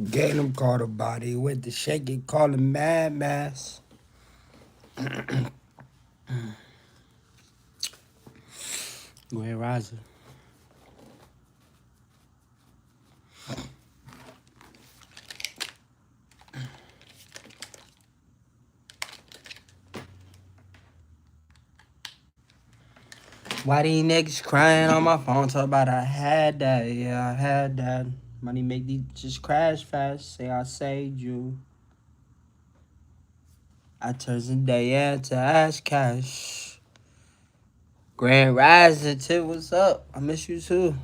Get him caught a body with the shake it, call him Mad Mass. Go ahead, Riser. Why these niggas crying on my phone? Talk about I had that, yeah, I had that. Money make these just crash fast. Say I saved you. I turns the day into ash cash. Grand Rising, Tip, what's up? I miss you too.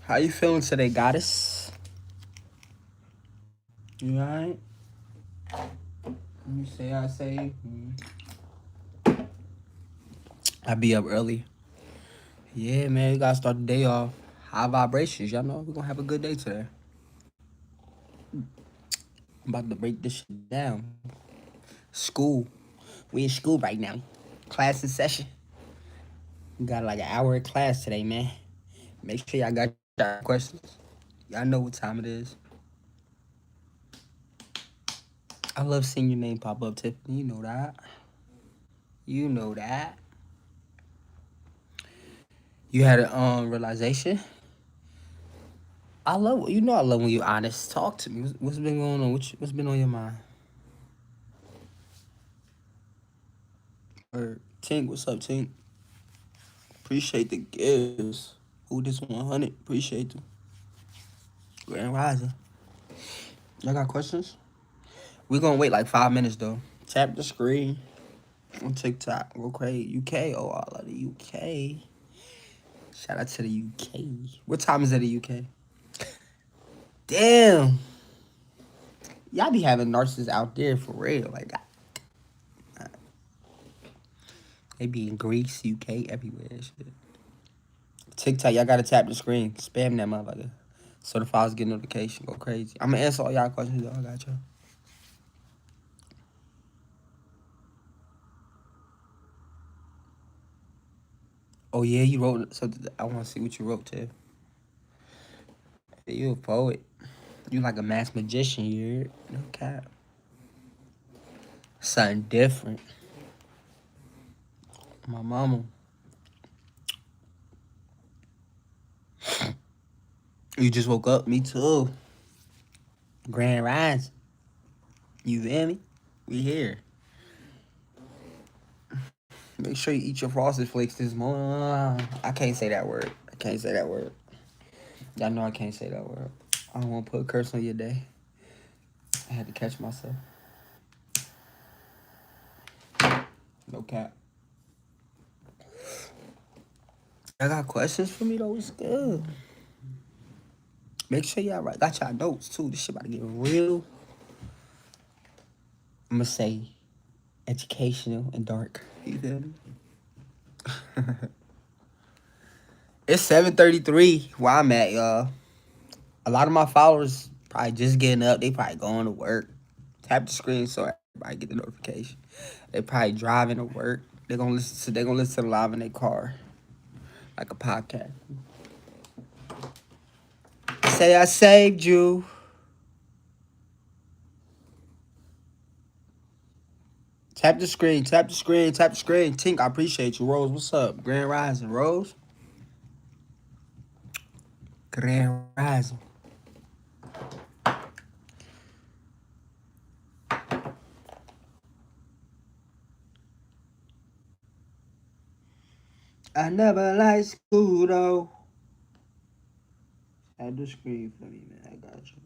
How you feeling today, goddess? You alright? You say I say. I be up early. Yeah, man, we gotta start the day off. High vibrations, y'all know we're gonna have a good day today. I'm about to break this shit down. School. We in school right now. Class in session. We got like an hour of class today, man. Make sure y'all got your questions. Y'all know what time it is. I love seeing your name pop up, Tiffany. You know that. You know that. You had a realization. I love I love when you honest. Talk to me. What's been going on? What's been on your mind? Or Tink, what's up, Tink? Appreciate the gifts. Who this 100? Appreciate them. Grand Rising. Y'all got questions? We're gonna wait like 5 minutes though. Tap the screen on TikTok. Go crazy. UK. Oh, all of the UK. Shout out to the UK. What time is it in the UK? Damn. Y'all be having narcissists out there for real. Like, they be in Greece, UK, everywhere and shit. TikTok, y'all gotta tap the screen. Spam that motherfucker. So the files get notification. Go crazy. I'm gonna answer all y'all questions though. I got y'all. Oh yeah, you wrote something. I wanna see what you wrote, Tiff. You a poet. You like a mass magician, you heard? No cap. Something different. My mama. You just woke up? Me too. Grand Rise. You feel me? We here. Make sure you eat your Frosted Flakes this morning. I can't say that word. I can't say that word. Y'all know I can't say that word. I don't want to put a curse on your day. I had to catch myself. No cap. I got questions for me though. It's good. Make sure y'all got y'all notes too. This shit about to get real. I'm gonna say educational and dark. You feel me? It's 7:33 where I'm at, y'all. A lot of my followers probably just getting up. They probably going to work. Tap the screen so everybody get the notification. They probably driving to work. They're gonna listen to the live in their car. Like a podcast. Say I saved you. Tap the screen, tap the screen, tap the screen. Tink, I appreciate you. Rose, what's up? Grand Rising, Rose. Grand Rising. I never liked school though. Tap the screen for me, man. I got you.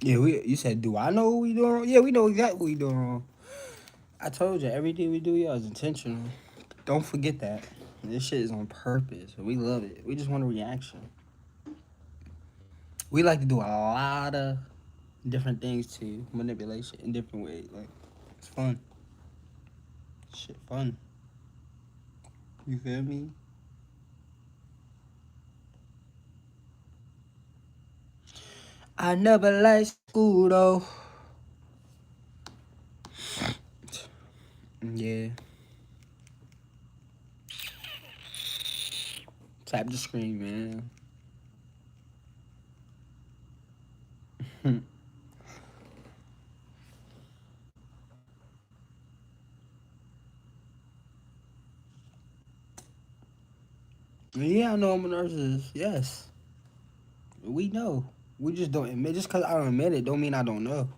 Yeah, you said, do I know what we doing wrong? Yeah, we know exactly what we doing wrong. I told you, everything we do, y'all, is intentional. Don't forget that. This shit is on purpose. We love it. We just want a reaction. We like to do a lot of different things to you, manipulation in different ways. Like, it's fun. Shit, fun. You feel me? I never liked school though. Yeah. Tap the screen, man. Yeah, I know I'm a narcissist. Yes. We know. We just don't admit. Just because I don't admit it, don't mean I don't know.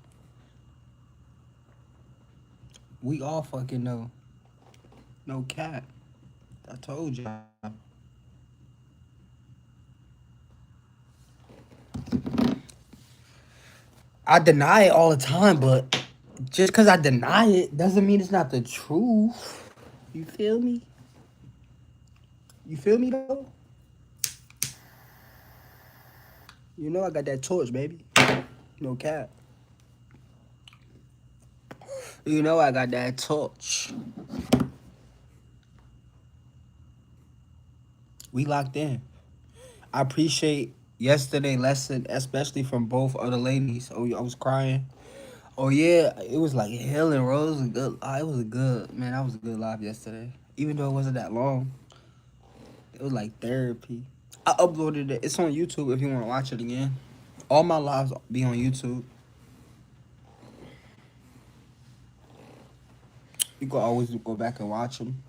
We all fucking know. No cap. I told y'all. I deny it all the time, but just because I deny it doesn't mean it's not the truth. You feel me? You feel me, though? You know I got that torch, baby. No cap. You know I got that torch. We locked in. I appreciate yesterday lesson, especially from both other ladies. Oh, I was crying. Oh yeah, it was like healing, bro. It was a good. It was a good man. That was a good live yesterday. Even though it wasn't that long, it was like therapy. I uploaded it. It's on YouTube if you want to watch it again. All my lives be on YouTube. You can always go back and watch them.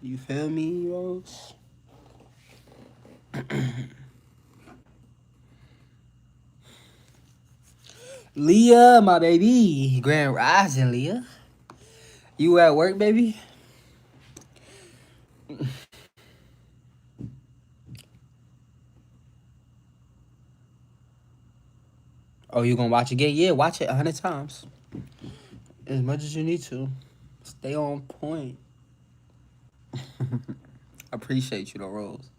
You feel me, Rose? Leah, my baby. Grand Rising, Leah. You at work, baby? Oh, you gonna watch it again? Yeah, watch it 100 times. As much as you need to. Stay on point. Appreciate you, though, Rose.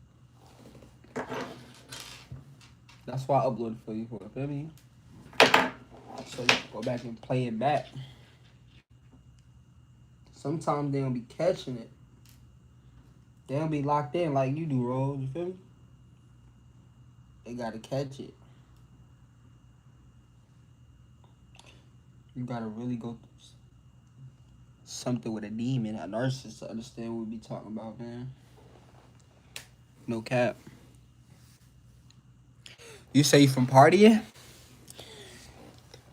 That's why I uploaded for you, feel me? So you can go back and play it back. Sometimes they don't be catching it. They don't be locked in like you do, Rose. You feel me? They gotta catch it. You gotta really go through something with a demon, a narcissist, to understand what we be talking about, man. No cap. You say you from partying?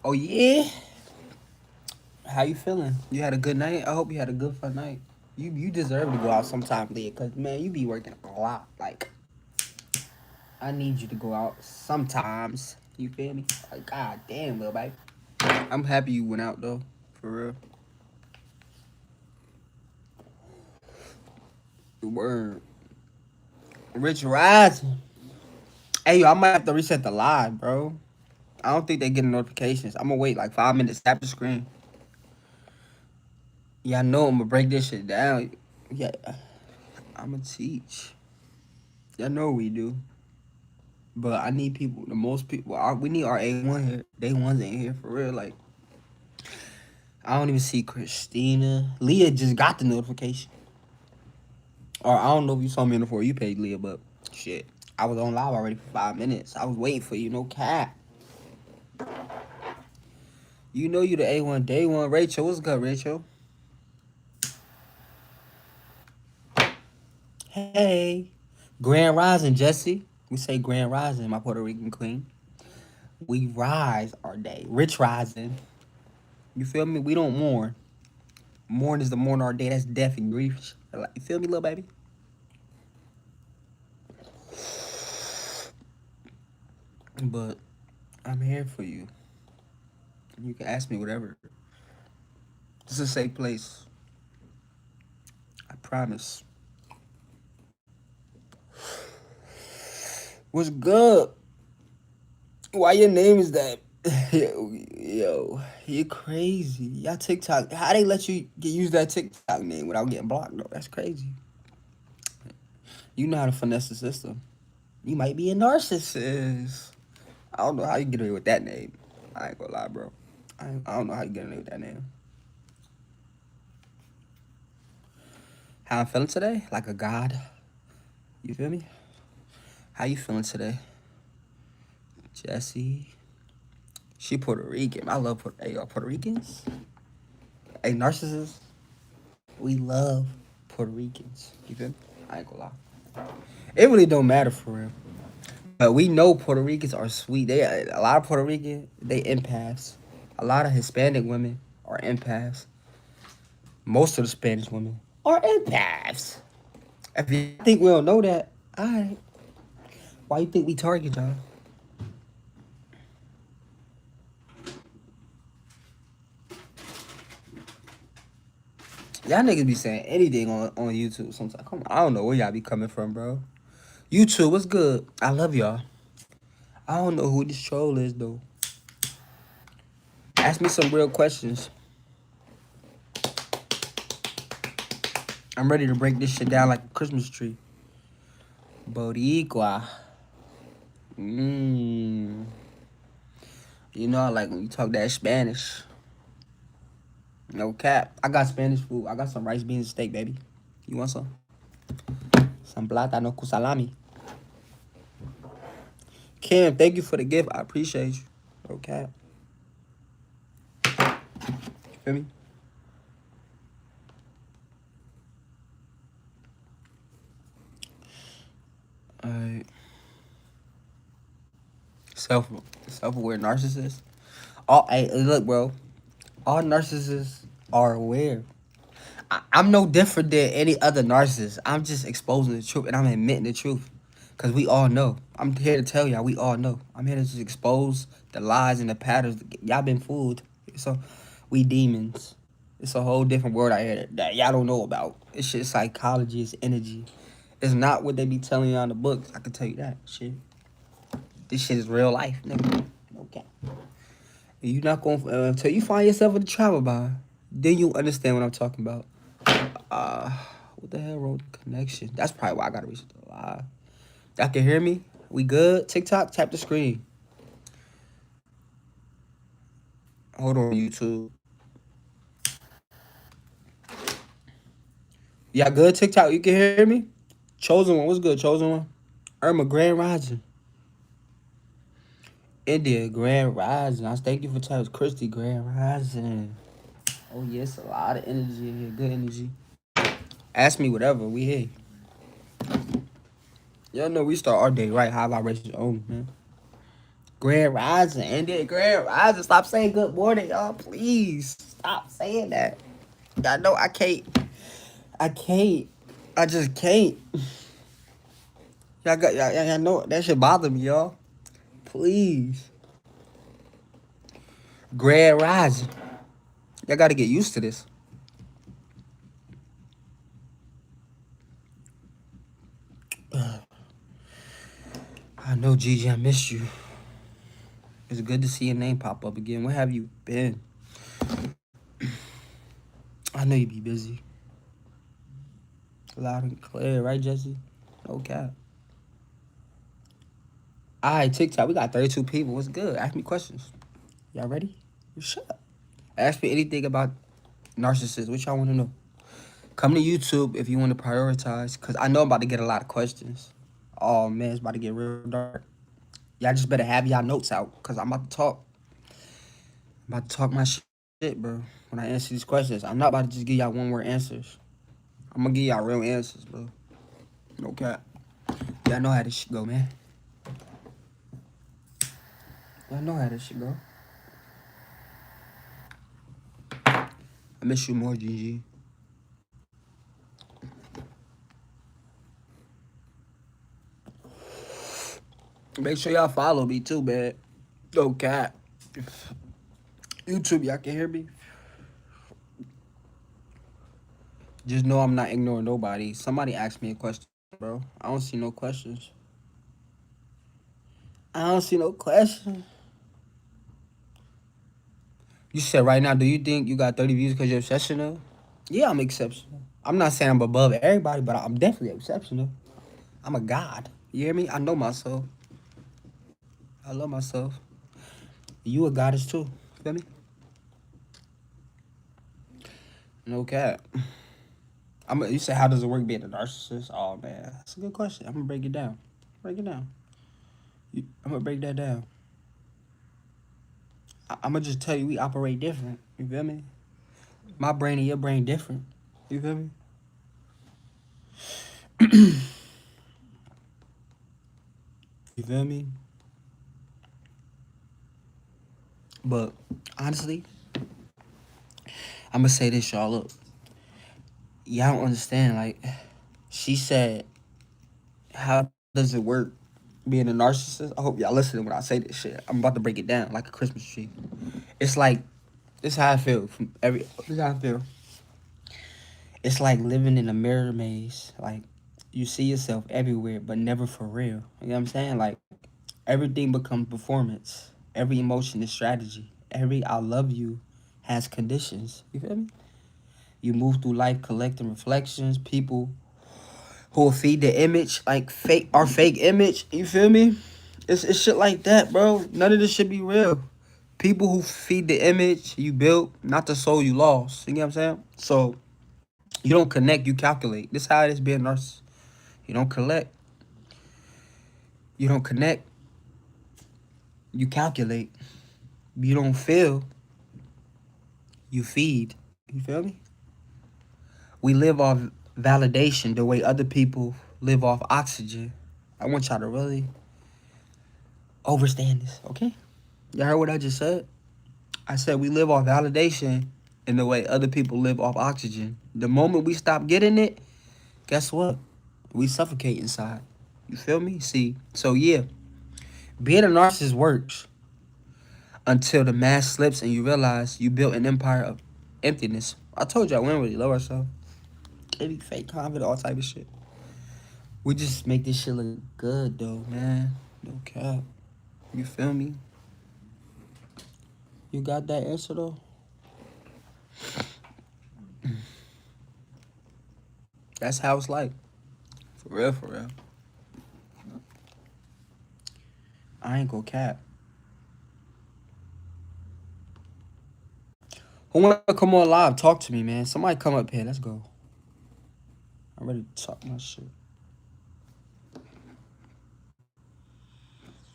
Oh yeah. How you feeling? You had a good night? I hope you had a good fun night. You deserve to go out sometime, Leah, cause man, you be working a lot. Like, I need you to go out sometimes. You feel me? Like, god damn, little baby. I'm happy you went out though, for real. Word. Rich Rising. Hey, yo, I might have to reset the live, bro. I don't think they getting notifications. I'm gonna wait like 5 minutes. Tap the screen. Yeah, I know I'm gonna break this shit down. Yeah, I'm gonna teach. Y'all know we do. But I need people, the most people, we need our A1 here. Day ones ain't here for real. Like, I don't even see Christina. Leah just got the notification. Or I don't know if you saw me on the For You page, Leah, but shit. I was on live already for 5 minutes. I was waiting for you, no cap. You know you the A1 day one. Rachel, what's good, Rachel? Hey. Grand Rising, Jesse. We say Grand Rising, my Puerto Rican queen. We rise our day. Rich Rising. You feel me? We don't mourn. Mourn is the mourn our day. That's death and grief. You feel me, little baby? But I'm here for you. You can ask me whatever. This is a safe place. I promise. What's good? Why your name is that? Yo, you crazy. Y'all TikTok. How they let you use that TikTok name without getting blocked though? That's crazy. You know how to finesse the system. You might be a narcissist. I don't know how you get away with that name. I ain't gonna lie, bro. I don't know how you get away with that name. How I'm feeling today? Like a god. You feel me? How you feeling today? Jesse. She Puerto Rican. I love Puerto Ricans. Hey, narcissists. We love Puerto Ricans. You feel me? I ain't gonna lie. It really don't matter for real. But we know Puerto Ricans are sweet. A lot of Puerto Rican, they empaths. A lot of Hispanic women are empaths. Most of the Spanish women are empaths. If you think we don't know that, alright. Why you think we target y'all? Y'all niggas be saying anything on YouTube sometimes. Come on, I don't know where y'all be coming from, bro. YouTube, what's good? I love y'all. I don't know who this troll is, though. Ask me some real questions. I'm ready to break this shit down like a Christmas tree. Boricua. You know I like when you talk that Spanish. No cap. I got Spanish food. I got some rice, beans, and steak, baby. You want some? Some plátano con salami. Kim, thank you for the gift. I appreciate you. No cap. You feel me? Alright. Self-aware narcissist. Hey, look, bro. All narcissists are aware. I'm no different than any other narcissist. I'm just exposing the truth and I'm admitting the truth. Because we all know. I'm here to tell y'all, we all know. I'm here to just expose the lies and the patterns. Y'all been fooled. So, we demons. It's a whole different world out here that y'all don't know about. It's just psychology, it's energy. It's not what they be telling y'all in the books. I can tell you that shit. This shit is real life, nigga. Okay. And you not going until you find yourself in the travel bar, then you understand what I'm talking about. What the hell wrote the connection? That's probably why I gotta reach the live. Y'all can hear me? We good? TikTok, tap the screen. Hold on, YouTube. Y'all good? TikTok, you can hear me? Chosen one, what's good, Chosen one? Irma, Grand Rising. India, Grand Rising. I thank you for telling Christy, Grand Rising. Oh, yes, a lot of energy in here. Good energy. Ask me whatever. We here. Y'all know we start our day right. High vibrations only, man. Grand Rising, India, Grand Rising. Stop saying good morning, y'all. Please. Stop saying that. Y'all know I can't. I just can't. Y'all know that should bother me, y'all. Please. Grand Rising. Y'all gotta get used to this. I know, Gigi, I missed you. It's good to see your name pop up again. Where have you been? I know you be busy. Loud and clear, right, Jesse? No cap. Alright, TikTok, we got 32 people. What's good? Ask me questions. Y'all ready? Shut up. Ask me anything about narcissists. What y'all want to know? Come to YouTube if you want to prioritize, because I know I'm about to get a lot of questions. Oh, man, it's about to get real dark. Y'all just better have y'all notes out, because I'm about to talk. I'm about to talk my shit, bro, when I answer these questions. I'm not about to just give y'all one-word answers. I'm going to give y'all real answers, bro. No cap. Y'all know how this shit go, man. Y'all know how this shit go. I miss you more, Gigi. Make sure y'all follow me too, man. No cap. YouTube, y'all can hear me? Just know I'm not ignoring nobody. Somebody asked me a question, bro. I don't see no questions. I don't see no questions. You said right now, do you think you got 30 views because you're exceptional? Yeah, I'm exceptional. I'm not saying I'm above everybody, but I'm definitely exceptional. I'm a god. You hear me? I know myself. I love myself. You a goddess too. Feel me? No cap. You say how does it work being a narcissist? Oh man, that's a good question. I'm gonna break it down. Break it down. I'm gonna break that down. I'm gonna just tell you we operate different. You feel me? My brain and your brain different. You feel me? You feel me? But honestly, I'm gonna say this, y'all. Look, y'all don't understand. Like, she said, how does it work being a narcissist? I hope y'all listening when I say this shit. I'm about to break it down like a Christmas tree. It's like, this how I feel this is how I feel. It's like living in a mirror maze. Like, you see yourself everywhere, but never for real. You know what I'm saying? Like, everything becomes performance. Every emotion is strategy. Every I love you has conditions. You feel me? You move through life collecting reflections, people who will feed the image, like fake image. You feel me? It's shit like that, bro. None of this should be real. People who feed the image you built, not the soul you lost. You get what I'm saying? So you don't connect, you calculate. This how it is being a narcissist. You don't collect, you don't connect, you calculate. You don't feel, you feed. You feel me? We live off validation the way other people live off oxygen. I want y'all to really understand this, okay? Y'all heard what I just said? I said we live off validation in the way other people live off oxygen. The moment we stop getting it, guess what? We suffocate inside. You feel me? See, so yeah, being a narcissist works until the mask slips and you realize you built an empire of emptiness. I told y'all we don't really love ourselves. They be fake confident, all type of shit. We just make this shit look good though, man. No cap. You feel me? You got that answer though? That's how it's like. For real, for real. I ain't gonna cap. Who wanna come on live? Talk to me, man. Somebody come up here. Let's go. I'm ready to talk my shit.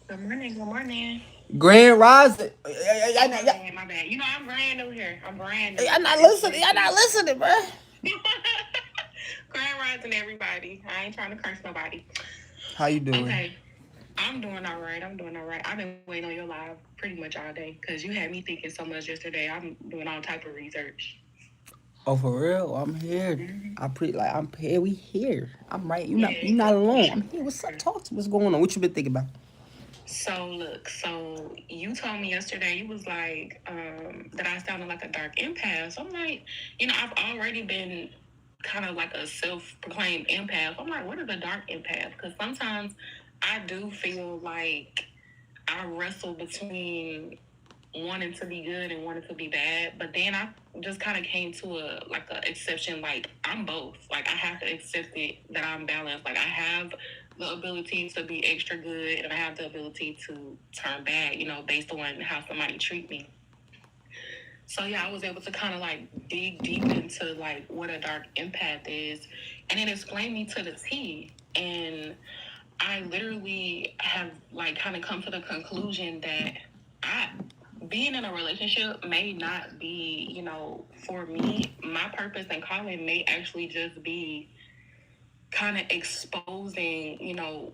Good morning. Good morning. Grand Rising. My bad. You know, I'm brand new here. I'm brand new. Y'all not listening. Y'all not listening, bro. Grand rising, everybody. I ain't trying to curse nobody. How you doing? Okay. I'm doing all right. I've been waiting on your live pretty much all day because you had me thinking so much yesterday. I'm doing all type of research. Oh, for real? I'm here. I'm here. We here. I'm right. You Yeah. not alone. I'm here. What's up? Talk to me. What's going on? What you been thinking about? So look, so you told me yesterday you was like that I sounded like a dark empath. So I'm like, I've already been kind of like a self-proclaimed empath. I'm like, what is a dark empath? Because sometimes I do feel like I wrestle between wanting to be good and wanting to be bad, but then I just kind of came to a exception. Like, I'm both. Like, I have to accept it that I'm balanced. Like, I have the ability to be extra good and I have the ability to turn bad, based on how somebody treat me. So yeah, I was able to kind of like dig deep into like what a dark empath is, and it explained me to the T. And I literally have like kind of come to the conclusion that I being in a relationship may not be, for me. My purpose and calling may actually just be kind of exposing,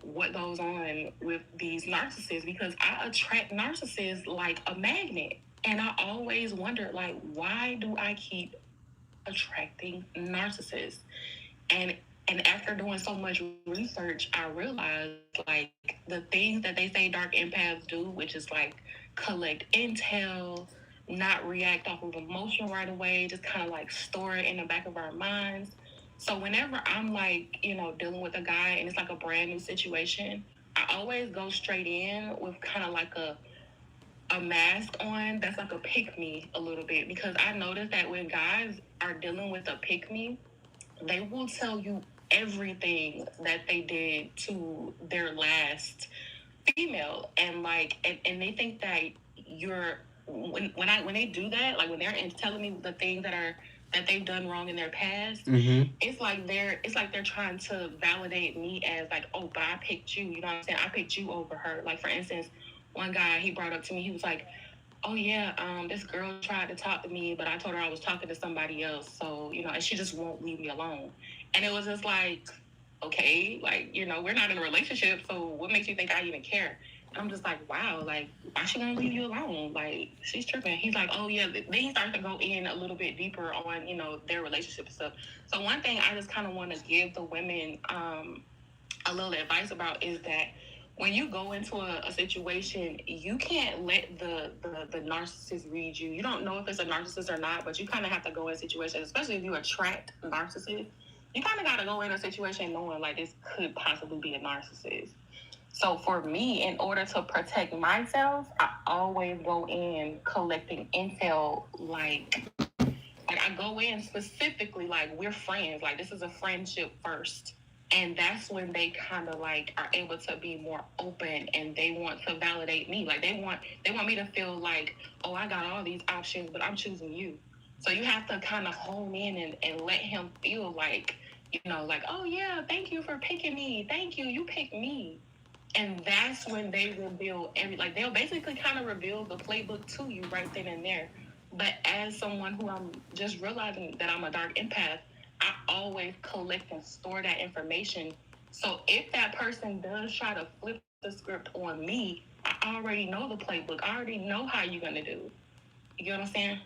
what goes on with these narcissists, because I attract narcissists like a magnet. And I always wondered, like, why do I keep attracting narcissists? And and after doing so much research, I realized like the things that they say dark empaths do, which is like collect intel, not react off of emotion right away, just kind of like store it in the back of our minds. So whenever I'm like, dealing with a guy and it's like a brand new situation, I always go straight in with kind of like a mask on that's like a pick me a little bit, because I noticed that when guys are dealing with a pick me, they will tell you everything that they did to their last female, and like, and they think that you're when they do that, like when they're telling me the things that they've done wrong in their past, it's like they're trying to validate me as like, oh, but I picked you. You know what I'm saying? I picked you over her. Like for instance, one guy, he brought up to me, he was like, oh yeah, this girl tried to talk to me, but I told her I was talking to somebody else. So, and she just won't leave me alone. And it was just like, okay, like, we're not in a relationship, so what makes you think I even care? And I'm just like, wow, like, why she gonna leave you alone? Like, she's tripping. He's like, oh yeah. Then he starts to go in a little bit deeper on, their relationship stuff. So one thing I just kind of want to give the women a little advice about is that when you go into a situation, you can't let the narcissist read you. You don't know if it's a narcissist or not, but you kind of have to go in situations, especially if you attract narcissists. You kind of got to go in a situation knowing like this could possibly be a narcissist. So for me, in order to protect myself, I always go in collecting intel like I go in specifically like we're friends. Like this is a friendship first. And that's when they kind of like are able to be more open and they want to validate me. Like they want me to feel like, oh, I got all these options, but I'm choosing you. So you have to kind of hone in and let him feel like, like, oh yeah, thank you for picking me. Thank you, you picked me. And that's when they reveal like they'll basically kind of reveal the playbook to you right then and there. But as someone who I'm just realizing that I'm a dark empath, I always collect and store that information. So if that person does try to flip the script on me, I already know the playbook. I already know how you're gonna do. You get what I'm saying?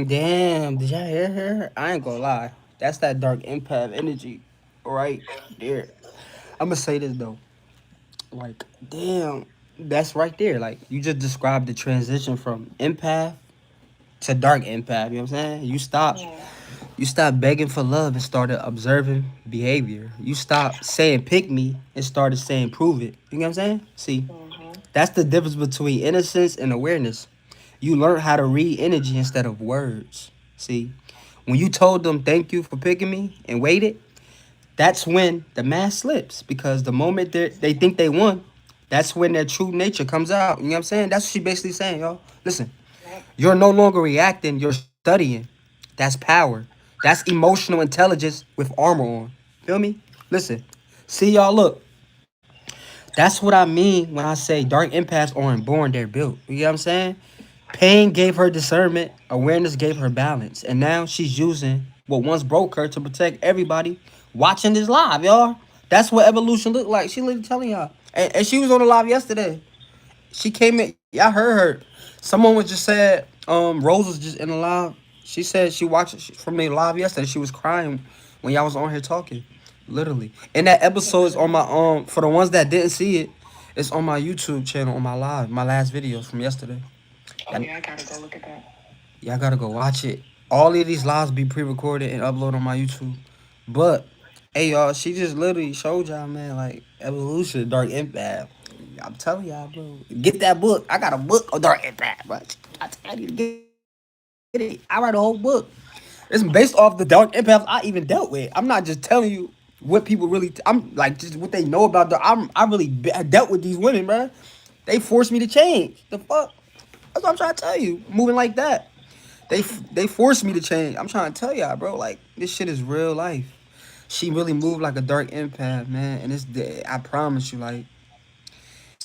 Damn. Did y'all hear her? I ain't gonna lie. That's that dark empath energy right there. I'm gonna say this though. Like, damn. That's right there. Like, you just described the transition from empath to dark empath. You know what I'm saying? Yeah. You stopped begging for love and started observing behavior. You stopped saying pick me and started saying prove it. You know what I'm saying? See, Mm-hmm. that's the difference between innocence and awareness. You learned how to read energy instead of words. See, when you told them thank you for picking me and waited, that's when the mask slips because the moment they think they won, that's when their true nature comes out. You know what I'm saying? That's what she basically saying, y'all. Listen, Yep. you're no longer reacting, you're studying. That's power. That's emotional intelligence with armor on. Feel me? Listen. See y'all look. That's what I mean when I say dark empaths aren't born, they're built. You know what I'm saying? Pain gave her discernment, awareness gave her balance, and now she's using what once broke her to protect everybody watching this live, y'all. That's what evolution looked like. She literally telling y'all. And she was on the live yesterday. She came in. Y'all heard her. Someone was just said. Rose was just in the live. She said she watched it from the live yesterday. She was crying when y'all was on here talking, literally. And that episode is on my For the ones that didn't see it, it's on my YouTube channel on my live, my last videos from yesterday. Oh Y'all, yeah, I gotta go look at that. y'all gotta go watch it. All of these lives be pre-recorded and uploaded on my YouTube. But hey y'all, she just literally showed y'all, man, like evolution, dark impact. I'm telling y'all, bro. Get that book. I got a book on dark impact, but I tell you to get it. I write a whole book. It's based off the dark empaths I even dealt with. I'm not just telling you what people really. I'm like just what they know about the. I really dealt with these women, bro. They forced me to change. The fuck. That's what I'm trying to tell you. Moving like that. They forced me to change. I'm trying to tell y'all, bro. Like this shit is real life. She really moved like a dark empath, man. And I promise you, like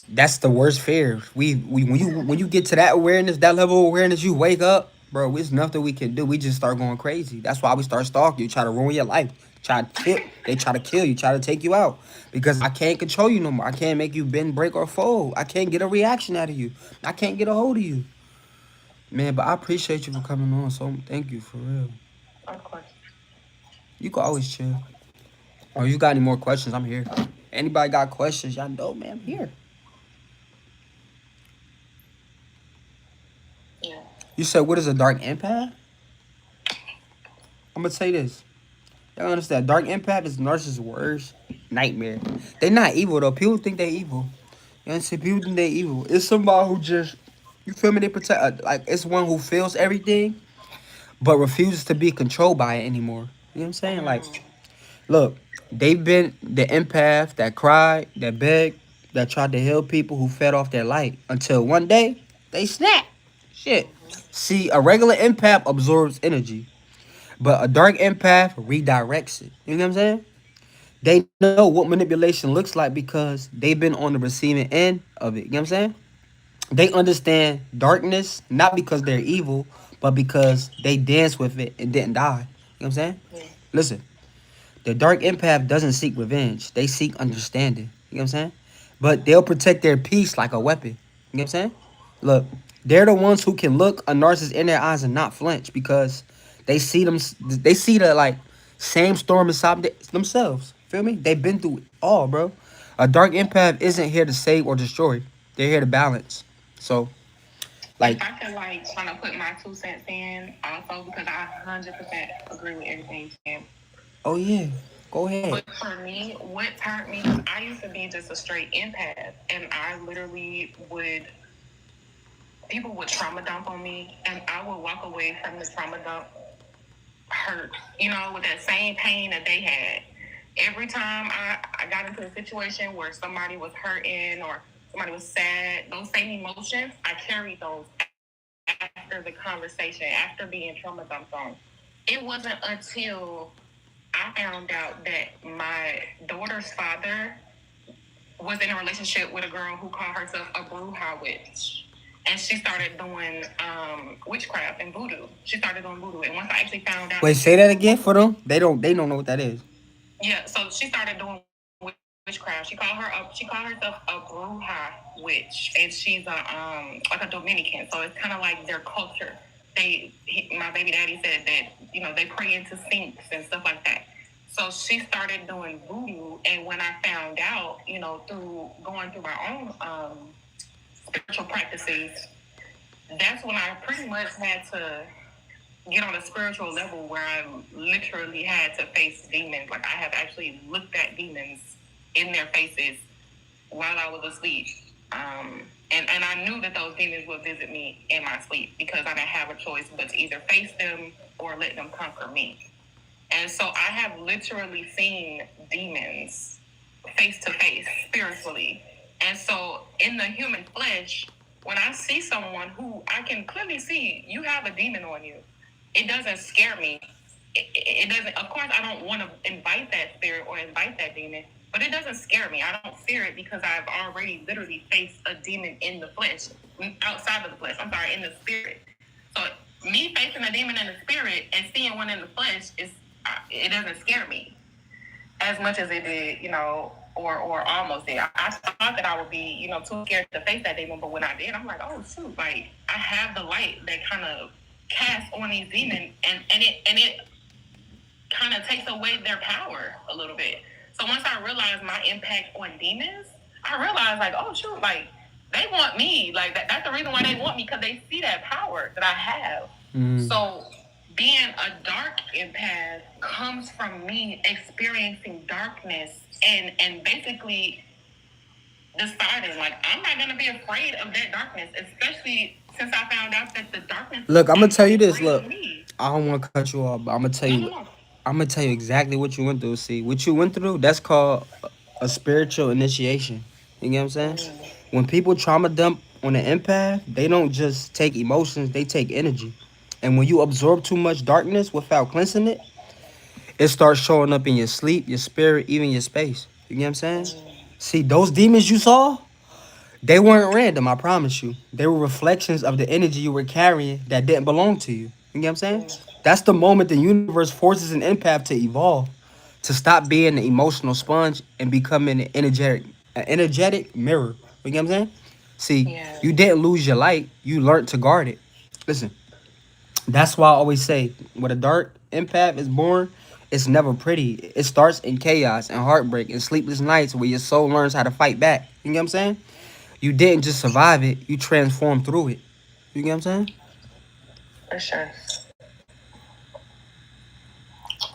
that's the worst fear. We when you get to that awareness, that level of awareness, you wake up, bro. It's nothing we can do. We just start going crazy. That's why we start stalking you, try to ruin your life, try to kill. They try to kill you, try to take you out because I can't control you no more. I can't make you bend, break, or fold. I can't get a reaction out of you. I can't get a hold of you, man. But I appreciate you for coming on. So thank you for real. Of course. You can always chill. Or you got any more questions? I'm here. Anybody got questions? Y'all know, man. I'm here. Yeah. You said what is a dark empath? I'm gonna say this. Y'all understand? Dark empath is narcissist's worst nightmare. They not evil though. People think they evil. You understand? People think they evil. It's somebody who just, you feel me? They protect. Like it's one who feels everything, but refuses to be controlled by it anymore. You know what I'm saying? Like, Mm. look, they've been the empath that cried, that begged, that tried to heal people who fed off their light until one day they snap. Shit. See, a regular empath absorbs energy, but a dark empath redirects it. You know what I'm saying? They know what manipulation looks like because they've been on the receiving end of it. You know what I'm saying? They understand darkness not because they're evil, but because they danced with it and didn't die. You know what I'm saying? Yeah. Listen, the dark empath doesn't seek revenge. They seek understanding. You know what I'm saying? But they'll protect their peace like a weapon. You know what I'm saying? Look, they're the ones who can look a narcissist in their eyes and not flinch because they see them. They see the like same storm inside themselves. Feel me? They've been through it all, bro. A dark empath isn't here to save or destroy. They're here to balance. So, If like, I could like kind of put my 2 cents in also because I 100% agree with everything you said. oh yeah, go ahead. But for me, what turned me was I used to be just a straight empath, and I literally would people would trauma dump on me, and I would walk away from the trauma dump hurt, with that same pain that they had. Every time I got into a situation where somebody was hurting or somebody was sad, those same emotions, I carried those after the conversation, after being trauma dumped on. It wasn't until I found out that my daughter's father was in a relationship with a girl who called herself a Bruja witch. And she started doing witchcraft and voodoo. She started doing voodoo. And once I actually found out... Wait, say that again for them. They don't know what that is. Yeah, so she started doing witchcraft. She called herself a Bruja witch. And she's like a Dominican. So it's kind of like their culture. My baby daddy said that, they pray into sinks and stuff like that. So she started doing voodoo. And when I found out, through going through my own spiritual practices, that's when I pretty much had to get on a spiritual level where I literally had to face demons. Like I have actually looked at demons in their faces while I was asleep. And I knew that those demons would visit me in my sleep because I didn't have a choice but to either face them or let them conquer me. And so I have literally seen demons face to face spiritually. And so in the human flesh, when I see someone who I can clearly see you have a demon on you, it doesn't scare me. It doesn't, of course, I don't want to invite that spirit or invite that demon, but it doesn't scare me. I don't fear it because I've already literally faced a demon in the flesh, outside of the flesh, in the spirit. So me facing a demon in the spirit and seeing one in the flesh, it doesn't scare me as much as it did, or almost did. I thought that I would be, too scared to face that demon, but when I did, I'm like, oh shoot, like I have the light that kind of casts on these demons, and it kind of takes away their power a little bit. So once I realized my impact on demons, I realized like, oh shoot, like they want me, like that's the reason why they want me, because they see that power that I have. So being a dark empath comes from me experiencing darkness and basically deciding like I'm not gonna be afraid of that darkness, especially since I found out that the darkness. Look, I'm gonna tell you this. Look, I don't want to cut you off, but I'm gonna tell you. No. I'm gonna tell you exactly what you went through. See, what you went through, that's called a spiritual initiation. You get what I'm saying? When people trauma dump on an empath, they don't just take emotions; they take energy. And when you absorb too much darkness without cleansing it, it starts showing up in your sleep, your spirit, even your space. You get what I'm saying? See, those demons you saw, they weren't random, I promise you. They were reflections of the energy you were carrying that didn't belong to you. You get what I'm saying? That's the moment the universe forces an empath to evolve, to stop being an emotional sponge and becoming an energetic mirror. You get what I'm saying? See, you didn't lose your light, you learned to guard it. Listen, that's why I always say, when a dark empath is born, it's never pretty. It starts in chaos and heartbreak and sleepless nights where your soul learns how to fight back. You get what I'm saying? You didn't just survive it, you transformed through it. You get what I'm saying? For sure.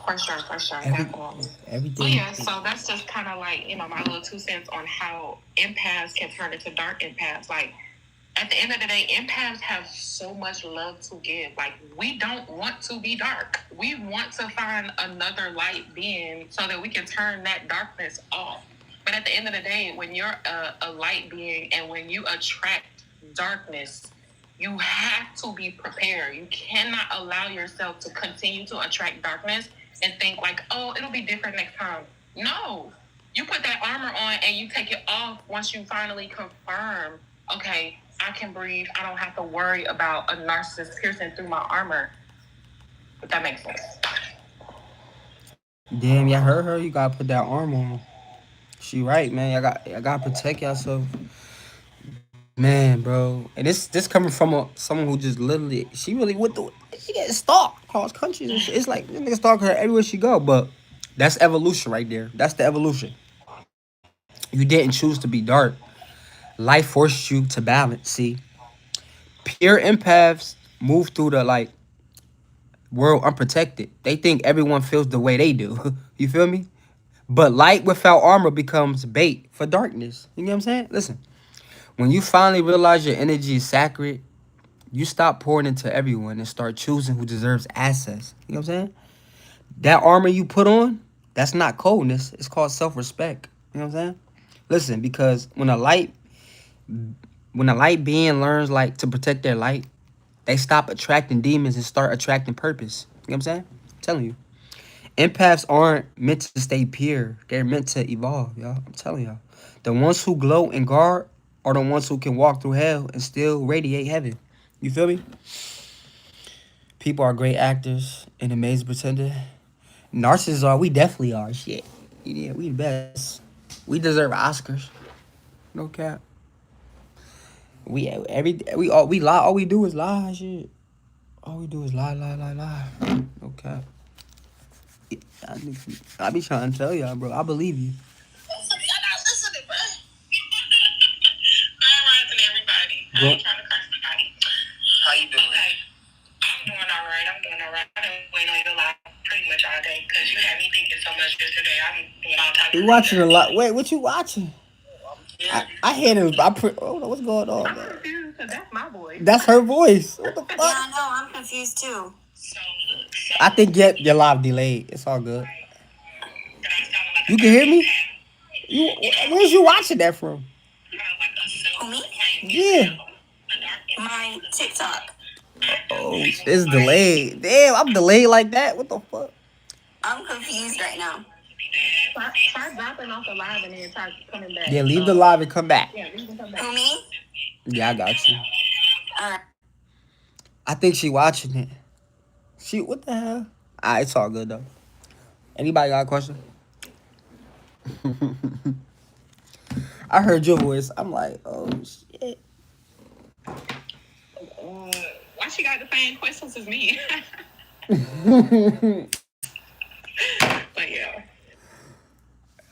For sure. Everything. But yeah, so that's just kind of like, my little 2 cents on how empaths can turn into dark empaths. Like, at the end of the day, empaths have so much love to give. Like, we don't want to be dark. We want to find another light being so that we can turn that darkness off. But at the end of the day, when you're a light being and when you attract darkness, you have to be prepared. You cannot allow yourself to continue to attract darkness and think like, oh, it'll be different next time. No. You put that armor on and you take it off once you finally confirm, okay, I can breathe. I don't have to worry about a narcissist piercing through my armor. If that makes sense. Damn, y'all heard her. You gotta put that arm on. She right, man. Y'all gotta protect yourself, man, bro. And this coming from someone who just literally, she really went through. She get stalked across countries and shit. It's like this nigga stalk her everywhere she go. But that's evolution right there. That's the evolution. You didn't choose to be dark. Life forced you to balance. See, pure empaths move through the like world unprotected. They think everyone feels the way they do. You feel me? But light without armor becomes bait for darkness. You know what I'm saying? Listen, when you finally realize your energy is sacred, you stop pouring into everyone and start choosing who deserves access. You know what I'm saying? That armor you put on, that's not coldness. It's called self-respect. You know what I'm saying? Listen, because when a light being learns like to protect their light, they stop attracting demons and start attracting purpose. You know what I'm saying? I'm telling you. Empaths aren't meant to stay pure. They're meant to evolve, y'all. I'm telling y'all. The ones who glow and guard are the ones who can walk through hell and still radiate heaven. You feel me? People are great actors and amazing pretender. Narcissists are. We definitely are. Shit. Yeah, we the best. We deserve Oscars. No cap. We lie. All we do is lie. Shit. All we do is lie. No cap. I be trying to tell y'all, bro. I believe you. Y'all not listening, bro. I'm rising, everybody. I ain't trying to curse anybody. How you doing? Okay. I'm doing all right. I've been waiting on you to lie pretty much all day because you had me thinking so much yesterday. I'm doing all types of You watching a lot. Wait, what you watching? I hear him. Oh, what's going on, I'm man? confused because that's my voice. That's her voice. What the fuck? Yeah, I know. I'm confused too. I think your live delayed. It's all good. You can hear me? Where's you watching that from? Who, me? Yeah. My TikTok. Oh, it's delayed. Damn, I'm delayed like that. What the fuck? I'm confused right now. Try dropping off the live and then try coming back. Yeah, leave the live and come back. Yeah, leave and come back. Who, me? Yeah, I got you. Alright. I think she watching it. What the hell? It's all good though. Anybody got a question? I heard your voice. I'm like, oh shit. Why she got the same questions as me? But yeah.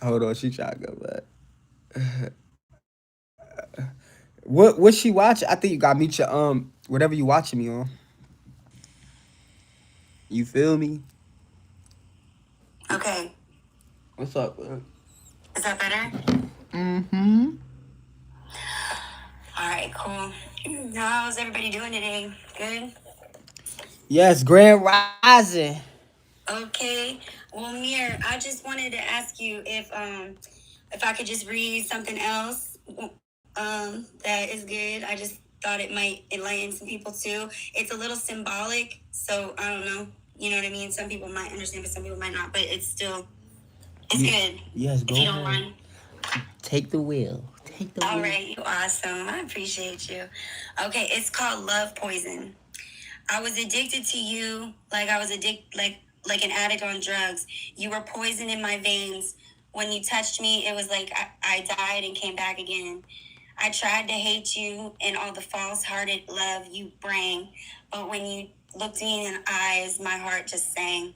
Hold on, she trying to go back. What she watching? I think you gotta mute your whatever you watching me on. You feel me? Okay. What's up, man? Is that better? Mm-hmm. Alright, cool. How's everybody doing today? Good? Yes, Grand Rising. Okay. Well, Mir, I just wanted to ask you if I could just read something else that is good. I just thought it might enlighten some people too. It's a little symbolic, so I don't know. You know what I mean? Some people might understand, but some people might not. But it's good. Yes, go if you don't ahead. mind. Take the wheel. All right, you awesome. I appreciate you. Okay, it's called Love Poison. I was addicted to you like I was like an addict on drugs. You were poison in my veins. When you touched me, it was like I died and came back again. I tried to hate you and all the false-hearted love you bring, but when you looked me in the eyes, my heart just sang.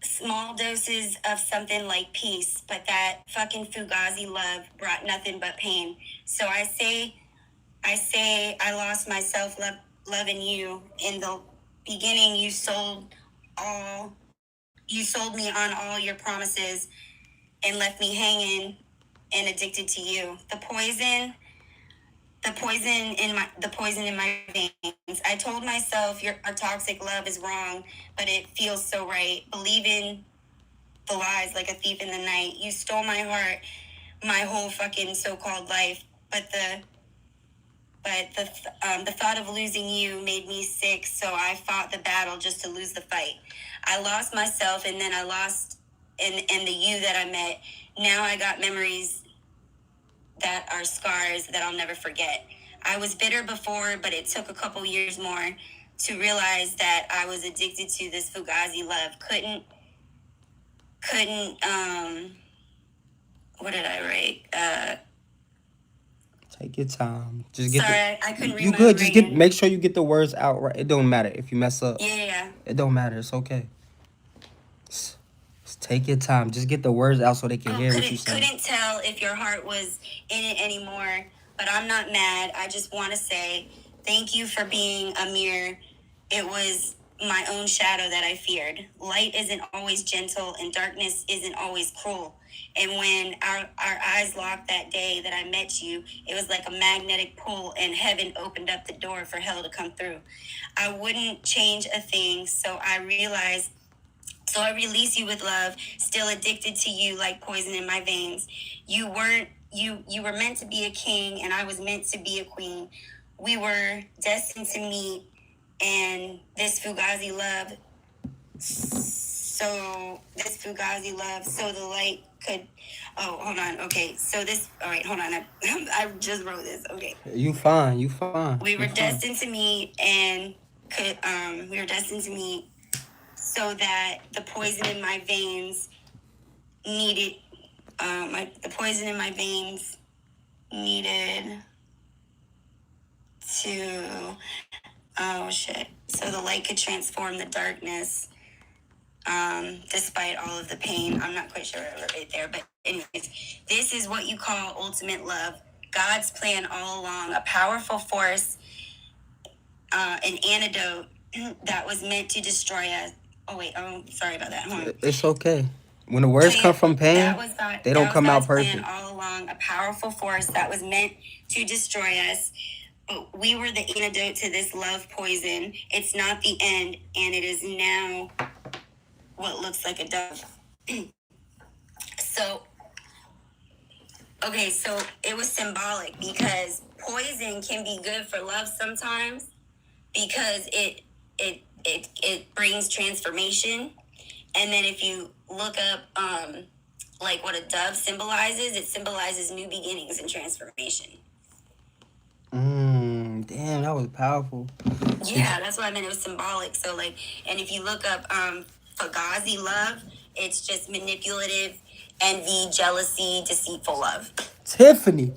Small doses of something like peace, but that fucking Fugazi love brought nothing but pain. So I say I lost my self-love in you. In the beginning, you sold me on all your promises and left me hanging and addicted to you. The poison in my veins. I told myself our toxic love is wrong, but it feels so right. Believing the lies like a thief in the night. You stole my heart my whole fucking so-called life, but the thought of losing you made me sick, so I fought the battle just to lose the fight. I lost myself, and then I lost in the you that I met. Now I got memories that are scars that I'll never forget. I was bitter before, but it took a couple years more to realize that I was addicted to this Fugazi love. Couldn't what did I write? Take your time. Just get Sorry, I couldn't read you my good. Just writing. make sure you get the words out right. It don't matter if you mess up. Yeah. It don't matter. It's okay. Just take your time. Just get the words out so they can hear what you saying. Couldn't tell if your heart was in it anymore, but I'm not mad. I just want to say thank you for being a mirror. It was my own shadow that I feared. Light isn't always gentle, and darkness isn't always cruel. And when our eyes locked that day that I met you, it was like a magnetic pull, and heaven opened up the door for hell to come through. I wouldn't change a thing, so I release you with love, still addicted to you like poison in my veins. You were meant to be a king, and I was meant to be a queen. We were destined to meet, and this Fugazi love, so the light could, oh, hold on, okay, all right, hold on, I just wrote this, okay. You fine. We were destined to meet, and so that the poison in my veins needed to, oh shit, so the light could transform the darkness, despite all of the pain. I'm not quite sure what I wrote right there, but anyways, this is what you call ultimate love, God's plan all along, a powerful force, an antidote that was meant to destroy us. Oh wait, sorry about that. Hold on. It's okay. When the words come from pain, they don't come out perfect. All along, a powerful force that was meant to destroy us. But we were the antidote to this love poison. It's not the end, and it is now what looks like a dove. So it was symbolic because poison can be good for love sometimes because it brings transformation. And then if you look up like what a dove symbolizes, it symbolizes new beginnings and transformation. Damn, that was powerful. Yeah, that's what I meant. It was symbolic. So and if you look up Fugazi love, it's just manipulative, envy, jealousy, deceitful love. Tiffany,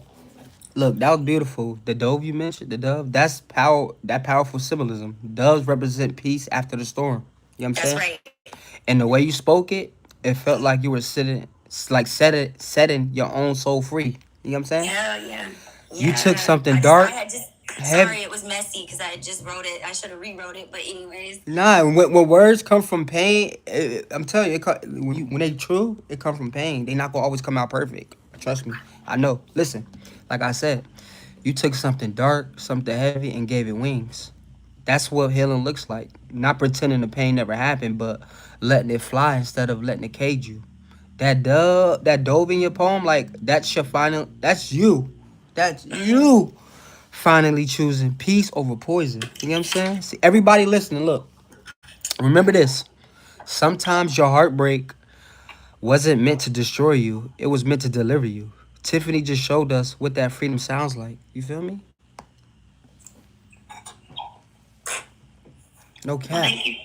look, that was beautiful. The dove you mentioned, the dove, that's powerful symbolism. Doves represent peace after the storm. You know what I'm saying? That's right. And the way you spoke it felt like you were setting your own soul free. You know what I'm saying? Yeah. You took something dark. Sorry, it was messy because I just wrote it. I should have rewrote it, but anyways. Nah, when words come from pain, I'm telling you, when they true, it come from pain. They not gonna always come out perfect. Trust me, I know. Listen, like I said, you took something dark, something heavy, and gave it wings. That's what healing looks like. Not pretending the pain never happened, but letting it fly instead of letting it cage you. That dove in your poem, like that's your final. That's you. That's you. Finally choosing peace over poison. You know what I'm saying? See, everybody listening, look. Remember this. Sometimes your heartbreak wasn't meant to destroy you. It was meant to deliver you. Tiffany just showed us what that freedom sounds like. You feel me? No cap. Thank you.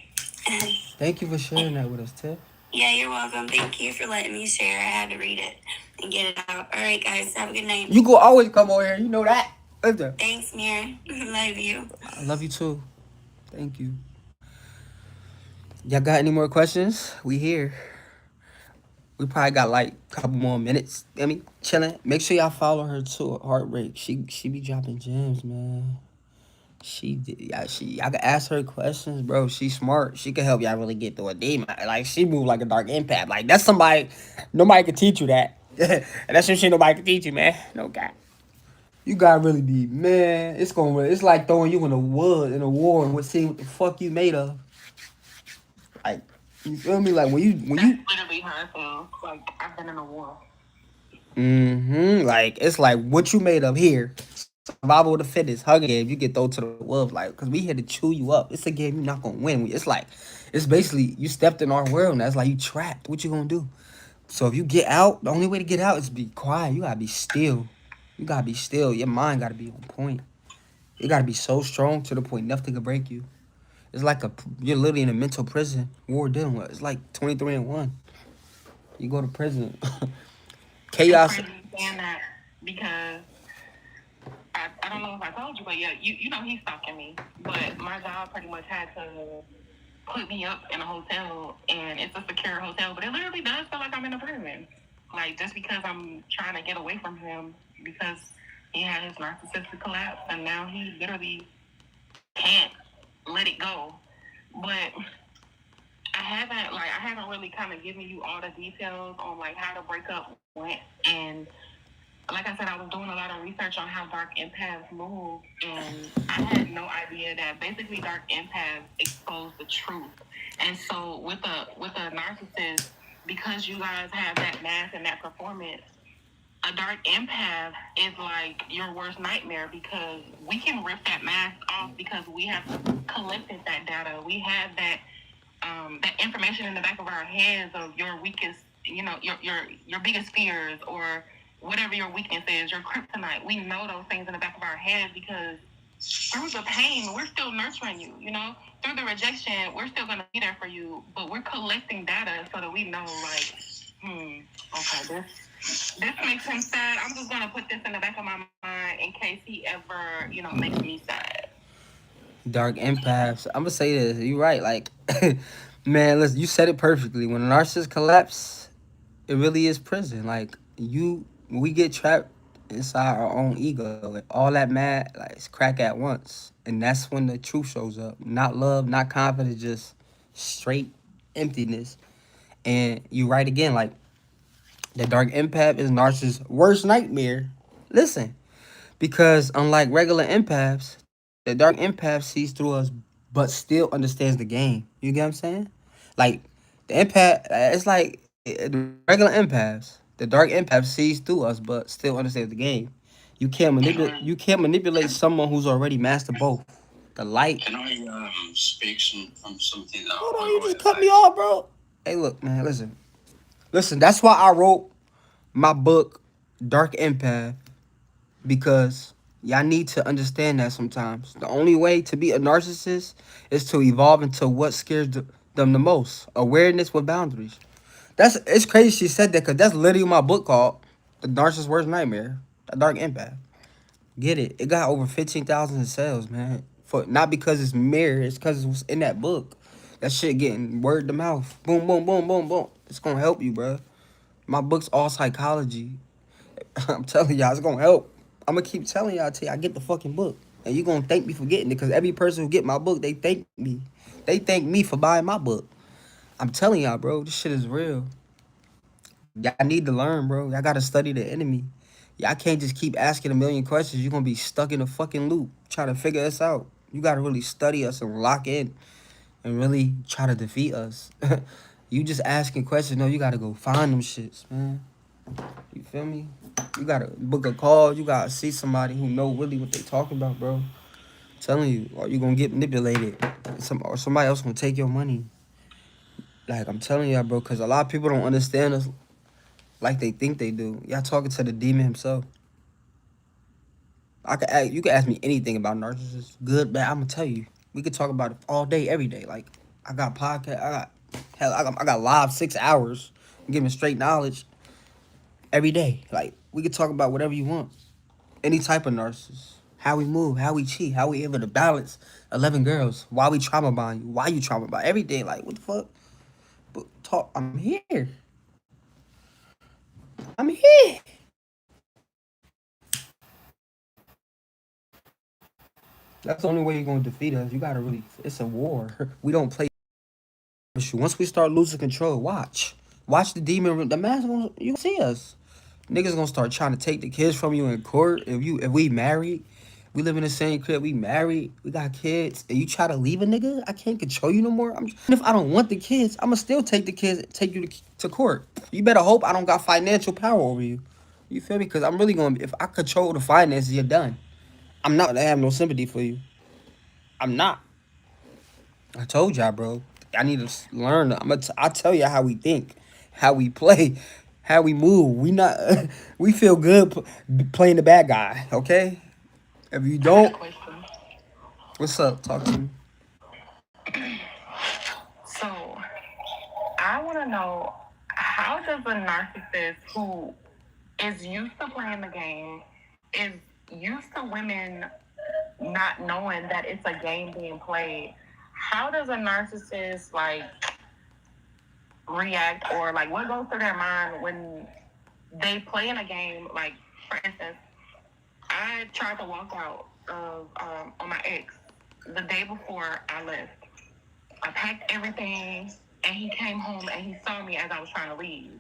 Thank you for sharing that with us, Tiff. Yeah, you're welcome. Thank you for letting me share. I had to read it and get it out. All right, guys. Have a good night. You go always come over here. You know that. Thanks, Mir. Love you. I love you too. Thank you. Y'all got any more questions? We here. We probably got like a couple more minutes. I mean, chilling. Make sure y'all follow her too. Heartbreak. She be dropping gems, man. I could ask her questions, bro. She's smart. She can help y'all really get through a demon. Like she move like a dark empath. Like that's somebody. Nobody can teach you that. And that's some shit nobody can teach you, man. No guy. You gotta really be, man. It's like throwing you in a war and seeing what the fuck you made of. Like, you feel me? Like when you literally how I feel. Like I've been in a war. Like it's like what you made up here. Survival of the fittest, hunger game. You get thrown to the wolves, like, cause we here to chew you up. It's a game you're not gonna win. It's like, it's basically you stepped in our world. And that's like you trapped. What you gonna do? So if you get out, the only way to get out is be quiet. You gotta be still. You gotta be still. Your mind gotta be on point. It gotta be so strong to the point nothing can break you. It's like you're literally in a mental prison. War dealing with. It's like 23-1. You go to prison. It's Chaos. crazy saying that because I don't know if I told you, but yeah, you know he's stalking me. But my job pretty much had to put me up in a hotel, and it's a secure hotel, but it literally does feel like I'm in a prison. Like, just because I'm trying to get away from him because he had his narcissistic collapse, and now he literally can't let it go. But I haven't really kind of given you all the details on like how the breakup went, and like I said, I was doing a lot of research on how dark empaths move, and I had no idea that basically dark empaths expose the truth. And so with a narcissist, because you guys have that mask and that performance, a dark empath is like your worst nightmare because we can rip that mask off because we have collected that data. We have that information in the back of our heads of your weakest, your biggest fears or whatever your weakness is, your kryptonite. We know those things in the back of our heads because through the pain, we're still nurturing you, Through the rejection, we're still going to be there for you, but we're collecting data so that we know, like, okay, this makes him sad. I'm just going to put this in the back of my mind in case he ever, makes me sad. Dark empaths. I'm gonna say this. You're right. Like, man, listen. You said it perfectly. When a narcissist collapse, it really is prison. Like we get trapped inside our own ego. And all that mad, like, it's crack at once, and that's when the truth shows up. Not love, not confidence, just straight emptiness. And you right again. Like, the dark empath is narcissist's worst nightmare. Listen, because unlike regular empaths, the dark empath sees through us but still understands the game. You get what I'm saying? Like, the empath, it's like the regular empaths. The dark empath sees through us but still understands the game. You can't manipulate someone who's already mastered both. The light. Can I speak from something that Hold on, I you just cut me realized? off, bro. Hey, look, man, listen. Listen, that's why I wrote my book, Dark Empath, because y'all need to understand that sometimes. The only way to be a narcissist is to evolve into what scares them the most. Awareness with boundaries. It's crazy she said that because that's literally my book called The Narcissist's Worst Nightmare. The Dark Empath. Get it? It got over 15,000 in sales, man. For not because it's mirror, it's because it's in that book. That shit getting word to mouth. Boom, boom, boom, boom, boom. It's gonna help you, bro. My book's all psychology. I'm telling y'all, it's gonna help. I'm gonna keep telling y'all till I get the fucking book. And you gonna thank me for getting it, because every person who get my book, they thank me. They thank me for buying my book. I'm telling y'all, bro, this shit is real. Y'all need to learn, bro. Y'all gotta study the enemy. Y'all can't just keep asking a million questions. You're gonna be stuck in a fucking loop trying to figure us out. You gotta really study us and lock in and really try to defeat us. You just asking questions. No, you gotta go find them shits, man. You feel me? You gotta book a call. You gotta see somebody who know really what they talking about, bro. I'm telling you, or you gonna get manipulated. Or somebody else gonna take your money. Like, I'm telling y'all, bro, because a lot of people don't understand us like they think they do. Y'all talking to the demon himself. You can ask me anything about narcissists, good, bad. I'm gonna tell you. We could talk about it all day, every day. Like, I got podcast. I got live 6 hours, giving straight knowledge every day. Like, we could talk about whatever you want. Any type of narcissist. How we move, how we cheat, how we able to balance 11 girls. Why we trauma bond you? Why you trauma bond? Everything. Like, what the fuck? But talk. I'm here. I'm here. That's the only way you're gonna defeat us. You gotta really. It's a war. We don't play. Once we start losing control, watch the demon. The mask. You see us. Niggas gonna start trying to take the kids from you in court. If we married, we live in the same crib. We married. We got kids. And you try to leave a nigga, I can't control you no more. If I don't want the kids, I'ma still take the kids. Take you to court. You better hope I don't got financial power over you. You feel me? Because I'm really going to, if I control the finances, you're done. I'm not going to have no sympathy for you. I'm not. I told y'all, bro. I need to learn. I'll tell you how we think, how we play, how we move. We not, we feel good playing the bad guy, okay? If you I got a don't, question. what's up? Talk to me. So I want to know, how does a narcissist who is used to playing the game, is used to women not knowing that it's a game being played, how does a narcissist like react, or like what goes through their mind when they play in a game? Like, for instance, I tried to walk out of on my ex the day before I left. I packed everything, and he came home and he saw me as I was trying to leave.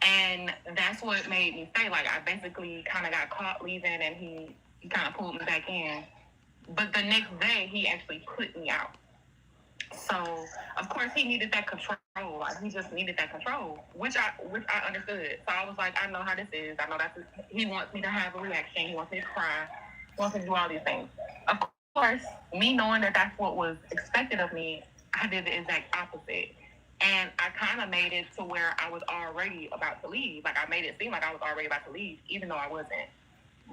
And that's what made me say, like, I basically kind of got caught leaving, and he kind of pulled me back in. But the next day, he actually put me out. So, of course, he needed that control. Like, he just needed that control, which I understood. So I was like, I know how this is. I know he wants me to have a reaction. He wants me to cry. He wants me to do all these things. Of course, me knowing that that's what was expected of me, I did the exact opposite. And I kind of made it to where I was already about to leave. Like, I made it seem like I was already about to leave, even though I wasn't.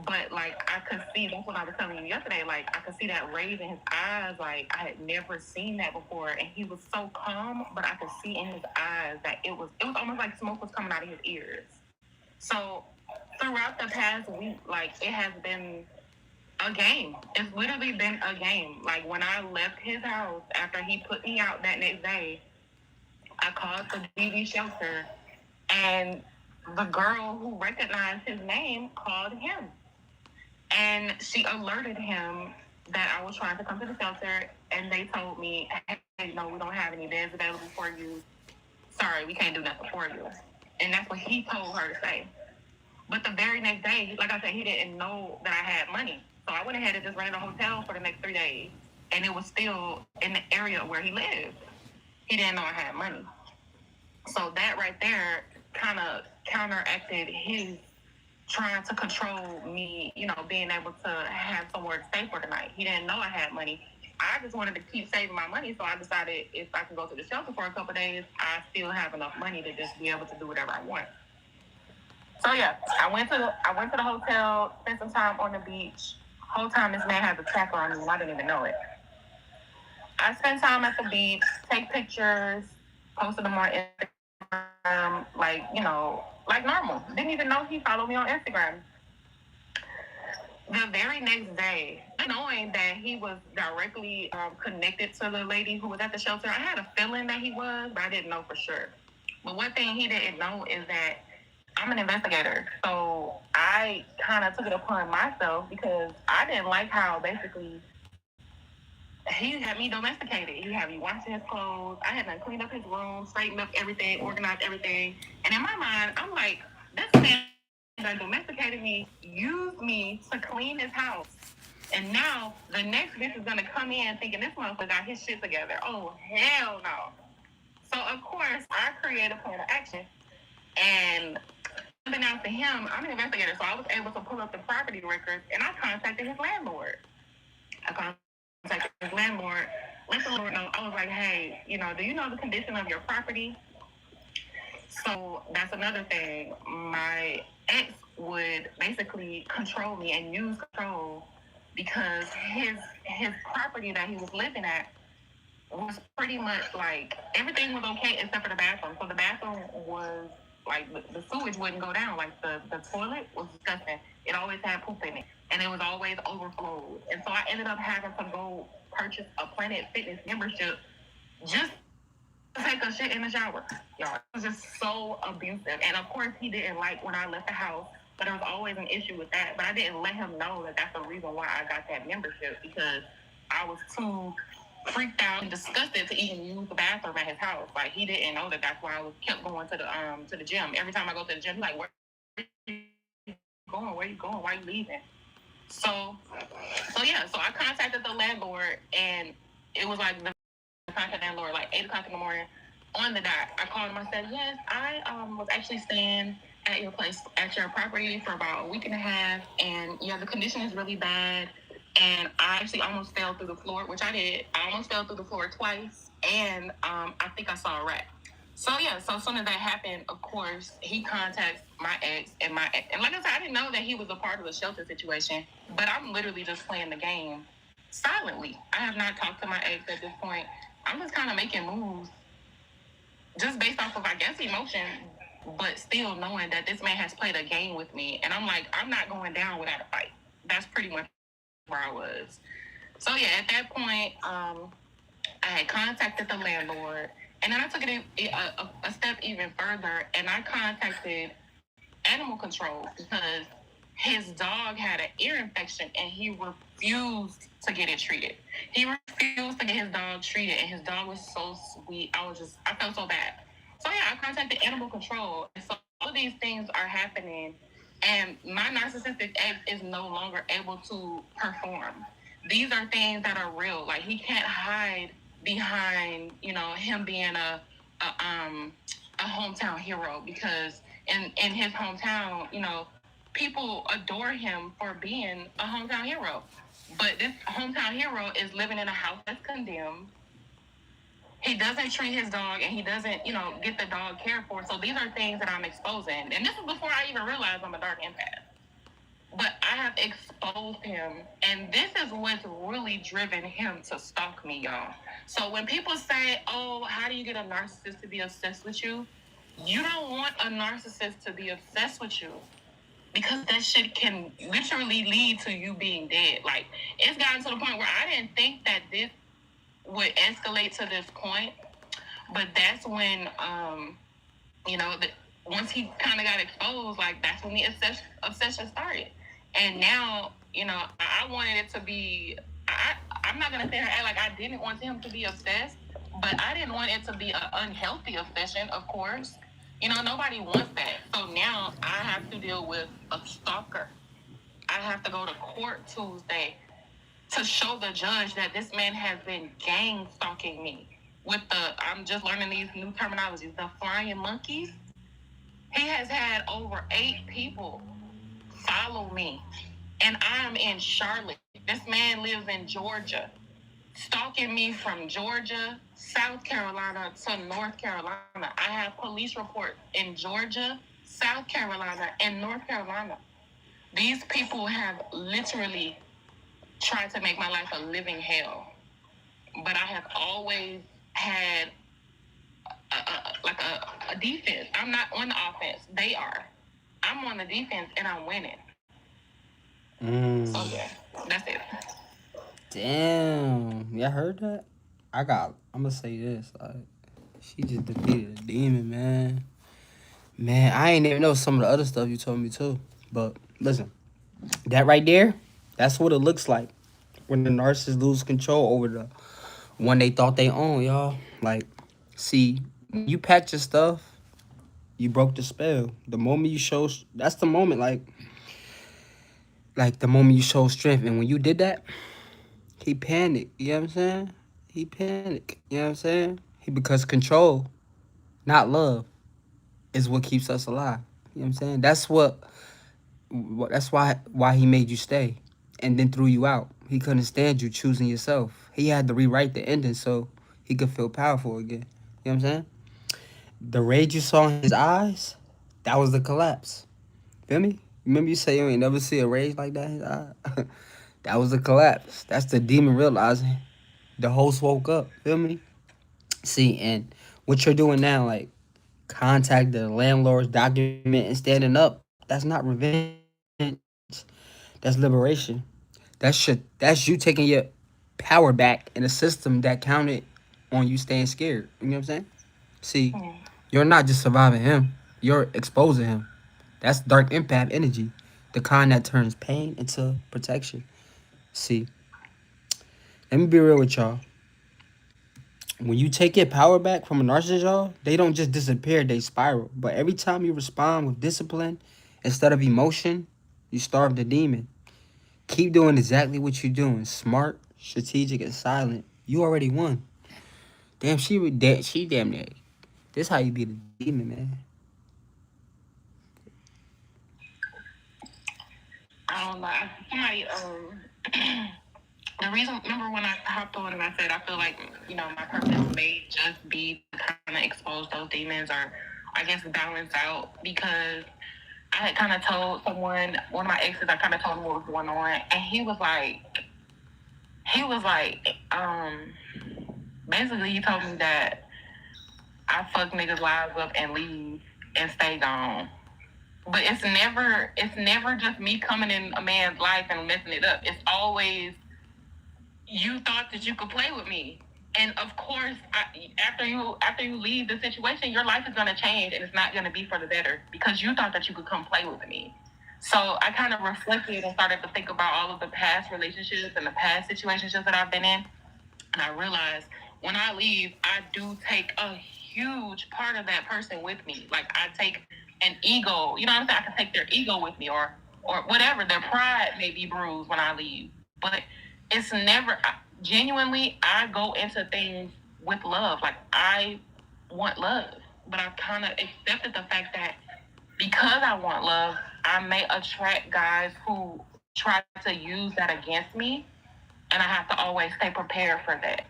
But, like, I could see, that's what I was telling you yesterday, like, I could see that rage in his eyes. Like, I had never seen that before. And he was so calm, but I could see in his eyes that it was almost like smoke was coming out of his ears. So, throughout the past week, like, it has been a game. It's literally been a game. Like, when I left his house after he put me out that next day, I called the DV shelter, and the girl who recognized his name called him. And she alerted him that I was trying to come to the shelter, and they told me, hey, no, we don't have any beds available for you. Sorry, we can't do nothing for you. And that's what he told her to say. But the very next day, like I said, he didn't know that I had money. So I went ahead and just rented a hotel for the next 3 days. And it was still in the area where he lived. He didn't know I had money. So that right there kind of counteracted his trying to control me, being able to have somewhere to stay for the night. He didn't know I had money. I just wanted to keep saving my money, so I decided if I can go to the shelter for a couple of days, I still have enough money to just be able to do whatever I want. So yeah, I went to the hotel, spent some time on the beach. Whole time this man has a tracker on me, and I didn't even know it. I spent time at the beach, take pictures, posted them on Instagram, like normal. Didn't even know he followed me on Instagram. The very next day, knowing that he was directly connected to the lady who was at the shelter, I had a feeling that he was, but I didn't know for sure. But one thing he didn't know is that I'm an investigator. So I kind of took it upon myself because I didn't like how basically he had me domesticated. He had me washing his clothes. I had to clean up his room, straighten up everything, organize everything. And in my mind, I'm like, this man that domesticated me used me to clean his house. And now the next bitch is going to come in thinking this motherfucker got his shit together. Oh, hell no. So, of course, I created a plan of action. And unbeknownst to him, I'm an investigator, so I was able to pull up the property records, and I contacted his landlord. His landlord, let the Lord know. I was like, hey, do you know the condition of your property? So that's another thing. My ex would basically control me and use control because his property that he was living at was pretty much like everything was okay except for the bathroom. So the bathroom was like the sewage wouldn't go down. Like the toilet was disgusting. It always had poop in it, and it was always overflowed. And so I ended up having to go purchase a Planet Fitness membership just to take a shit in the shower. Y'all, it was just so abusive. And of course, he didn't like when I left the house, but there was always an issue with that. But I didn't let him know that that's the reason why I got that membership, because I was too freaked out and disgusted to even use the bathroom at his house. Like, he didn't know that that's why I kept going to the gym. Every time I go to the gym, he's like, where are you going? Where are you going? Why are you leaving? So I contacted the landlord, and it was like the contact landlord like 8 o'clock in the morning. On the dot, I called him. I said, yes, I was actually staying at your place, at your property for about a week and a half, and yeah, the condition is really bad. And I actually almost fell through the floor, which I did. I almost fell through the floor twice, and I think I saw a rat. So yeah, so as soon as that happened, of course, he contacts my ex, and and like I said, I didn't know that he was a part of the shelter situation, but I'm literally just playing the game silently. I have not talked to my ex at this point. I'm just kind of making moves just based off of, I guess, emotion, but still knowing that this man has played a game with me. And I'm like, I'm not going down without a fight. That's pretty much where I was. So yeah, at that point, I had contacted the landlord, and then I took it a step even further, and I contacted animal control because his dog had an ear infection, and he refused to get it treated. He refused to get his dog treated, and his dog was so sweet. I felt so bad. So yeah, I contacted animal control, and so all of these things are happening, and my narcissistic ex is no longer able to perform. These are things that are real. Like, he can't hide behind, him being a hometown hero, because in his hometown, people adore him for being a hometown hero. But this hometown hero is living in a house that's condemned. He doesn't treat his dog, and he doesn't, get the dog cared for. So these are things that I'm exposing. And this is before I even realized I'm a dark empath. But I have exposed him, and this is what's really driven him to stalk me, y'all. So when people say, oh, how do you get a narcissist to be obsessed with you? You don't want a narcissist to be obsessed with you, because that shit can literally lead to you being dead. Like, it's gotten to the point where I didn't think that this would escalate to this point, but that's when, once he kind of got exposed, like, that's when the obsession started. And now, I wanted it to be, I'm not going to say act like I didn't want him to be obsessed, but I didn't want it to be an unhealthy obsession, of course. Nobody wants that. So now I have to deal with a stalker. I have to go to court Tuesday to show the judge that this man has been gang stalking me with I'm just learning these new terminologies, the flying monkeys. He has had over 8 people follow me, and I'm in Charlotte. This man lives in Georgia, stalking me from Georgia, South Carolina to North Carolina. I have police reports in Georgia, South Carolina, and North Carolina. These people have literally tried to make my life a living hell. But I have always had a defense. I'm not on the offense. They are. I'm on the defense, and I'm winning. So yeah, that's it. Damn. Y'all heard that? I'm gonna say this. Like, she just defeated a demon, man. Man, I ain't even know some of the other stuff you told me too. But listen, that right there, that's what it looks like when the narcissist lose control over the one they thought they owned, y'all. Like, see, when you packed your stuff, you broke the spell. The moment you show, that's the moment, like the moment you show strength. And when you did that, he panicked. You know what I'm saying? He panicked. You know what I'm saying? Because control, not love, is what keeps us alive. You know what I'm saying? That's why he made you stay and then threw you out. He couldn't stand you choosing yourself. He had to rewrite the ending so he could feel powerful again. You know what I'm saying? The rage you saw in his eyes, that was the collapse. Feel me? Remember you say you ain't never see a rage like that in his eye? That was the collapse. That's the demon realizing the host woke up. Feel me? See, and what you're doing now, like contact the landlord's document and standing up, that's not revenge. That's liberation. That's you taking your power back in a system that counted on you staying scared. You know what I'm saying? See, you're not just surviving him, you're exposing him. That's dark empath energy. The kind that turns pain into protection. See, let me be real with y'all. When you take your power back from a narcissist, y'all, they don't just disappear, they spiral. But every time you respond with discipline instead of emotion, you starve the demon. Keep doing exactly what you're doing. Smart, strategic, and silent. You already won. Damn, she damn near. This how you beat a demon, man. I don't know. Somebody, the reason, remember when I hopped on and I said, I feel like, my purpose may just be to kind of expose those demons or, I guess, balance out, because I had kind of told someone, one of my exes, I kind of told him what was going on, and he was like, basically he told me that I fuck niggas' lives up and leave and stay gone. But it's never just me coming in a man's life and messing it up. It's always, you thought that you could play with me. And of course, after you leave the situation, your life is going to change, and it's not going to be for the better, because you thought that you could come play with me. So I kind of reflected and started to think about all of the past relationships and the past situations that I've been in. And I realized when I leave, I do take a huge part of that person with me. Like, I take an ego, you know what I'm saying? I can take their ego with me, or whatever. Their pride may be bruised when I leave. But it's never, genuinely, I go into things with love. Like, I want love. But I've kind of accepted the fact that because I want love, I may attract guys who try to use that against me. And I have to always stay prepared for that.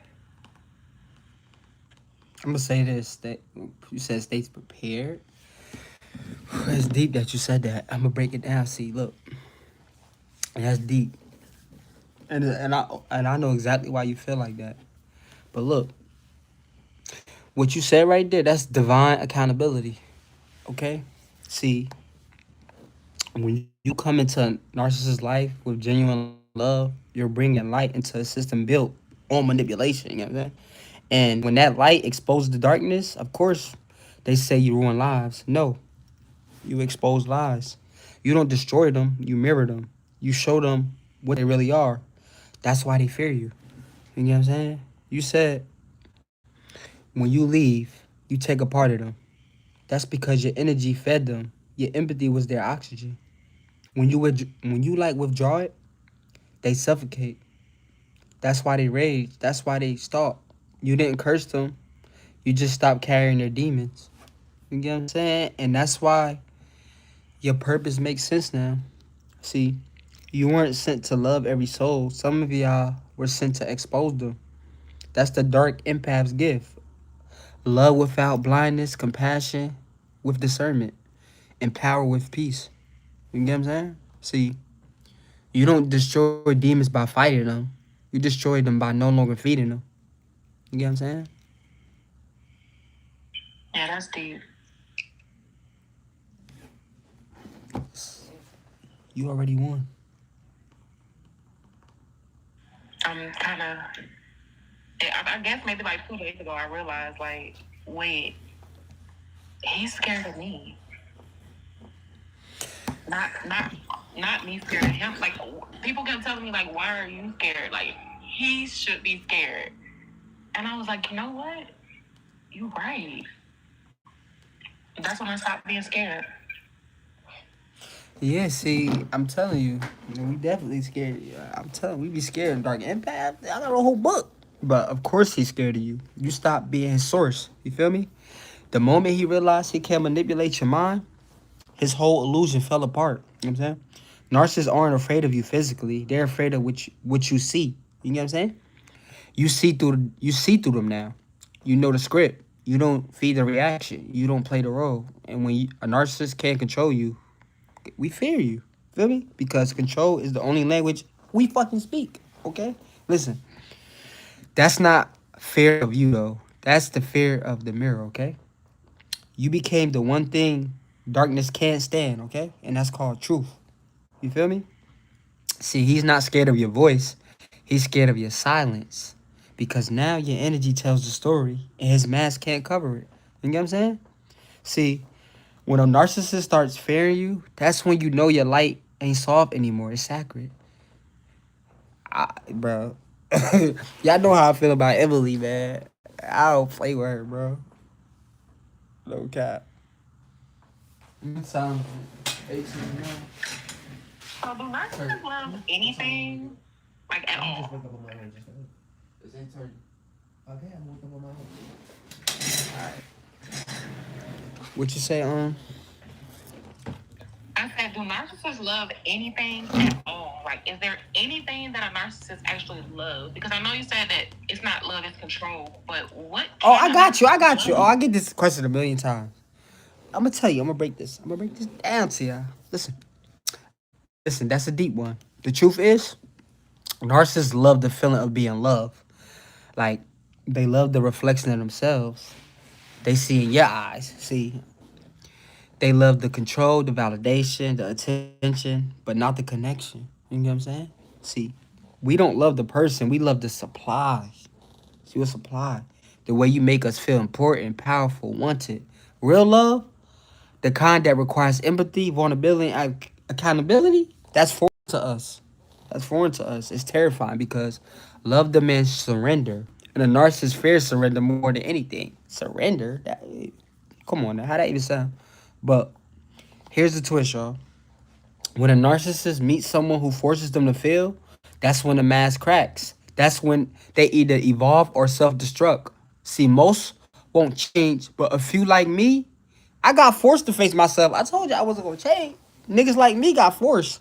I'm gonna say this, that you said stays prepared. It's deep that you said that. I'm gonna break it down. See, look, that's deep, and I know exactly why you feel like that. But look, what you said right there, that's divine accountability. Okay, see, when you come into a narcissist's life with genuine love, you're bringing light into a system built on manipulation. You know what I'm saying? And when that light exposes the darkness, of course, they say you ruin lives. No, you expose lies. You don't destroy them, you mirror them. You show them what they really are. That's why they fear you. You know what I'm saying? You said when you leave, you take a part of them. That's because your energy fed them. Your empathy was their oxygen. When you like withdraw it, they suffocate. That's why they rage. That's why they stalk. You didn't curse them. You just stopped carrying their demons. You get what I'm saying? And that's why your purpose makes sense now. See, you weren't sent to love every soul. Some of y'all were sent to expose them. That's the Dark Empath's gift. Love without blindness, compassion with discernment, and power with peace. You get what I'm saying? See, you don't destroy demons by fighting them. You destroy them by no longer feeding them. You get what I'm saying? Yeah, that's deep. You already won. I'm kind of, I guess maybe like 2 days ago, I realized, like, wait, he's scared of me. Not me scared of him. Like, people kept telling me, like, why are you scared? Like, he should be scared. And I was like, you know what? You're right. That's when I stopped being scared. Yeah, see, I'm telling you, we definitely scared. I'm telling you, we be scared of Dark Empath. I got a whole book. But of course he's scared of you. You stop being his source. You feel me? The moment he realized he can manipulate your mind, his whole illusion fell apart. You know what I'm saying? Narcissists aren't afraid of you physically. They're afraid of what you see. You know what I'm saying? You see through them now. You know the script. You don't feed the reaction. You don't play the role. And when a narcissist can't control you, we fear you. Feel me? Because control is the only language we fucking speak. Okay? Listen. That's not fear of you though. That's the fear of the mirror, okay? You became the one thing darkness can't stand, okay? And that's called truth. You feel me? See, he's not scared of your voice. He's scared of your silence. Because now your energy tells the story and his mask can't cover it. You get what I'm saying? See, when a narcissist starts fearing you, that's when you know your light ain't soft anymore. It's sacred. Bro. Y'all know how I feel about Emily, man. I don't play with her, bro. No cap. Sound 18 now. So do narcissists love anything? Like, at all? It's intern. Okay, I'm working on my own. Alright. What you say, I said, do narcissists love anything at all? Like, is there anything that a narcissist actually loves? Because I know you said that it's not love, it's control. But what? Oh, I got you. I got you. Oh, I get this question a million times. I'm gonna tell you. I'm gonna break this. I'm gonna break this down to you. Listen, listen. That's a deep one. The truth is, narcissists love the feeling of being loved. Like, they love the reflection of themselves. They see in your eyes. See, they love the control, the validation, the attention, but not the connection. You know what I'm saying? See, we don't love the person. We love the supply. See what supply? The way you make us feel important, powerful, wanted. Real love, the kind that requires empathy, vulnerability, and accountability, that's foreign to us. That's foreign to us. It's terrifying because love demands surrender. And a narcissist fears surrender more than anything. Surrender? Come on now, how that even sound? But here's the twist, y'all. When a narcissist meets someone who forces them to feel, that's when the mask cracks. That's when they either evolve or self-destruct. See, most won't change, but a few like me, I got forced to face myself. I told you I wasn't gonna change. Niggas like me got forced.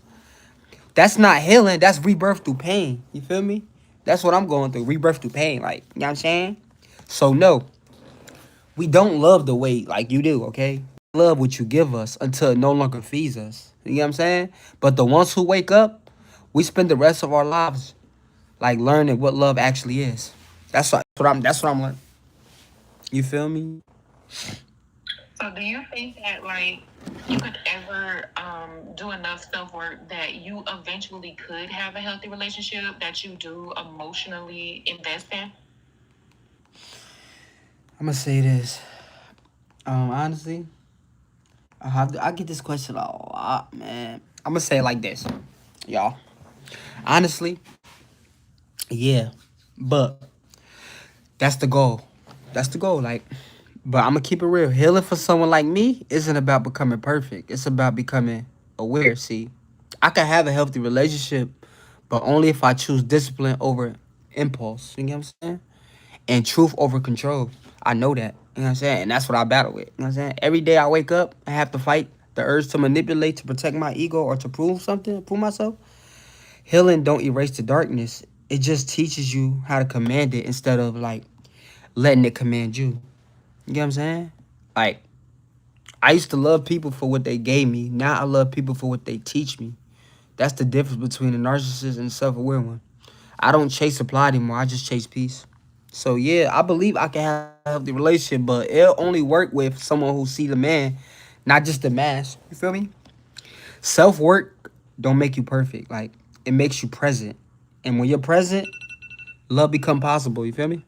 That's not healing. That's rebirth through pain. You feel me? That's what I'm going through. Rebirth through pain. Like, you know what I'm saying? So no, we don't love the way like you do, okay? We love what you give us until it no longer feeds us. You know what I'm saying? But the ones who wake up, we spend the rest of our lives like learning what love actually is. That's what I'm like. You feel me? So, do you think that like you could ever do enough self work that you eventually could have a healthy relationship that you do emotionally invest in? I'm gonna say this. Honestly, I get this question a lot, man. I'm gonna say it like this, y'all. Honestly, yeah, but that's the goal. That's the goal. Like, but I'm gonna keep it real. Healing for someone like me isn't about becoming perfect. It's about becoming aware. See, I can have a healthy relationship, but only if I choose discipline over impulse. You know what I'm saying? And truth over control. I know that. You know what I'm saying? And that's what I battle with. You know what I'm saying? Every day I wake up, I have to fight the urge to manipulate, to protect my ego, or to prove something, prove myself. Healing don't erase the darkness. It just teaches you how to command it instead of like letting it command you. You get what I'm saying? Like, I used to love people for what they gave me. Now I love people for what they teach me. That's the difference between a narcissist and a self-aware one. I don't chase supply anymore. I just chase peace. So yeah, I believe I can have a healthy relationship, but it'll only work with someone who see the man, not just the mask. You feel me? Self-work don't make you perfect. Like, it makes you present. And when you're present, love become possible. You feel me?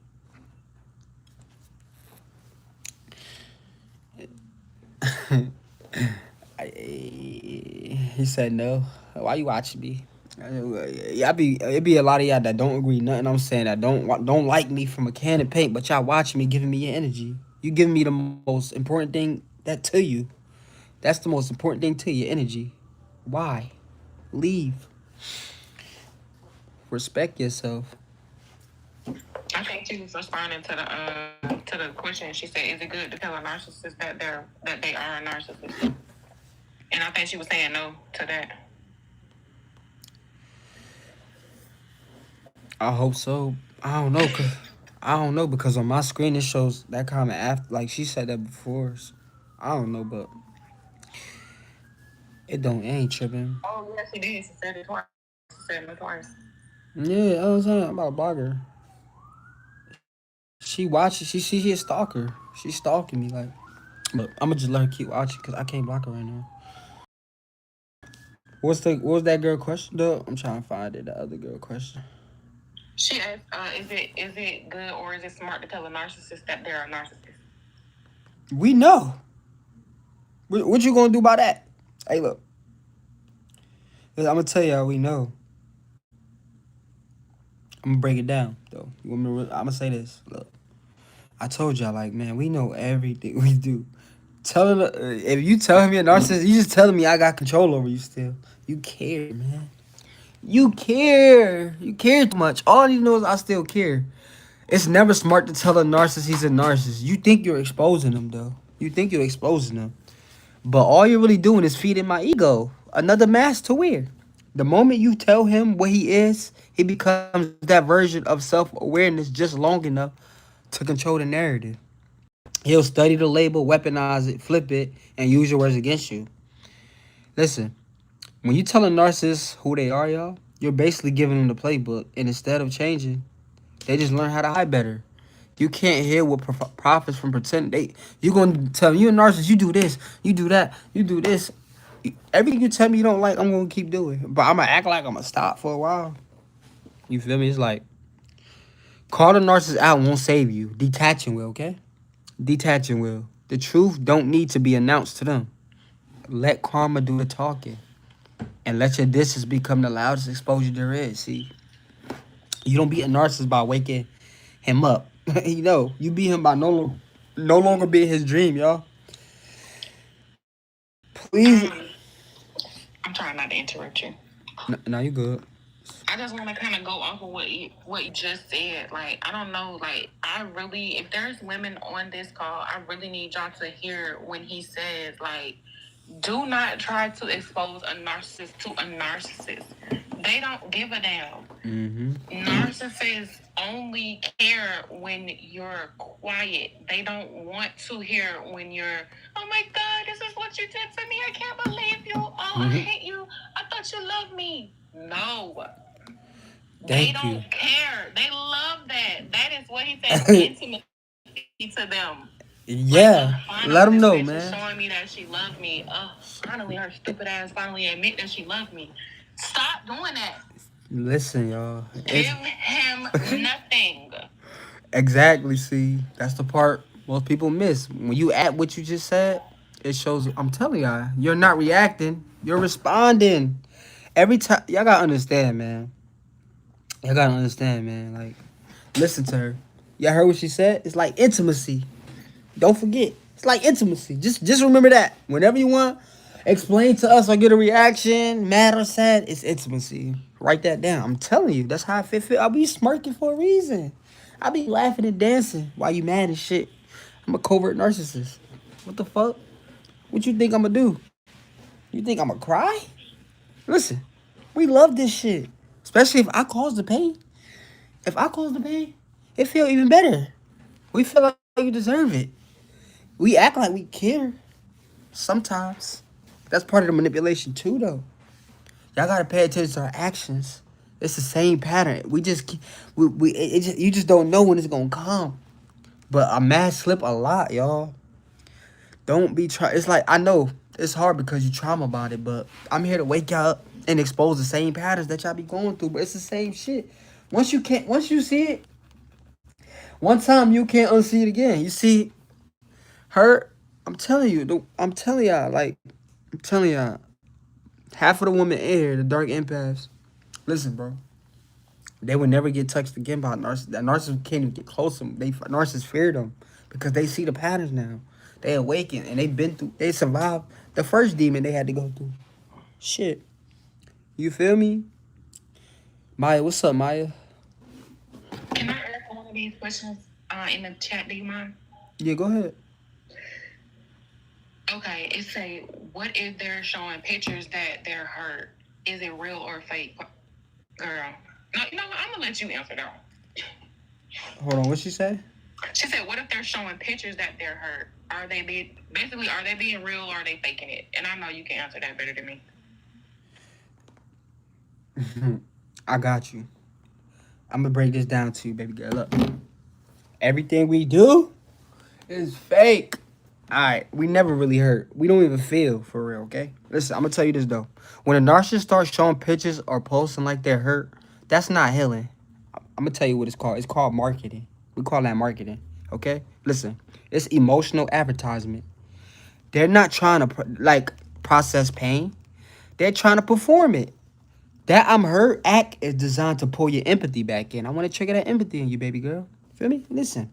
He said no. Why you watching me? It be a lot of y'all that don't agree nothing I'm saying, that don't like me from a can of paint, but y'all watching me, giving me your energy. You giving me the most important thing that to you. That's the most important thing to your energy. Why? Leave. Respect yourself. I think she was responding to the question. She said, "Is it good to tell a narcissist that they are a narcissist?" And I think she was saying no to that. I hope so. I don't know because on my screen it shows that comment after. Like she said that before. So I don't know, but it ain't tripping. Oh yes, she did. She said it twice. She said it twice. Yeah, I was saying I'm about to block her. She watches. She a stalker. She's stalking me like. But I'm gonna just let her keep watching because I can't block her right now. What was that girl question though? I'm trying to find it. The other girl question. She asked, is it good or is it smart to tell a narcissist that they're a narcissist?" We know. What you gonna do about that? Hey, look. I'm gonna tell y'all we know. I'm gonna break it down though. You want me to, I'm gonna say this. Look, I told y'all like, man, we know everything we do. If you tell me a narcissist, you just telling me I got control over you still. You care, man. You care. You care too much. All I need to know is I still care. It's never smart to tell a narcissist he's a narcissist. You think you're exposing them though. You think you're exposing them. But all you're really doing is feeding my ego. another mask to wear. The moment you tell him what he is, he becomes that version of self-awareness just long enough to control the narrative. He'll study the label, weaponize it, flip it, and use your words against you. Listen, when you tell a narcissist who they are, y'all, you're basically giving them the playbook, and instead of changing, they just learn how to hide better. You can't hear what profits from pretending. You gonna tell me you a narcissist? You do this, you do that, you do this. Everything you tell me you don't like, I'm gonna keep doing. But I'm gonna act like I'm gonna stop for a while. You feel me? It's like call the narcissist out won't save you. Detaching will, okay? Detaching will. The truth don't need to be announced to them. Let karma do the talking, and let your distance become the loudest exposure there is. See, you don't beat a narcissist by waking him up. You beat him by no longer being his dream, y'all. Please. I'm trying not to interrupt you. No, you good. I just want to kind of go off of what you just said. Like, I don't know. Like, I really, if there's women on this call, I really need y'all to hear when he says, like, do not try to expose a narcissist to a narcissist. They don't give a damn. Mm-hmm. Narcissists only care when you're quiet. They don't want to hear when you're, oh my God, this is what you did to me. I can't believe you. Oh, I hate you. I thought you loved me. No. They don't care. They love that. That is what he says, intimacy to them. Yeah, Like, let them know, this bitch man. is showing me that she loved me. Finally, her stupid ass finally admit that she loved me. Stop doing that. Listen, y'all. Give him nothing. Exactly. See, that's the part most people miss. When you act what you just said, it shows. I'm telling y'all, you're not reacting. You're responding. Every time, y'all gotta understand, man. Y'all gotta understand, man. Like, listen to her. Y'all heard what she said? It's like intimacy. Don't forget. It's like intimacy. Just remember that. Whenever you want, explain to us or get a reaction, mad or sad, it's intimacy. Write that down. I'm telling you, that's how I feel. I'll be smirking for a reason. I'll be laughing and dancing while you mad and shit. I'm a covert narcissist. What the fuck? What you think I'm gonna do? You think I'm gonna cry? Listen, we love this shit. Especially if I cause the pain. If I cause the pain, it feel even better. We feel like you deserve it. We act like we care. Sometimes. That's part of the manipulation too, though. Y'all gotta pay attention to our actions. It's the same pattern. We just, you just don't know when it's gonna come. But a man slip a lot, y'all. Don't be try. It's like I know it's hard because you trauma about it, but I'm here to wake y'all up and expose the same patterns that y'all be going through. But it's the same shit. Once you see it, one time you can't unsee it again. You see her. I'm telling y'all, like, I'm telling y'all, half of the women in here, the dark empaths, listen, bro, they would never get touched again by narcissists. That narcissists can't even get close to them. Narcissists fear them because they see the patterns now. They awaken and they survived the first demon they had to go through. Shit. You feel me? Maya, what's up, Maya? Can I ask one of these questions in the chat? Do you mind? Yeah, go ahead. Okay, it say, what if they're showing pictures that they're hurt? Is it real or fake? Girl. No, you know what? I'm going to let you answer that one. Hold on, what she say? She said, what if they're showing pictures that they're hurt? Are they being real or are they faking it? And I know you can answer that better than me. I got you. I'm going to break this down to you, baby girl. Look. Everything we do is fake. Alright, we never really hurt. We don't even feel for real, okay? Listen, I'm gonna tell you this though. When a narcissist starts showing pictures or posting like they're hurt, that's not healing. I'm gonna tell you what it's called. It's called marketing. We call that marketing, okay? Listen, it's emotional advertisement. They're not trying to process pain. They're trying to perform it. That I'm hurt act is designed to pull your empathy back in. I want to trigger that empathy in you, baby girl. Feel me? Listen.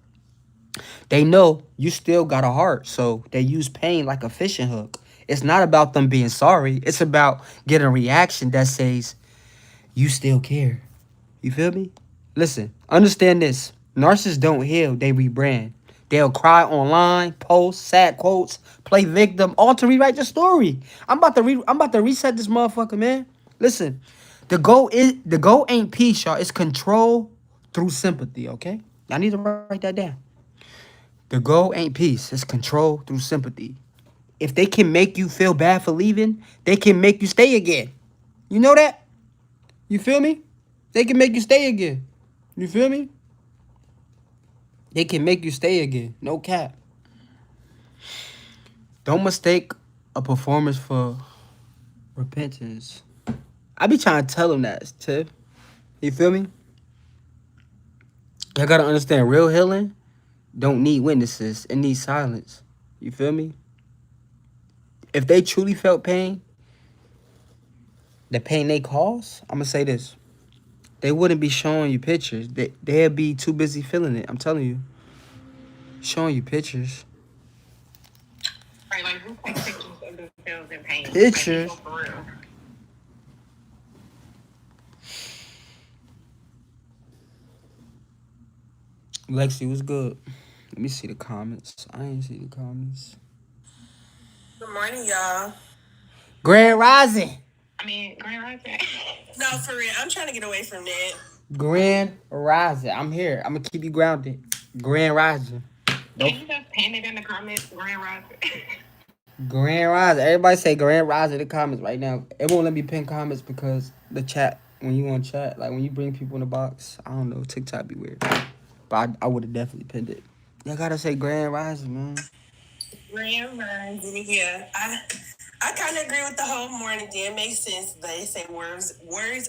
They know you still got a heart, so they use pain like a fishing hook. It's not about them being sorry. It's about getting a reaction that says, you still care. You feel me? Listen, understand this. Narcissists don't heal, they rebrand. They'll cry online, post sad quotes, play victim, all to rewrite the story. I'm about to reset this motherfucker, man. Listen, the goal ain't peace, y'all. It's control through sympathy, okay? Y'all need to write that down. The goal ain't peace, it's control through sympathy. If they can make you feel bad for leaving, they can make you stay again. You know that? You feel me? They can make you stay again. You feel me? They can make you stay again. No cap. Don't mistake a performance for repentance. I be trying to tell them that, Tiff. You feel me? Y'all gotta understand, real healing don't need witnesses. It needs silence. You feel me? If they truly felt pain, the pain they cause, I'm gonna say this. They wouldn't be showing you pictures. They'd be too busy feeling it. I'm telling you. Showing you pictures. Right, like who takes pictures of themselves in pain? Pictures. Like, for real. Lexi, what's good? Let me see the comments. I ain't see the comments. Good morning, y'all. Grand Rising. I mean, Grand Rising. No, for real. I'm trying to get away from that. Grand Rising. I'm here. I'm gonna keep you grounded. Grand Rising. Can you just pin it in the comments, Grand Rising? Grand Rising. Everybody say Grand Rising in the comments right now. It won't let me pin comments because the chat, when you on chat, like when you bring people in the box, I don't know, TikTok be weird. But I would have definitely pinned it. Y'all gotta say Grand Rising, man. Grand Rising, yeah. I kind of agree with the whole morning. It makes sense. They say words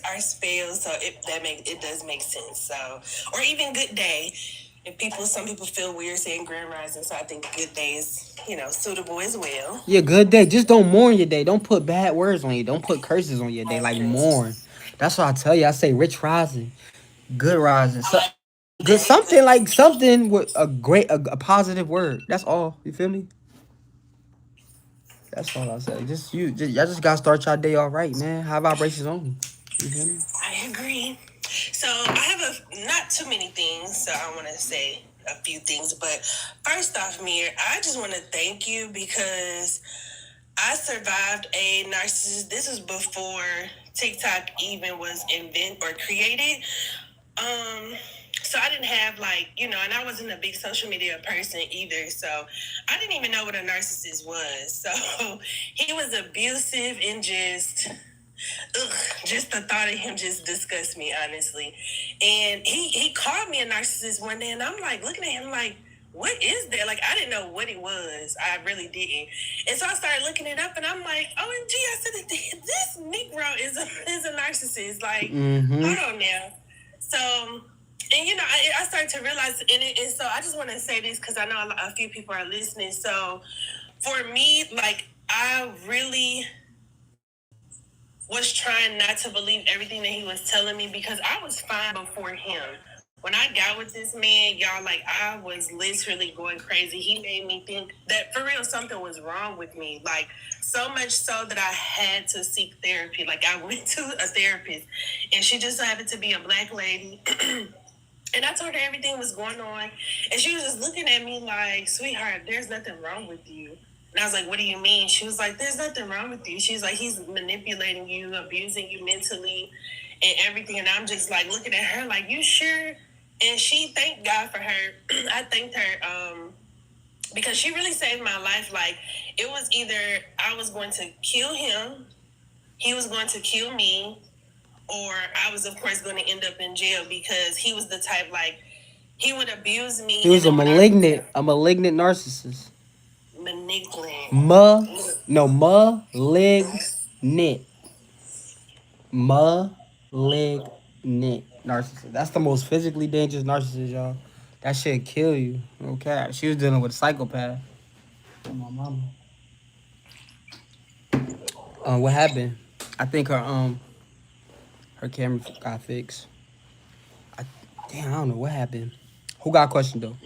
are spells, so it does make sense. So, or even good day. Some people feel weird saying Grand Rising, so I think good day is suitable as well. Yeah, good day. Just don't mourn your day. Don't put bad words on you. Don't put curses on your day. Like mourn. That's what I tell you. I say rich rising, good rising. So, good something with a positive word. That's all. You feel me? That's all I say. Y'all just gotta start your day all right, man. High vibrations only. You feel me? I agree. So I have not too many things, so I want to say a few things. But first off, Mir, I just want to thank you because I survived a narcissist. This was before TikTok even was invented or created. So I didn't have and I wasn't a big social media person either. So I didn't even know what a narcissist was. So he was abusive and just the thought of him just disgusts me, honestly. And he called me a narcissist one day, and I'm like looking at him like, what is that? Like, I didn't know what it was. I really didn't. And so I started looking it up, and I'm like, OMG, I said, this Negro is a narcissist. Like, hold on now. So, and I started to realize in it, and so I just want to say this because I know a few people are listening. So, for me, like, I really was trying not to believe everything that he was telling me because I was fine before him. When I got with this man, y'all, like, I was literally going crazy. He made me think that for real something was wrong with me. Like, so much so that I had to seek therapy. Like, I went to a therapist, and she just happened to be a Black lady. And I told her everything was going on. And she was just looking at me like, sweetheart, there's nothing wrong with you. And I was like, what do you mean? She was like, there's nothing wrong with you. She's like, he's manipulating you, abusing you mentally and everything. And I'm just like looking at her like, you sure? And she thanked God for her. I thanked her because she really saved my life. Like, it was either I was going to kill him, he was going to kill me, or I was, of course, going to end up in jail because he was the type, like, he would abuse me. He was a malignant narcissist. Malignant. Malignant narcissist. That's the most physically dangerous narcissist, y'all. That shit kill you. Okay. She was dealing with a psychopath. My mama. What happened? I think her camera got fixed. I don't know what happened. Who got a question though?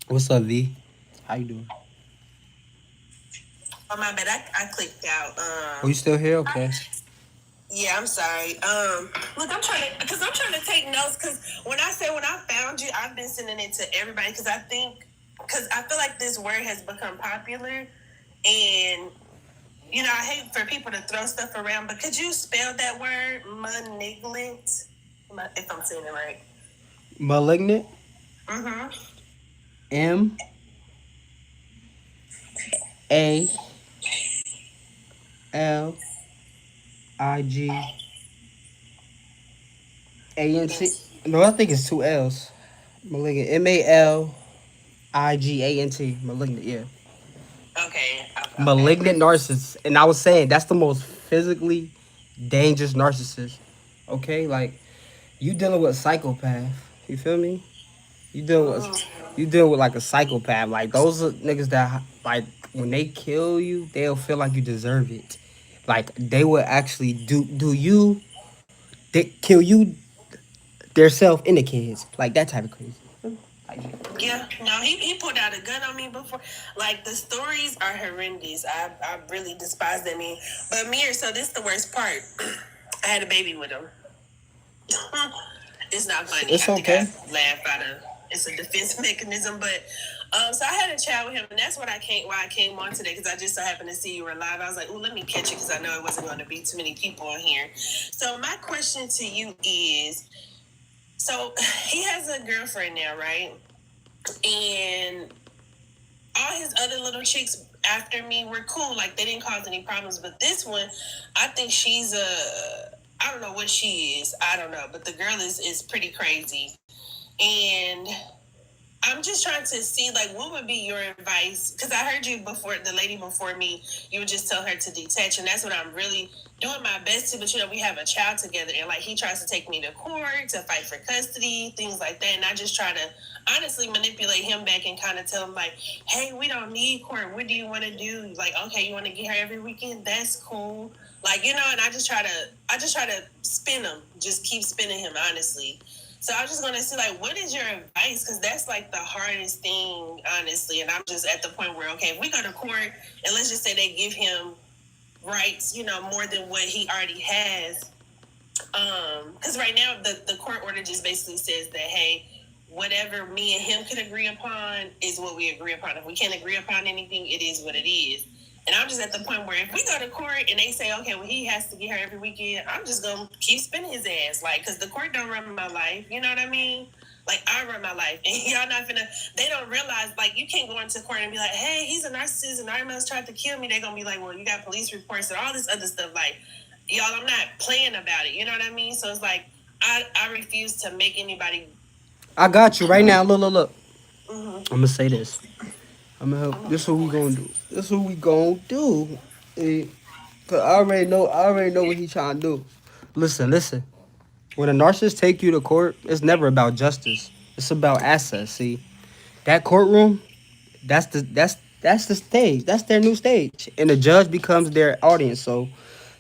What's up, V? How you doing? Oh, my bad. I clicked out. Oh, you still here? Okay. Yeah, I'm sorry. Look, I'm trying to take notes because when I found you, I've been sending it to everybody because I feel like this word has become popular, and I hate for people to throw stuff around. But could you spell that word malignant? If I'm saying it right. Malignant. Mm-hmm. Malignant. No, I think it's two L's. Malignant. Maligant. Malignant. Yeah. Okay. Okay. Malignant narcissist. And I was saying that's the most physically dangerous narcissist. Okay, like you dealing with a psychopath. You feel me? You dealing with you dealing with like a psychopath. Like those are niggas that like when they kill you, they'll feel like you deserve it. Like they will actually do you they kill you their self in the kids. Like that type of crazy. Like, Yeah, no, he pulled out a gun on me before. Like the stories are horrendous. I really despise that man. But Mir, so this is the worst part. I had a baby with him. It's not funny. it's I think okay. I laugh out of it's a defense mechanism. But so I had a chat with him, and that's why I came on today because I just so happened to see you were live. I was like, oh, let me catch it because I know it wasn't going to be too many people on here. So my question to you is, so he has a girlfriend now, right? And all his other little chicks after me were cool. Like they didn't cause any problems. But this one, I think she's I don't know what she is. I don't know. But the girl is pretty crazy. And I'm just trying to see, like, what would be your advice? Because I heard you before, the lady before me, you would just tell her to detach. And that's what I'm really doing my best to. But, we have a child together. And, like, he tries to take me to court to fight for custody, things like that. And I just try to honestly manipulate him back and kind of tell him, like, hey, we don't need court. What do you want to do? Like, okay, you want to get her every weekend? That's cool. Like, and I just try to spin him. Just keep spinning him, honestly. So I was just going to say, like, what is your advice? Because that's, like, the hardest thing, honestly. And I'm just at the point where, okay, if we go to court and let's just say they give him rights, more than what he already has. Because right now the court order just basically says that, hey, whatever me and him can agree upon is what we agree upon. If we can't agree upon anything, it is what it is. And I'm just at the point where if we go to court and they say, okay, well, he has to get her every weekend, I'm just going to keep spinning his ass. Like, because the court don't run my life. You know what I mean? Like, I run my life. And y'all not finna, they don't realize, like, you can't go into court and be like, hey, he's a narcissist and Narcissist tried to kill me. They're going to be like, well, you got police reports and all this other stuff. Like, y'all, I'm not playing about it. You know what I mean? So it's like, I refuse to make anybody. I got you right now. Look. I'm gonna say this. I'm gonna help. This is what we gonna do. This is what we gonna do. Cause I already know what he trying to do. Listen. When a narcissist take you to court, it's never about justice. It's about access. See, that courtroom, that's the stage. That's their new stage, and the judge becomes their audience. So,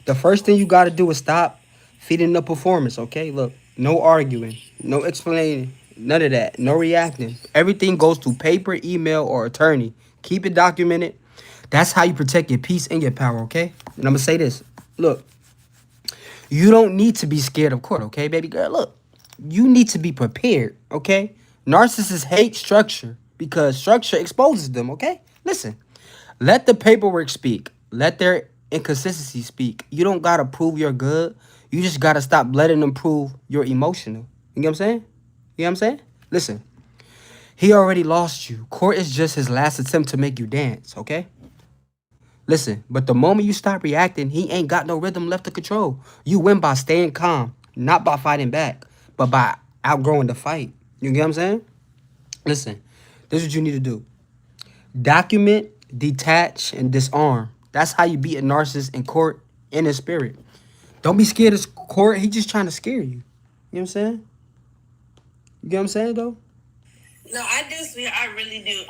the first thing you got to do is stop feeding the performance. Okay, look, no arguing, no explaining, none of that, no reacting. Everything goes to paper, email, or attorney. Keep it documented. That's how you protect your peace and your power. Okay, and I'm gonna say this. Look. You don't need to be scared of court, okay, baby girl? Look, you need to be prepared, okay? Narcissists hate structure because structure exposes them, okay? Listen, let the paperwork speak. Let their inconsistency speak. You don't gotta prove you're good. You just gotta stop letting them prove you're emotional. You know what I'm saying? You know what I'm saying? Listen, he already lost you. Court is just his last attempt to make you dance, okay? Listen, but the moment you stop reacting, he ain't got no rhythm left to control. You win by staying calm, not by fighting back, but by outgrowing the fight. You get what I'm saying? Listen, this is what you need to do. Document, detach, and disarm. That's how you beat a narcissist in court and in spirit. Don't be scared of court. He just trying to scare you. You know what I'm saying? You get what I'm saying, though? No, I do, swear. I really do.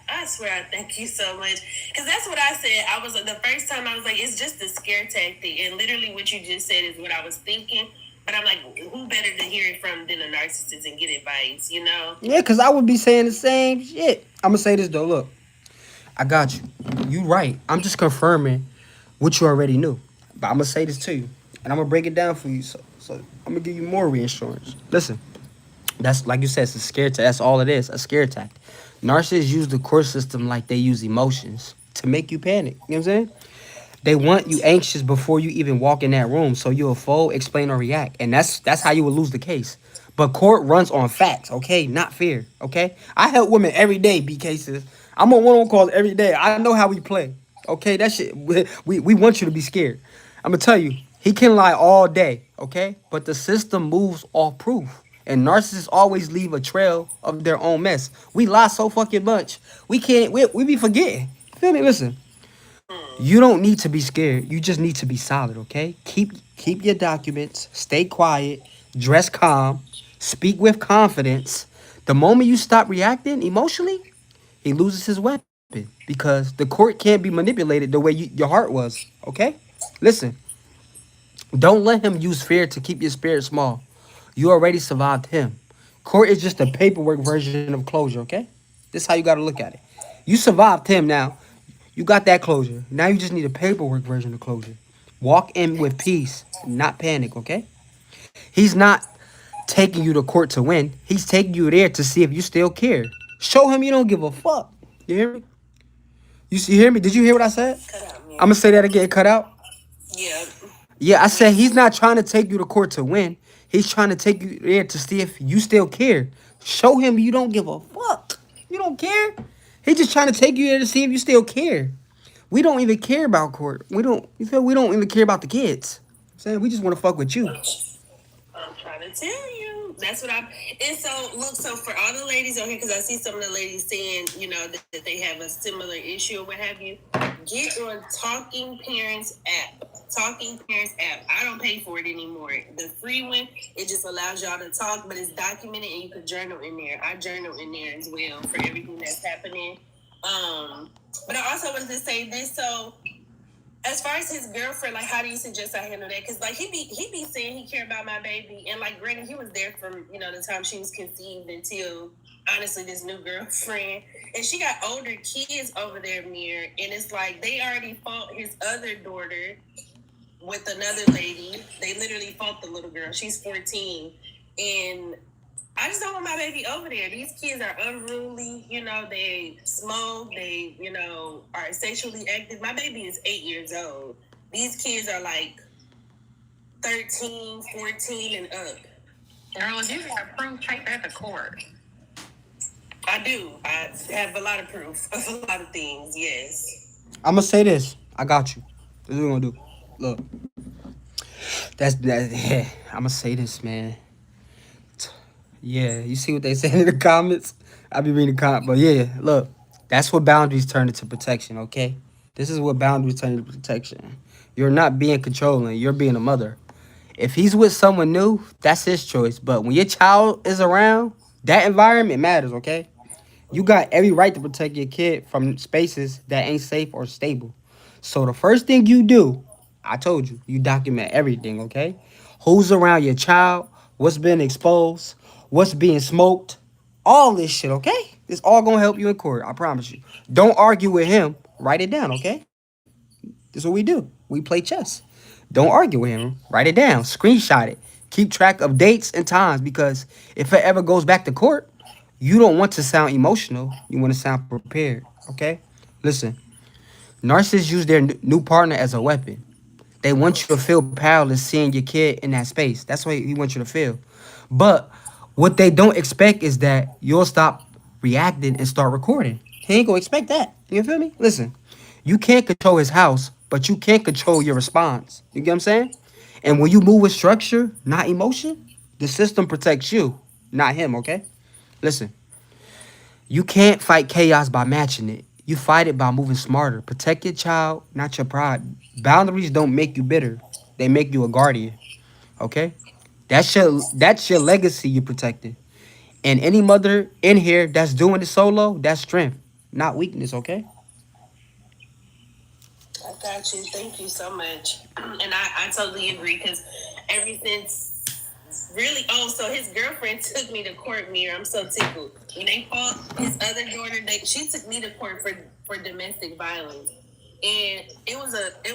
I swear I thank you so much. Because that's what I said. I was, the first time I was like, it's just a scare tactic. And literally what you just said is what I was thinking. But I'm like, who better to hear it from than a narcissist and get advice, Yeah, because I would be saying the same shit. I'm going to say this, though. Look, I got you. You right. I'm just confirming what you already knew. But I'm going to say this to you. And I'm gonna break it down for you. So I'm gonna give you more reassurance. Listen, that's like you said, it's a scare tactic. That's all it is, a scare tactic. Narcissists use the court system like they use emotions to make you panic. You know what I'm saying? They want you anxious before you even walk in that room, so you'll fold, explain, or react, and that's how you will lose the case. But court runs on facts, okay, not fear, okay. I help women every day beat cases. I'm on one-on-one calls every day. I know how we play, okay. That shit, we want you to be scared. I'm gonna tell you, he can lie all day, okay, but the system moves off proof. And narcissists always leave a trail of their own mess. We lie so fucking much. We be forgetting. Feel me? Listen. You don't need to be scared. You just need to be solid, okay? Keep your documents, stay quiet, dress calm, speak with confidence. The moment you stop reacting emotionally, he loses his weapon because the court can't be manipulated the way your heart was, okay? Listen, don't let him use fear to keep your spirit small. You already survived him. Court is just a paperwork version of closure, okay? This is how you got to look at it. You survived him now. You got that closure. Now you just need a paperwork version of closure. Walk in with peace, not panic, okay? He's not taking you to court to win. He's taking you there to see if you still care. Show him you don't give a fuck. You hear me? You hear me? Did you hear what I said? Cut out, I'm going to say that again. Cut out. Yeah. Yeah, I said he's not trying to take you to court to win. He's trying to take you there to see if you still care. Show him you don't give a fuck. You don't care. He's just trying to take you there to see if you still care. We don't even care about court. You feel we don't even care about the kids. I'm saying we just want to fuck with you. I'm trying to tell you. That's what I'm. And so, look, so for all the ladies on here, because I see some of the ladies saying, that they have a similar issue or what have you, get on Talking Parents app. Talking Parents app. I don't pay for it anymore. The free one, it just allows y'all to talk, but it's documented and you can journal in there. I journal in there as well for everything that's happening. But I also wanted to say this. So, as far as his girlfriend, like, how do you suggest I handle that? Because, like, he be saying he care about my baby, and, like, granted, he was there from the time she was conceived until, honestly, this new girlfriend, and she got older kids over there, Mir, and it's like they already fought his other daughter with another lady. They literally fought the little girl. She's 14, and I just don't want my baby over there. These kids are unruly, they smoke, they, are sexually active. My baby is 8 years old. These kids are like 13, 14, and up. Girl, if you have proof, take that to court. I do. I have a lot of proof of a lot of things, yes. I'm going to say this. I got you. This is what we're going to do. Look. Yeah, I'm going to say this, man. Yeah, you see what they say in the comments? I be reading the comments, but yeah, look, that's what boundaries turn into protection, okay? This is what boundaries turn into protection. You're not being controlling, you're being a mother. If he's with someone new, that's his choice, but when your child is around, that environment matters, okay? You got every right to protect your kid from spaces that ain't safe or stable. So the first thing you do, I told you, you document everything, okay? Who's around your child, what's been exposed, what's being smoked, all this shit, okay? It's all gonna help you in court, I promise you. Don't argue with him, write it down, okay? This is what we do. We play chess. Don't argue with him, write it down, screenshot it. Keep track of dates and times because if it ever goes back to court, you don't want to sound emotional. You want to sound prepared, okay? Listen, narcissists use their new partner as a weapon. They want you to feel powerless seeing your kid in that space. That's what he wants you to feel. But what they don't expect is that you'll stop reacting and start recording. He ain't gonna expect that. You feel me? Listen, you can't control his house, but you can't control your response. You get what I'm saying? And when you move with structure, not emotion, the system protects you, not him, okay? Listen, you can't fight chaos by matching it. You fight it by moving smarter. Protect your child, not your pride. Boundaries don't make you bitter. They make you a guardian. Okay? That's your legacy you protected. And any mother in here that's doing it solo, that's strength, not weakness, okay? I got you. Thank you so much. And I totally agree because ever since really, so his girlfriend took me to court, Mir. I'm so tickled. When they fought his other daughter, she took me to court for domestic violence. And it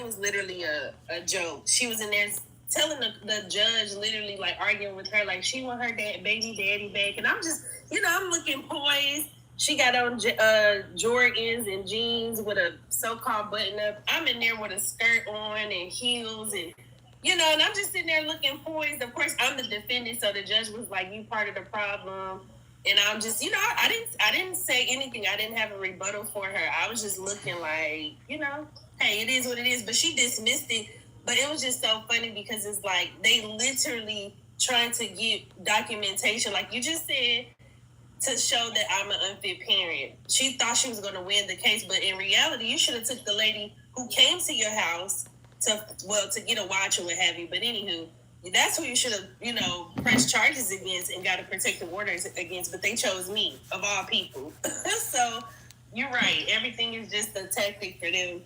was literally a joke. She was in there telling the judge, literally like arguing with her, like she want her baby daddy back, and I'm just, I'm looking poised. She got on Jordans and jeans with a so-called button up. I'm in there with a skirt on and heels, and and I'm just sitting there looking poised. Of course, I'm the defendant, so the judge was like, "You part of the problem." And I'm just, I didn't say anything. I didn't have a rebuttal for her. I was just looking like, hey, it is what it is. But she dismissed it. But it was just so funny because it's like they literally trying to get documentation, like you just said, to show that I'm an unfit parent. She thought she was going to win the case, but in reality, you should have took the lady who came to your house to get a watch or what have you. But anywho, that's who you should have, pressed charges against and got a protective order against. But they chose me, of all people. So you're right. Everything is just a tactic for them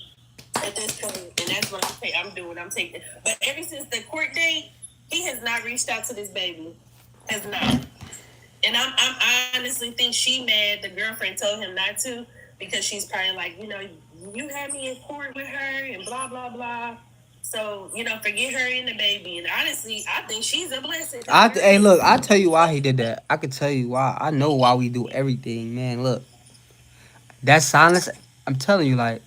at this point, and that's what I'm doing. I'm taking. But ever since the court date, he has not reached out to this baby. Has not. And I honestly think she mad the girlfriend told him not to, because she's probably like, you had me in court with her and blah, blah, blah. So, forget her and the baby. And honestly, I think she's a blessing. Hey, look, I'll tell you why he did that. I could tell you why. I know why we do everything, man. Look, that silence, I'm telling you, like,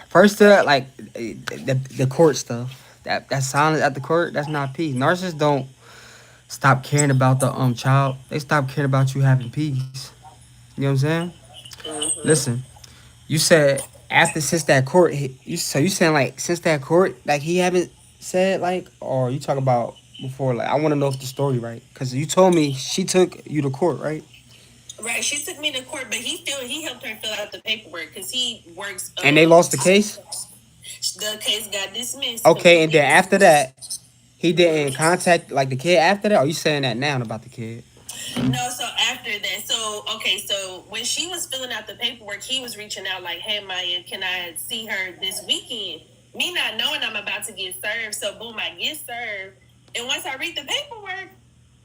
first, the court stuff. That silence at the court, that's not peace. Narcissists don't stop caring about the child. They stop caring about you having peace. You know what I'm saying? Mm-hmm. Listen, you said since that court, you saying like since that court, like he haven't said like, or you talk about before, like I want to know if the story right, because you told me she took you to court, right? Right, she took me to court, but he helped her fill out the paperwork because he works. And they lost the case. The case got dismissed. Okay, and then after that, he didn't contact like the kid after that. Or are you saying that now about the kid? No, so after that, so when she was filling out the paperwork, he was reaching out like, "Hey Maya, can I see her this weekend?" Me not knowing I'm about to get served, so boom, I get served. And once I read the paperwork,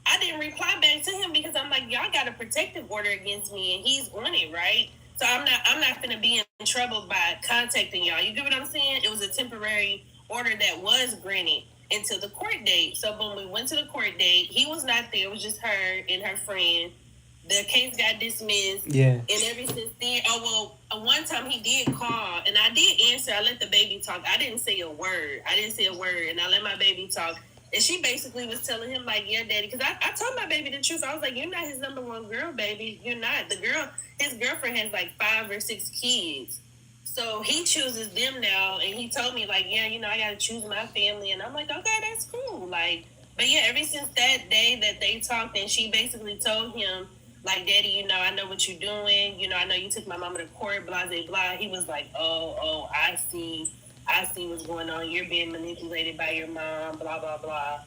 I didn't reply back to him because I'm like, y'all got a protective order against me, and he's on it, right? So I'm not gonna be in trouble by contacting y'all. You get what I'm saying? It was a temporary order that was granted until the court date. So when we went to the court date, he was not there. It was just her and her friend. The case got dismissed. Yeah. And ever since then, one time he did call, and I did answer. I let the baby talk. I didn't say a word. And I let my baby talk. And she basically was telling him, like, yeah, daddy. Because I told my baby the truth. I was like, you're not his number one girl, baby. You're not. His girlfriend has like 5 or 6 kids. So he chooses them now, and he told me, like, yeah, I got to choose my family. And I'm like, okay, that's cool. Like, but yeah, ever since that day that they talked, and she basically told him, like, daddy, I know what you're doing. I know you took my mama to court, blah, blah, blah. He was like, oh, I see what's going on. You're being manipulated by your mom, blah, blah, blah.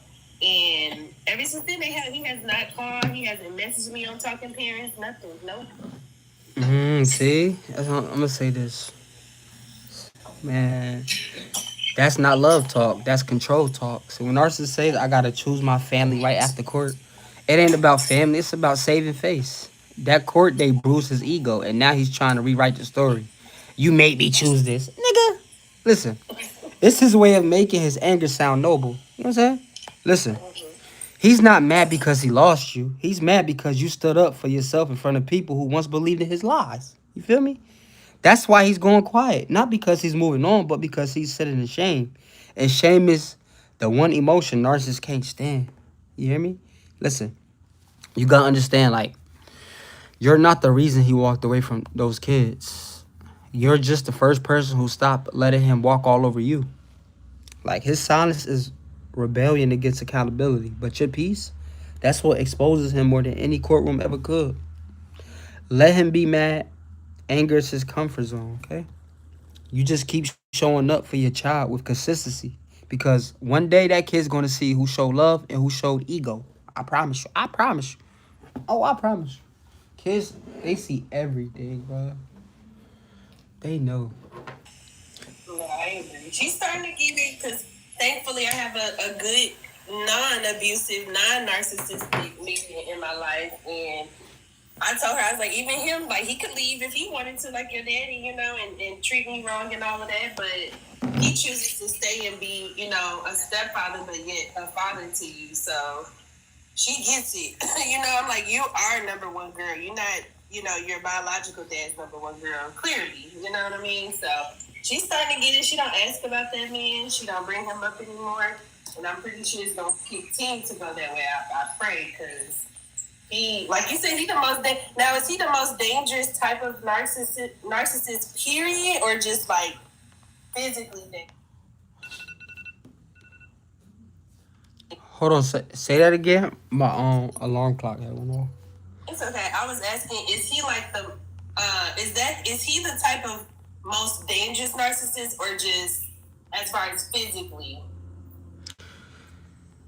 And ever since then, he has not called. He hasn't messaged me on Talking Parents, nothing, nope. See? I'm going to say this. Man, that's not love talk. That's control talk. So when narcissists say I got to choose my family right after court, it ain't about family. It's about saving face. That court, they bruised his ego, and now he's trying to rewrite the story. You made me choose this. Nigga, listen. It's his way of making his anger sound noble. You know what I'm saying? Listen. He's not mad because he lost you. He's mad because you stood up for yourself in front of people who once believed in his lies. You feel me? That's why he's going quiet. Not because he's moving on, but because he's sitting in shame. And shame is the one emotion narcissists can't stand. You hear me? Listen, you gotta understand, like, you're not the reason he walked away from those kids. You're just the first person who stopped letting him walk all over you. Like, his silence is rebellion against accountability. But your peace, that's what exposes him more than any courtroom ever could. Let him be mad. Anger is his comfort zone, okay? You just keep showing up for your child with consistency. Because one day that kid's going to see who showed love and who showed ego. I promise you. I promise you. Oh, I promise you. Kids, they see everything, bro. They know. Yeah, I agree. She's starting to give it, because thankfully I have a good non-abusive, non-narcissistic medium in my life. And I told her, I was like, even him, like, he could leave if he wanted to, like your daddy, and treat me wrong and all of that. But he chooses to stay and be, a stepfather, but yet a father to you. So she gets it. I'm like, you are number one girl. You're not, your biological dad's number one girl. Clearly, you know what I mean? So she's starting to get it. She don't ask about that man. She don't bring him up anymore. And I'm pretty sure it's gonna continue to go that way. I pray, because he, like you said, he the most. Now, is he the most dangerous type of narcissist? Period, or just like physically dangerous? Hold on, say that again. My alarm clock had went off. It's okay. I was asking, is he like the is he the type of most dangerous narcissist, or just as far as physically?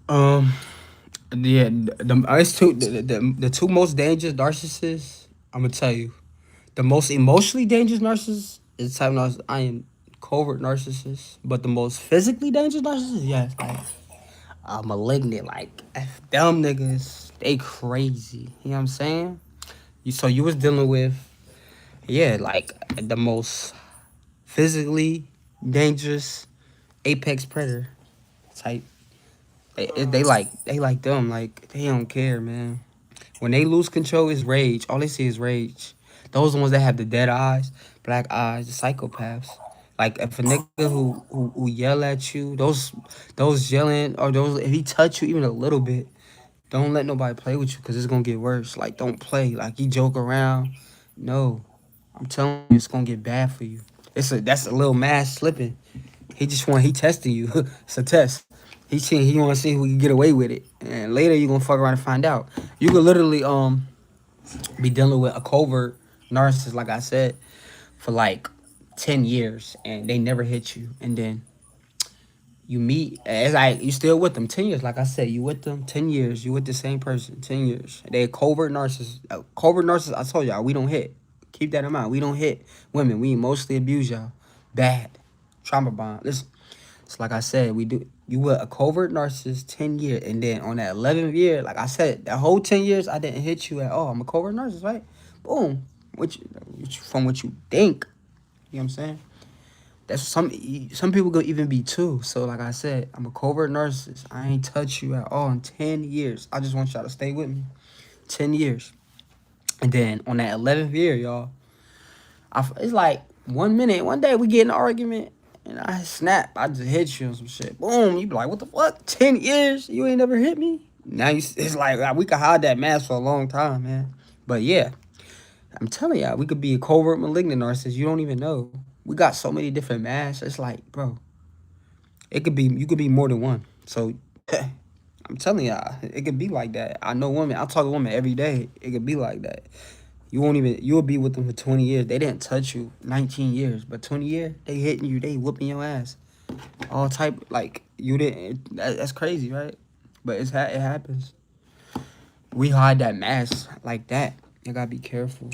Yeah, the two most dangerous narcissists. I'm gonna tell you, the most emotionally dangerous narcissist is the type of narcissist. I am covert narcissist, but the most physically dangerous narcissist, yes, like malignant. Like them niggas, they crazy. You know what I'm saying? So you was dealing with, yeah, like the most physically dangerous apex predator type. They like them. Like they don't care, man. When they lose control, it's rage. All they see is rage. Those are the ones that have the dead eyes, black eyes, the psychopaths. Like if a nigga who yell at you, those yelling, or those, if he touch you even a little bit, don't let nobody play with you, because it's gonna get worse. Like don't play. Like you joke around. No, I'm telling you, it's gonna get bad for you. That's a little mask slipping. He testing you. It's a test. He want to see who can get away with it, and later you gonna fuck around and find out. You could literally be dealing with a covert narcissist, like I said, for like 10 years, and they never hit you, and then you meet, as you still with them 10 years. Like I said, you with them 10 years. You with the same person 10 years. They a covert narcissist. Covert narcissist. I told y'all, we don't hit. Keep that in mind. We don't hit women. We emotionally abuse y'all. Bad. Trauma bond. Listen. So like I said, we do. You were a covert narcissist 10 years, and then on that 11th year, like I said, that whole 10 years, I didn't hit you at all. I'm a covert narcissist, right? Boom. From what you think. You know what I'm saying? That's some people gonna even be two. So like I said, I'm a covert narcissist. I ain't touch you at all in 10 years. I just want y'all to stay with me. 10 years. And then on that 11th year, y'all, it's like 1 minute, one day we get in an argument, and I snap. I just hit you on some shit. Boom. You be like, what the fuck? 10 years? You ain't never hit me? Now it's like we could hide that mask for a long time, man. But yeah, I'm telling y'all, we could be a covert malignant narcissist. You don't even know. We got so many different masks. It's like, bro, you could be more than one. So I'm telling y'all, it could be like that. I know women. I talk to women every day. It could be like that. You'll be with them for 20 years. They didn't touch you 19 years, but 20 years, they hitting you, they whooping your ass. All type, like, you didn't, that's crazy, right? But it happens. We hide that mask like that. You gotta be careful.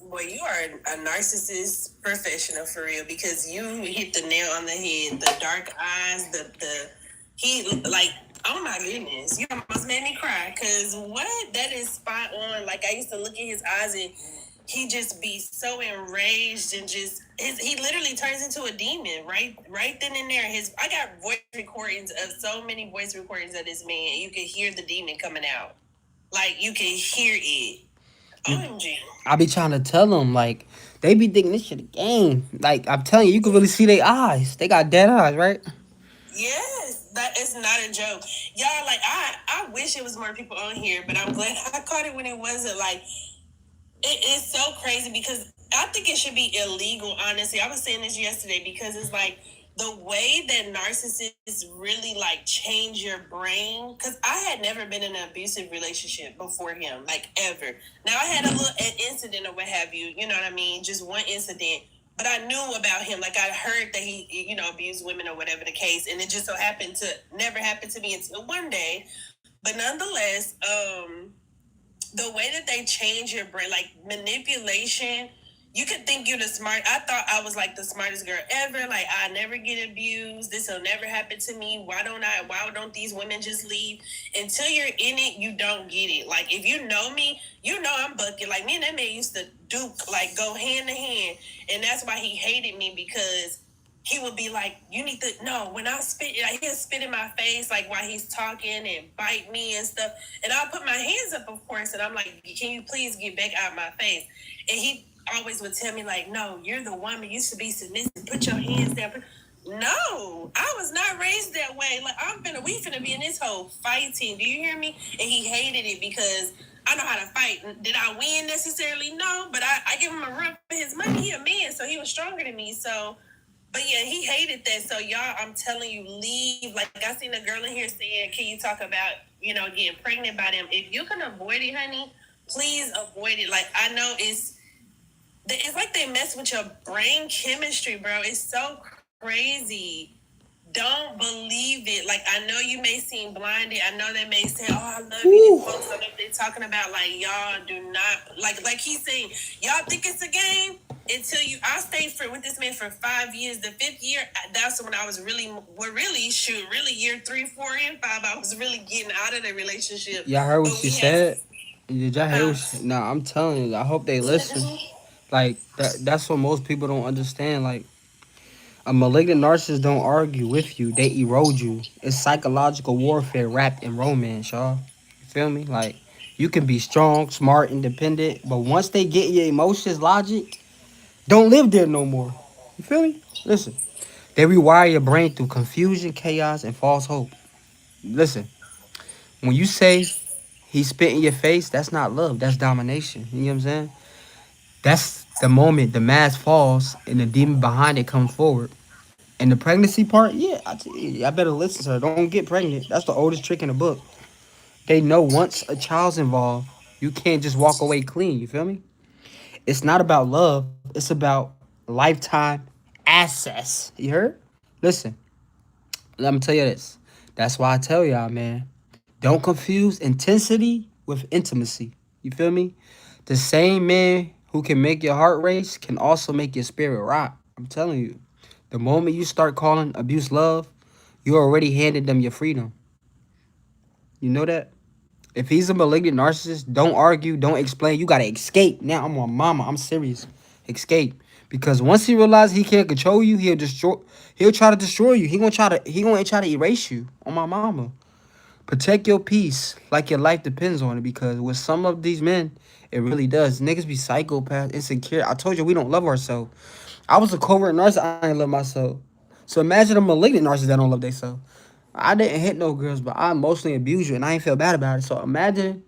Boy, you are a narcissist professional for real, because you hit the nail on the head. The dark eyes, oh my goodness, you almost made me cry, because that is spot on. Like, I used to look in his eyes, and he just be so enraged, and he literally turns into a demon right then and there. I got voice recordings of so many voice recordings of this man, and you can hear the demon coming out. Like, you can hear it. OMG. I be trying to tell them, like, they be thinking this shit a game. Like, I'm telling you, you can really see their eyes. They got dead eyes, right? Yes, that is not a joke. Y'all, like, I wish it was more people on here, but I'm glad I caught it when it wasn't. Like, it is so crazy, because I think it should be illegal, honestly. I was saying this yesterday, because it's like the way that narcissists really like change your brain. Because I had never been in an abusive relationship before him, like, ever. Now, I had an incident or what have you, you know what I mean? Just one incident. But I knew about him. Like, I heard that he, abused women or whatever the case. And it just so happened to never happen to me until one day. But nonetheless, the way that they change your brain, like manipulation, you could think you're the smart. I thought I was like the smartest girl ever. Like, I never get abused. This will never happen to me. Why don't these women just leave? Until you're in it, you don't get it. Like, if you know me, you know I'm bucket. Like, me and that man used to go hand to hand. And that's why he hated me, because he would be like, you need to no, when I spit, like, he'll spit in my face like while he's talking and bite me and stuff. And I'll put my hands up, of course, and I'm like, can you please get back out of my face? And he always would tell me, like, no, you're the woman, you should be submissive, put your hands down. No, I was not raised that way. Like, we finna be in this whole fighting. Do you hear me? And he hated it because I know how to fight. Did I win necessarily? No, but I give him a run for his money. He a man, so he was stronger than me. So, but yeah, he hated that. So y'all, I'm telling you, leave. Like, I seen a girl in here saying, can you talk about, getting pregnant by them? If you can avoid it, honey, please avoid it. Like, I know it's like they mess with your brain chemistry, bro. It's so crazy. Don't believe it. Like, I know you may seem blinded. I know they may say, oh, I love you. Folks, I know they're talking about, like, y'all do not, like he's saying, y'all think it's a game until I stayed with this man for 5 years. The 5th year, that's when I was really year 3, 4, and 5, I was really getting out of the relationship. Y'all heard what she said? Did y'all hear what she... Nah, I'm telling you, I hope they listen. Like, that's what most people don't understand. Like, a malignant narcissist don't argue with you. They erode you. It's psychological warfare wrapped in romance, y'all. You feel me? Like, you can be strong, smart, independent, but once they get your emotions, logic, don't live there no more. You feel me? Listen. They rewire your brain through confusion, chaos, and false hope. Listen. When you say he spit in your face, that's not love. That's domination. You know what I'm saying? That's the moment the mask falls and the demon behind it comes forward. And the pregnancy part, yeah, I better listen to her. Don't get pregnant. That's the oldest trick in the book. They know once a child's involved, you can't just walk away clean. You feel me? It's not about love. It's about lifetime access. You heard? Listen, let me tell you this. That's why I tell y'all, man, don't confuse intensity with intimacy. You feel me? The same man who can make your heart race can also make your spirit rock. I'm telling you. The moment you start calling abuse love, you already handed them your freedom. You know that? If he's a malignant narcissist, don't argue, don't explain. You gotta escape. Now I'm on mama. I'm serious. Escape. Because once he realizes he can't control you, he'll try to destroy you. He gonna try to erase you. On my mama. Protect your peace like your life depends on it. Because with some of these men, it really does. Niggas be psychopaths, insecure. I told you we don't love ourselves. I was a covert narcissist. I ain't love myself. So imagine a malignant narcissist that don't love themselves. I didn't hit no girls, but I emotionally abused you, and I ain't feel bad about it. So imagine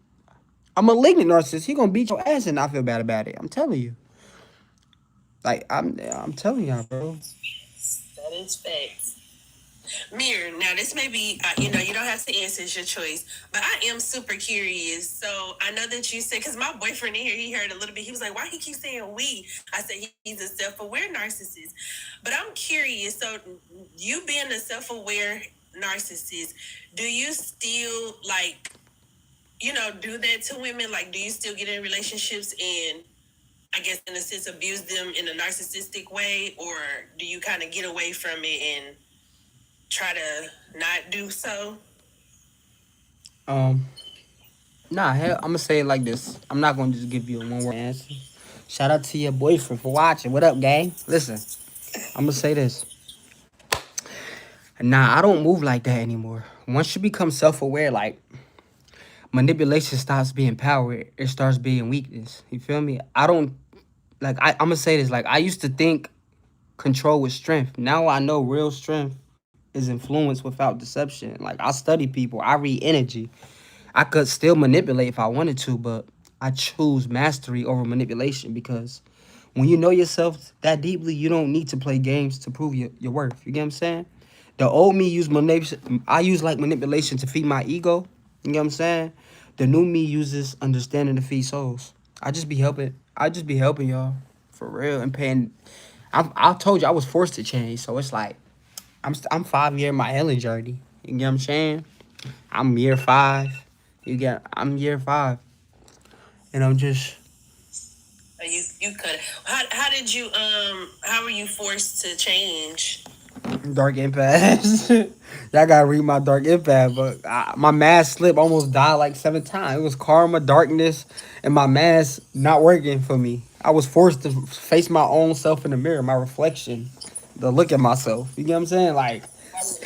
a malignant narcissist. He gonna beat your ass and not feel bad about it. I'm telling you. Like I'm telling y'all, bro. That is facts. Mir, now this may be, you don't have to answer, it's your choice, but I am super curious. So I know that you said, because my boyfriend in here, he heard a little bit, he was like, why he keep saying we? I said, he's a self-aware narcissist. But I'm curious, so you being a self-aware narcissist, do you still, like, do that to women? Like, do you still get in relationships and, I guess, in a sense, abuse them in a narcissistic way? Or do you kind of get away from it and try to not do so? Nah, hell, I'm gonna say it like this. I'm not gonna just give you a one word answer. Shout out to your boyfriend for watching. What up, gang? Listen, I'm gonna say this. Nah, I don't move like that anymore. Once you become self-aware, like, manipulation stops being power. It starts being weakness. You feel me? I don't, like, I'm gonna say this. Like, I used to think control was strength. Now I know real strength is influence without deception. Like, I study people. I read energy. I could still manipulate if I wanted to, but I choose mastery over manipulation because when you know yourself that deeply, you don't need to play games to prove your worth. You get what I'm saying? The old me used manipulation. I use like manipulation to feed my ego. You get what I'm saying? The new me uses understanding to feed souls. I just be helping y'all for real and paying. I told you I was forced to change, so it's like I'm 5 year in my healing journey. You get what I'm saying? I'm year 5. I'm year 5, and I'm just. You could. How did you how were you forced to change? Dark Empath. Y'all gotta read my Dark Empath, but my mask slip almost died like 7 times. It was karma, darkness, and my mask not working for me. I was forced to face my own self in the mirror, my reflection. to look at myself. You get what I'm saying? Like,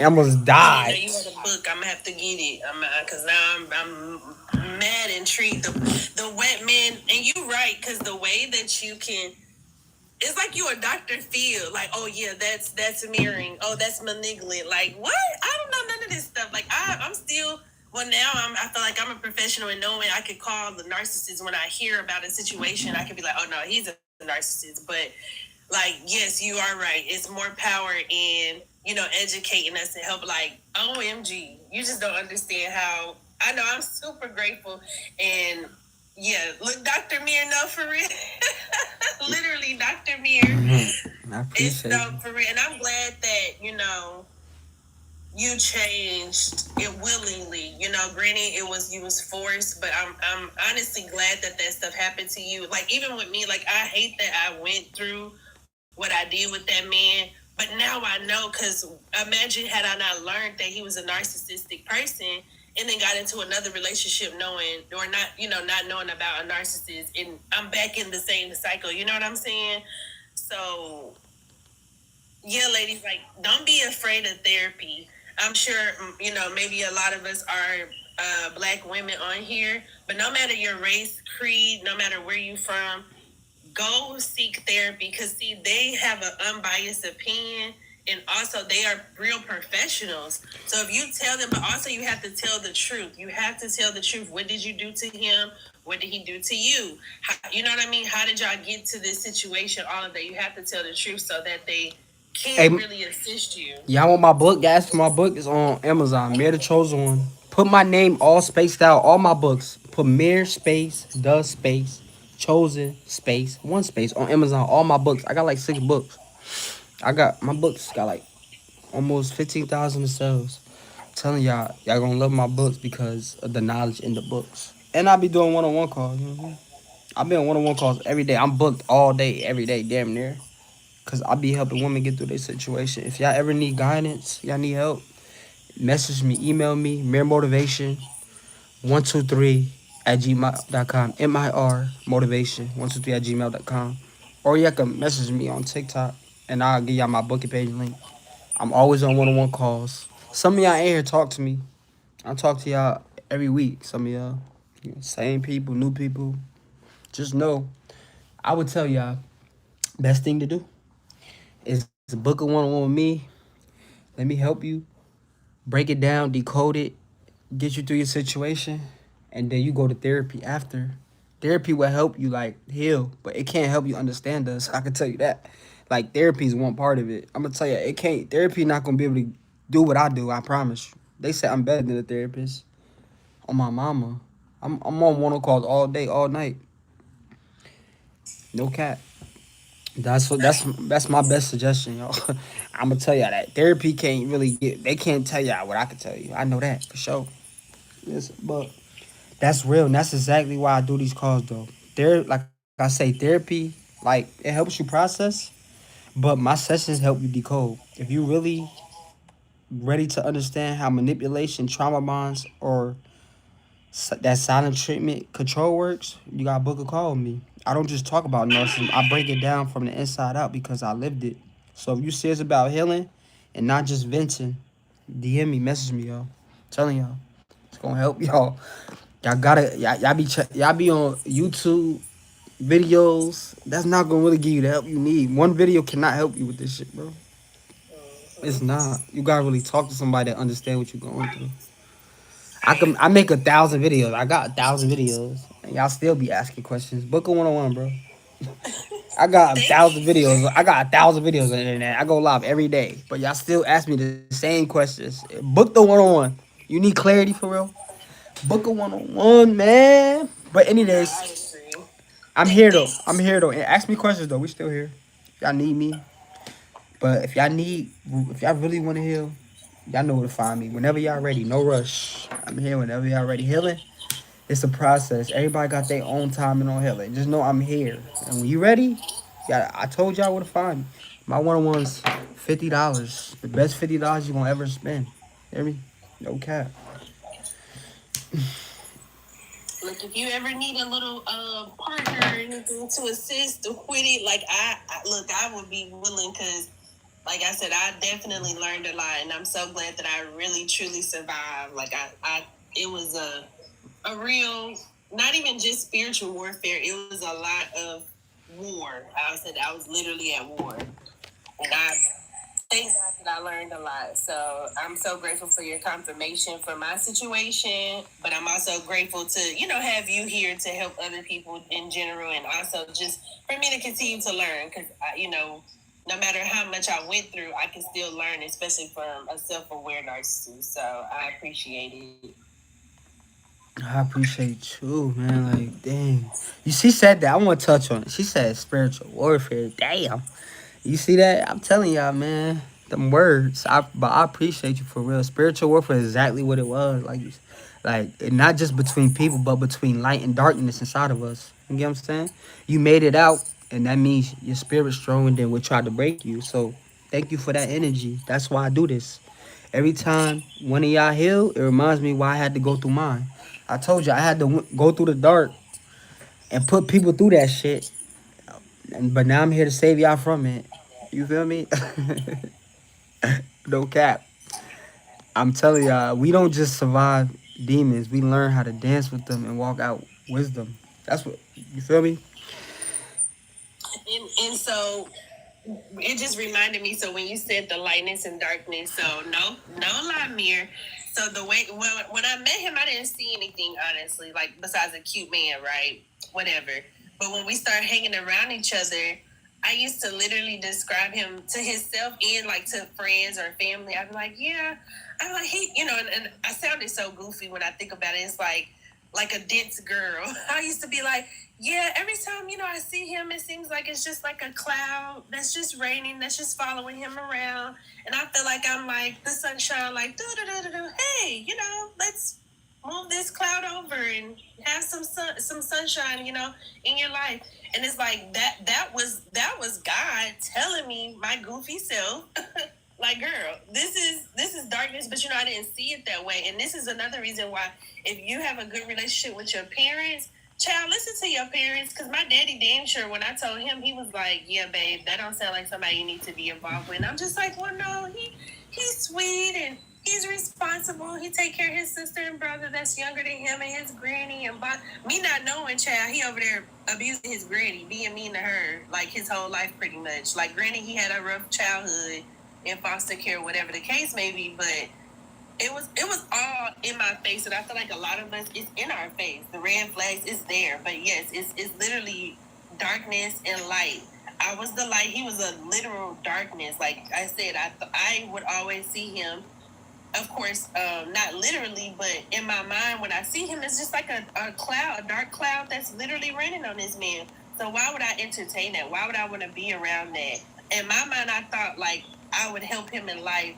I almost I didn't know died. you had a book. I'm gonna have to get it. Cause now I'm mad intrigued. The wet man, and you right, cause the way that you can, it's like you a Dr. Phil. Like, oh yeah, that's mirroring. Oh, that's malignant. Like, what? I don't know none of this stuff. Like, I'm still. Well, now I feel like I'm a professional in knowing I could call the narcissist when I hear about a situation. I could be like, oh no, he's a narcissist. But like, yes, you are right. It's more power in, educating us to help. Like, OMG, you just don't understand how. I know I'm super grateful. And yeah, look, Dr. Mir, no, for real. Literally, Dr. Mir. I It's appreciate no, it. for real. And I'm glad that, you changed it willingly. Granted, you was forced, but I'm honestly glad that stuff happened to you. Like, even with me, like, I hate that I went through what I did with that man. But now I know, because imagine had I not learned that he was a narcissistic person and then got into another relationship knowing or not, not knowing about a narcissist, and I'm back in the same cycle. You know what I'm saying? So, yeah, ladies, like, don't be afraid of therapy. I'm sure, maybe a lot of us are Black women on here, but no matter your race, creed, no matter where you from, go seek therapy, because see, they have an unbiased opinion, and also they are real professionals. So if you tell them, but also you have to tell the truth. You have to tell the truth. What did you do to him? What did he do to you? You know what I mean? How did y'all get to this situation? All of that. You have to tell the truth so that they Hey, can really assist you. y'all want my book? Guys, my book is on Amazon. Mir the Chosen One. Put my name all spaced out. All my books. Put Mir space, the space, chosen space, one space on Amazon. All my books. I got like 6 books. I got my books got like almost 15,000 sales. I'm telling y'all gonna love my books because of the knowledge in the books. And I be doing one-on-one calls. You know what I mean? I be on one-on-one calls every day. I'm booked all day, every day, damn near. Cause I be helping women get through their situation. If y'all ever need guidance, y'all need help, message me, email me, Mere Motivation 123 at gmail.com. MIR Motivation 123 at gmail.com. Or y'all can message me on TikTok and I'll give y'all my booking page link. I'm always on one-on-one calls. Some of y'all in here talk to me. I talk to y'all every week. Some of y'all, same people, new people. Just know, I would tell y'all, best thing to do is book a one-on-one with me. Let me help you, break it down, decode it, get you through your situation, and then you go to therapy after. Therapy will help you like heal, but it can't help you understand us. I can tell you that. Like therapy is one part of it. I'm gonna tell you, it can't. Therapy not gonna be able to do what I do. I promise you. They say I'm better than a therapist. On my mama, I'm on one calls all day, all night. No cap. That's my best suggestion, y'all. I'm gonna tell y'all that therapy can't really get. They can't tell y'all what I can tell you. I know that for sure. Yes, but that's real, and that's exactly why I do these calls, though. Like I say, therapy, like it helps you process, but my sessions help you decode. If you really ready to understand how manipulation, trauma bonds, or that silent treatment control works, you gotta book a call with me. I don't just talk about narcissism. I break it down from the inside out because I lived it. So if you serious about healing and not just venting, DM me, message me, y'all. I'm telling y'all, it's gonna help y'all. Y'all be on YouTube videos. That's not gonna really give you the help you need. One video cannot help you with this shit, bro. It's not. You gotta really talk to somebody that understand what you're going through. I make 1,000 videos. I got 1,000 videos, and y'all still be asking questions. Book a one-on-one, bro. I got a Thank thousand you. videos. I got 1,000 videos on the internet. I go live every day, but y'all still ask me the same questions. Book the one-on-one. You need clarity for real. Book a one-on-one, man. But No, anyways, I agree. I'm Thank, here though. thank. I'm here though. And ask me questions though. We still here. Y'all need me. But if y'all really want to heal, y'all know where to find me. Whenever y'all ready, no rush. I'm here whenever y'all ready. Healing, it's a process. Everybody got their own timing on healing. Just know I'm here. And when you ready, yeah, I told y'all where to find me. My one-on-one's $50. The best $50 you gonna ever spend. Hear me? No cap. Look, if you ever need a little partner or anything to assist with it, like I look, I would be willing, because Like I said, I definitely learned a lot, and I'm so glad that I really truly survived. Like it was a real, not even just spiritual warfare. It was a lot of war. I said I was literally at war, and I thank God that I learned a lot. So I'm so grateful for your confirmation for my situation, but I'm also grateful to, have you here to help other people in general, and also just for me to continue to learn because, no matter how much I went through, I can still learn, especially from a self-aware narcissist. So I appreciate it. I appreciate you, man. Like, dang. She said that. I want to touch on it. She said spiritual warfare. Damn. You see that? I'm telling y'all, man. Them words. But I appreciate you for real. Spiritual warfare is exactly what it was. Like, not just between people, but between light and darkness inside of us. You get what I'm saying? You made it out, and that means your spirit's stronger than what tried to break you. So, thank you for that energy. That's why I do this. Every time one of y'all heal, it reminds me why I had to go through mine. I told you I had to go through the dark and put people through that shit. But now I'm here to save y'all from it. You feel me? No cap. I'm telling y'all, we don't just survive demons. We learn how to dance with them and walk out wisdom. That's what you feel me? And so it just reminded me. So when you said the lightness and darkness, so no lie, mirror. So the way when I met him, I didn't see anything honestly, like besides a cute man, right? Whatever. But when we started hanging around each other, I used to literally describe him to himself and like to friends or family. I'd be like, yeah, I'm like he, and I sounded so goofy when I think about it. It's like a dense girl. I used to be like, yeah, every time, I see him, it seems like it's just like a cloud that's just raining, that's just following him around. And I feel like I'm like the sunshine, like, hey, let's move this cloud over and have some sunshine, in your life. And it's like that was God telling me, my goofy self, like, girl, this is darkness, but I didn't see it that way. And this is another reason why, if you have a good relationship with your parents, child, listen to your parents. Because my daddy damn sure, when I told him, he was like, yeah, babe, that don't sound like somebody you need to be involved with. And I'm just like, well, no, he's sweet and he's responsible. He take care of his sister and brother that's younger than him and his granny. And me not knowing, child, he over there abusing his granny, being mean to her, like his whole life pretty much. Like, granny, he had a rough childhood in foster care, whatever the case may be, but it was all in my face, and I feel like a lot of us, it's in our face. The red flags is there, but yes, it's literally darkness and light. I was the light; he was a literal darkness. Like I said, I would always see him. Of course, not literally, but in my mind, when I see him, it's just like a cloud, a dark cloud that's literally raining on this man. So why would I entertain that? Why would I want to be around that? In my mind, I thought like I would help him in life,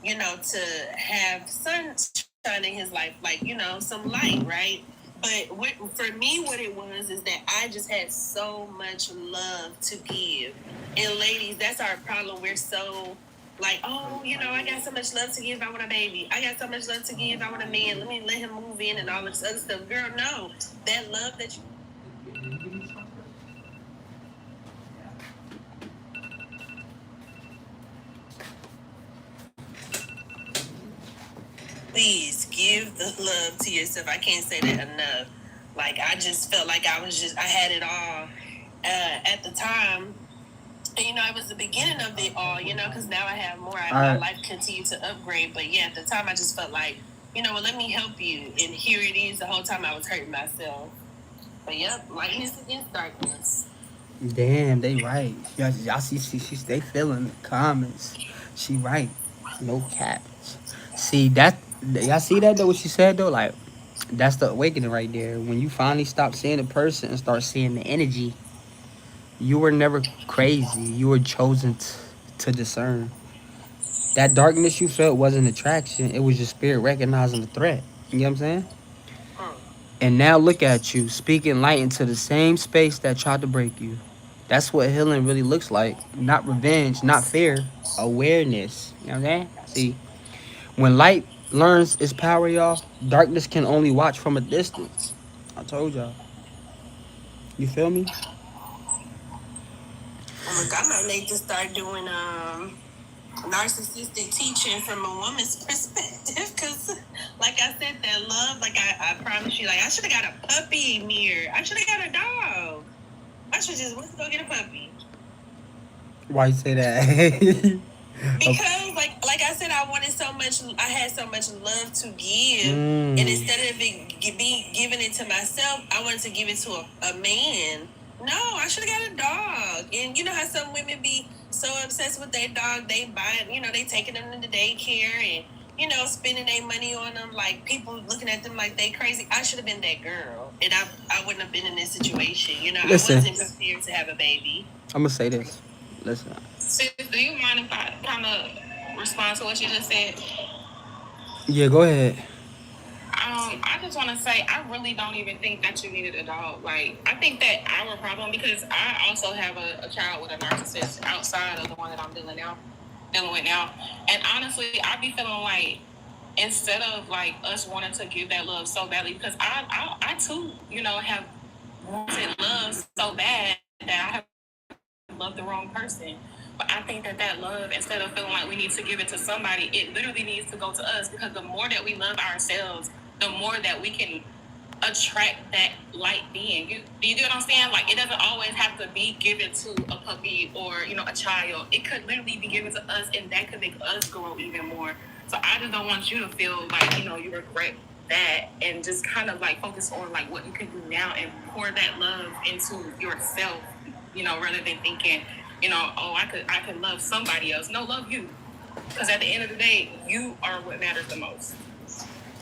to have sunshine in his life, like, some light, right? But for me, what it was is that I just had so much love to give. And ladies, that's our problem. We're so like, oh, I got so much love to give, I want a baby. I got so much love to give, I want a man. Let me let him move in and all this other stuff. Girl, no. That love that you please give the love to yourself. I can't say that enough. Like, I just felt like I had it all at the time. And, it was the beginning of it all, because now I have more. My life continued to upgrade. But yeah, at the time, I just felt like, well, let me help you. And here it is. The whole time I was hurting myself. But yep, lightness against darkness. Damn, they right. Y'all see, they feeling the comments. She right. No cap. See that? Y'all see that though? What she said though? Like, that's the awakening right there. When you finally stop seeing the person and start seeing the energy, you were never crazy. You were chosen to discern. That darkness you felt wasn't attraction. It was your spirit recognizing the threat. You know what I'm saying? And now look at you, speaking light into the same space that tried to break you. That's what healing really looks like. Not revenge, not fear, awareness. You know what I'm saying? See, when light learns its power, y'all, darkness can only watch from a distance. I told y'all. You feel me? Look, I might need to start doing narcissistic teaching from a woman's perspective, because like I said, that love, like I promise you, like I should have got a puppy mirror. I should have got a dog. I should just went to go get a puppy. Why you say that? Because like I said, I had so much love to give, and instead of it be giving it to myself, I wanted to give it to a man. No, I should have got a dog. And you know how some women be so obsessed with their dog, they buy it, they taking them into daycare and spending their money on them, like people looking at them like they crazy. I should have been that girl, and I wouldn't have been in this situation. Listen. I wasn't prepared to have a baby. I'm gonna say this. Listen. Sis, do you mind if I kind of respond to what you just said? Yeah, go ahead. I just want to say I really don't even think that you needed a dog. Like, I think that our problem, because I also have a child with a narcissist outside of the one that I'm dealing with now, and honestly, I be feeling like instead of like us wanting to give that love so badly, because I too, have wanted love so bad that I have loved the wrong person. But I think that love, instead of feeling like we need to give it to somebody, it literally needs to go to us, because the more that we love ourselves, the more that we can attract that light being. Do you get what I'm saying? Like, it doesn't always have to be given to a puppy or, a child. It could literally be given to us, and that could make us grow even more. So I just don't want you to feel like, you regret that, and just kind of like focus on like what you can do now and pour that love into yourself, rather than thinking, oh, I could love somebody else. No, love you. Because at the end of the day, you are what matters the most.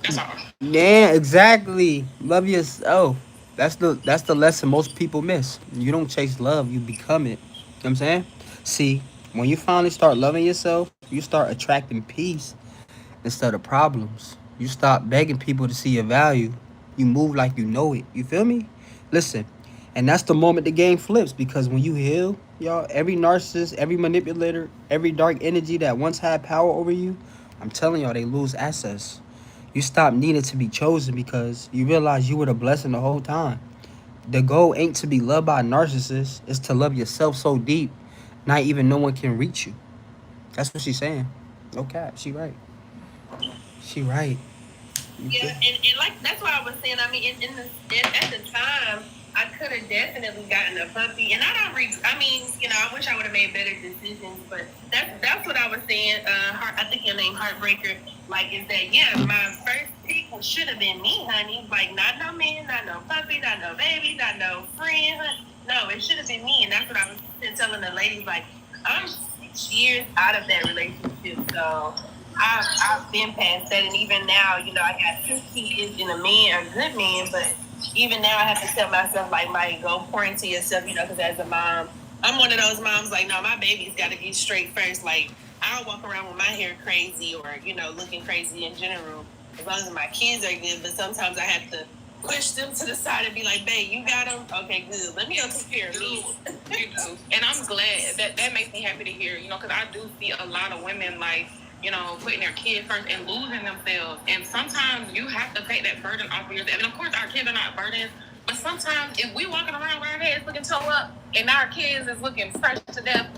That's all. Yeah, exactly. Love yourself. That's the lesson most people miss. You don't chase love, you become it. You know what I'm saying? See, when you finally start loving yourself, you start attracting peace instead of problems. You stop begging people to see your value. You move like you know it. You feel me? Listen, and that's the moment the game flips, because when you heal, y'all, every narcissist, every manipulator, every dark energy that once had power over you, I'm telling y'all, they lose access. You stop needing to be chosen because you realize you were the blessing the whole time. The goal ain't to be loved by a narcissist, it's to love yourself so deep, not even no one can reach you. That's what she's saying. No cap, she right. She right. Yeah, and like that's why I was saying. I mean, at the time, I could have definitely gotten a puppy, and I don't. I mean, I wish I would have made better decisions, but that's what I was saying. I think your name Heartbreaker. Like, is that my first pick should have been me, honey. Like, not no man, not no puppy, not no baby, not no friend. No, it should have been me, and that's what I was telling the ladies. Like, I'm 6 years out of that relationship, so. I've been past that, and even now, I got 2 kids and a good man, but even now I have to tell myself, like, go pour into yourself, because as a mom, I'm one of those moms, like, no, my baby's got to get straight first. Like, I'll walk around with my hair crazy or, looking crazy in general, as long as my kids are good, but sometimes I have to push them to the side and be like, babe, you got them? Okay, good. Let me go take care of me. You do. And I'm glad. That makes me happy to hear, because I do see a lot of women, like, putting their kid first and losing themselves. And sometimes you have to take that burden off of yourself. And of course, our kids are not burdens. But sometimes if we walking around with our heads looking toe up and our kids is looking fresh to death,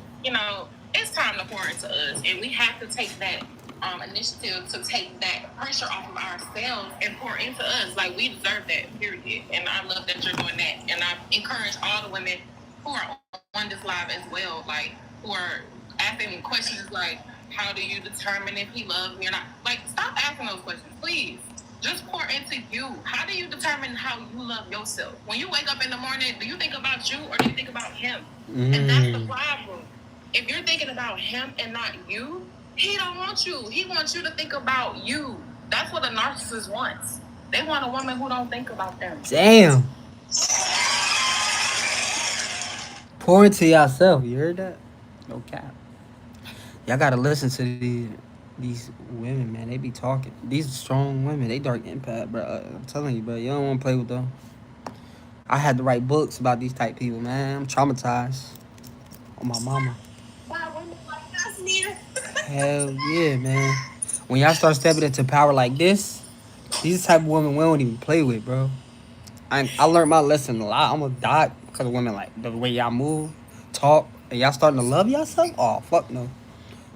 it's time to pour into us. And we have to take that initiative to take that pressure off of ourselves and pour into us. Like, we deserve that, period. And I love that you're doing that. And I encourage all the women who are on this live as well, like, who are asking me questions like, how do you determine if he loves me or not? Like, stop asking those questions, please. Just pour into you. How do you determine how you love yourself? When you wake up in the morning, do you think about you or do you think about him? And that's the problem. If you're thinking about him and not you, he don't want you. He wants you to think about you. That's what a narcissist wants. They want a woman who don't think about them. Damn. Pour into yourself. You heard that? No cap. Y'all gotta listen to these women, man. They be talking. These strong women. They dark empath, bro. I'm telling you, bro. You don't want to play with them. I had to write books about these type people, man. I'm traumatized. On my mama. Wow, women like us, Nina. Hell yeah, man. When y'all start stepping into power like this, these type of women we don't even play with, bro. I learned my lesson a lot. I'm gonna die because of women like the way y'all move, talk, and y'all starting to love yourself. Oh fuck no.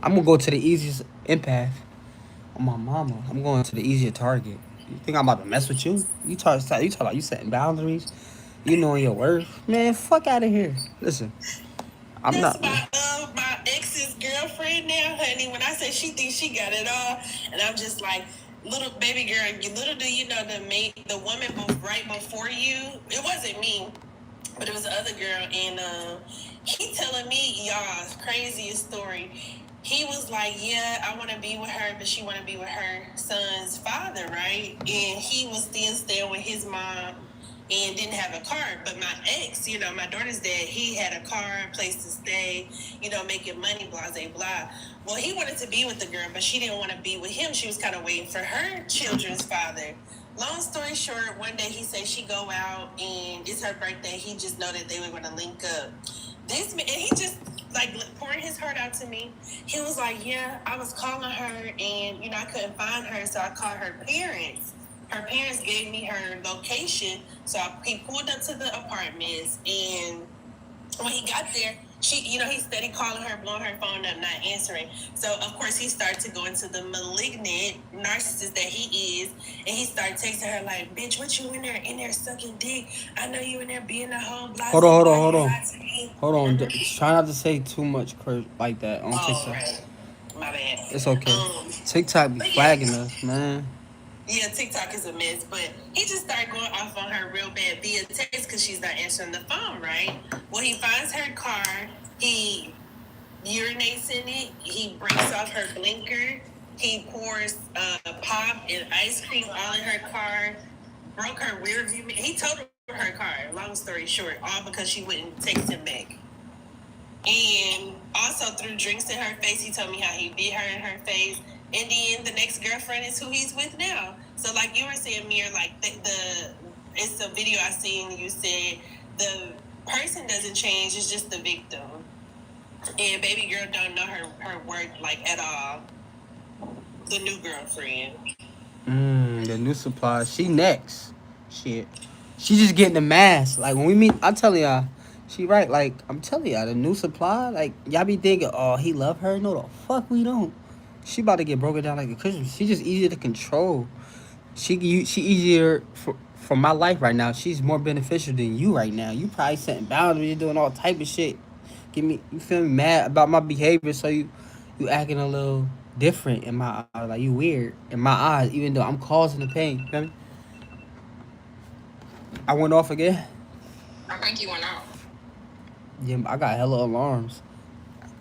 I'm gonna go to the easiest empath on my mama. I'm going to the easier target. You think I'm about to mess with you? You talk like you setting boundaries. You knowing your worth, man. Fuck out of here. Listen, I'm That's not. my ex's girlfriend now, honey. When I say she thinks she got it all, and I'm just like, little baby girl, little do you know the woman right before you, it wasn't me, but it was the other girl, and he telling me y'all's craziest story. He was like, yeah, I want to be with her, but she want to be with her son's father, right? And he was still staying with his mom and didn't have a car. But my ex, my daughter's dad, he had a car, place to stay, making money, blah, blah, blah. Well, he wanted to be with the girl, but she didn't want to be with him. She was kind of waiting for her children's father. Long story short, one day he said she go out and it's her birthday. He just know that they were going to link up. This man, and he just like pouring his heart out to me. He was like, yeah, I was calling her and, I couldn't find her. So I called her parents. Her parents gave me her location. So he pulled up to the apartments, and when he got there, she, he steady calling her, blowing her phone up, not answering. So, of course, he started to go into the malignant narcissist that he is, and he started texting her like, bitch, what you in there sucking dick? I know you in there being a whole blase. Hold on. Try not to say too much like that on TikTok. Right. My bad. It's okay. TikTok be flagging us, man. Yeah, TikTok is a mess, but he just started going off on her real bad via text because she's not answering the phone, right? Well, he finds her car, he urinates in it, he breaks off her blinker, he pours pop and ice cream all in her car, broke her rear view mirror. He totaled her car, long story short, all because she wouldn't text him back. And also threw drinks in her face. He told me how he beat her in her face. And then the next girlfriend is who he's with now. So like you were saying, Mir, like it's a video I seen. You said the person doesn't change; it's just the victim. And baby girl don't know her worth like at all. The new girlfriend. The new supply. She next. Shit. She just getting the mask. Like when we meet, I'm telling y'all, she right. Like I'm telling y'all, the new supply. Like y'all be thinking, oh, he love her. No, the fuck we don't. She about to get broken down like a cushion. She just easier to control. She easier for my life right now. She's more beneficial than you right now. You probably setting boundaries, doing all type of shit. You feel me, mad about my behavior, so you acting a little different in my eyes. Like you weird in my eyes, even though I'm causing the pain. You feel me? I went off again. I think you went off. Yeah, I got hella alarms.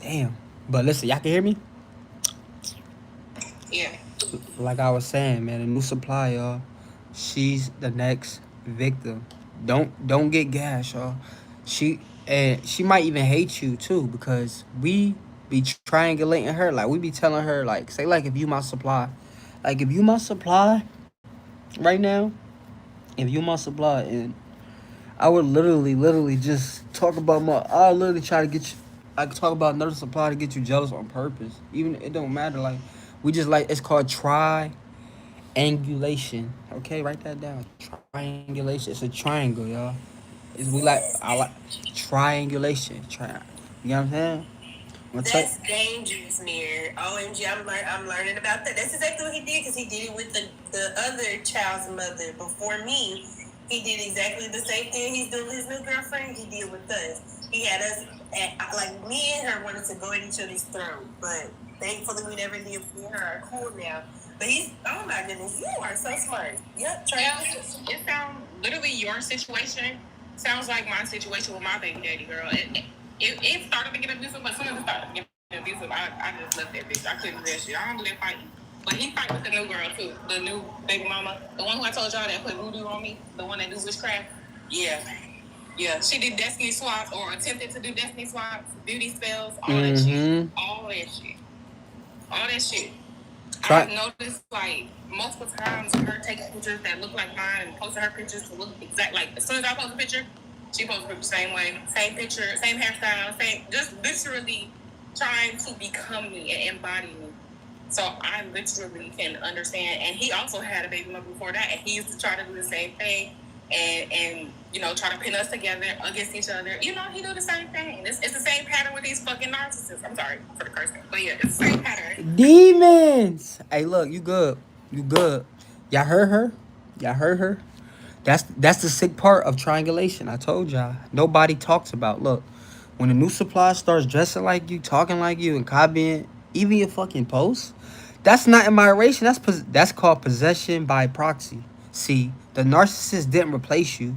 Damn. But listen, y'all can hear me? Yeah. Like I was saying, man, a new supply, y'all. She's the next victim. Don't get gas, y'all. She might even hate you too, because we be triangulating her. Like we be telling her, like, say like if you my supply. Like if you my supply right now, if you my supply, and I would literally just talk about I literally try to get you. I could talk about another supply to get you jealous on purpose. Even it don't matter. Like we just like it's called triangulation. Okay, write that down. Triangulation. It's a triangle, y'all. I like triangulation. You know what I'm saying? That's dangerous, Mir. OMG, I'm learning about that. That's exactly what he did, because he did it with the other child's mother before me. He did exactly the same thing he's doing with his new girlfriend. He did with us. He had us like me and her wanted to go at each other's throat, but thankfully we never did. Me and her are cool now. But oh my goodness, you are so smart. Yep. Yeah, it sounds literally your situation. Sounds like my situation with my baby daddy girl. It started to get abusive, but as soon as it started to get abusive, I just left that bitch. I couldn't do that shit. I don't do that fighting. But he fight with the new girl too, the new baby mama, the one who I told y'all that put voodoo on me, the one that do witchcraft. Yeah. Yeah, she did destiny swaps or attempted to do destiny swaps, beauty spells, all that shit. All that shit. I've noticed like multiple times her taking pictures that look like mine and posting her pictures to look exact. Like as soon as I post a picture, she posts the same way, same picture, same hairstyle, just literally trying to become me and embody me. So I literally can understand. And he also had a baby mother before that, and he used to try to do the same thing. and you know, try to pin us together against each other. You know, he do the same thing. It's the same pattern with these fucking narcissists. I'm sorry for the cursing, but yeah, it's the same pattern. Demons. Hey, look, you good. You good. Y'all heard her? Y'all heard her? That's the sick part of triangulation. I told y'all. Nobody talks about. Look, when a new supply starts dressing like you, talking like you, and copying even your fucking posts, that's not admiration. That's called possession by proxy. See, the narcissist didn't replace you.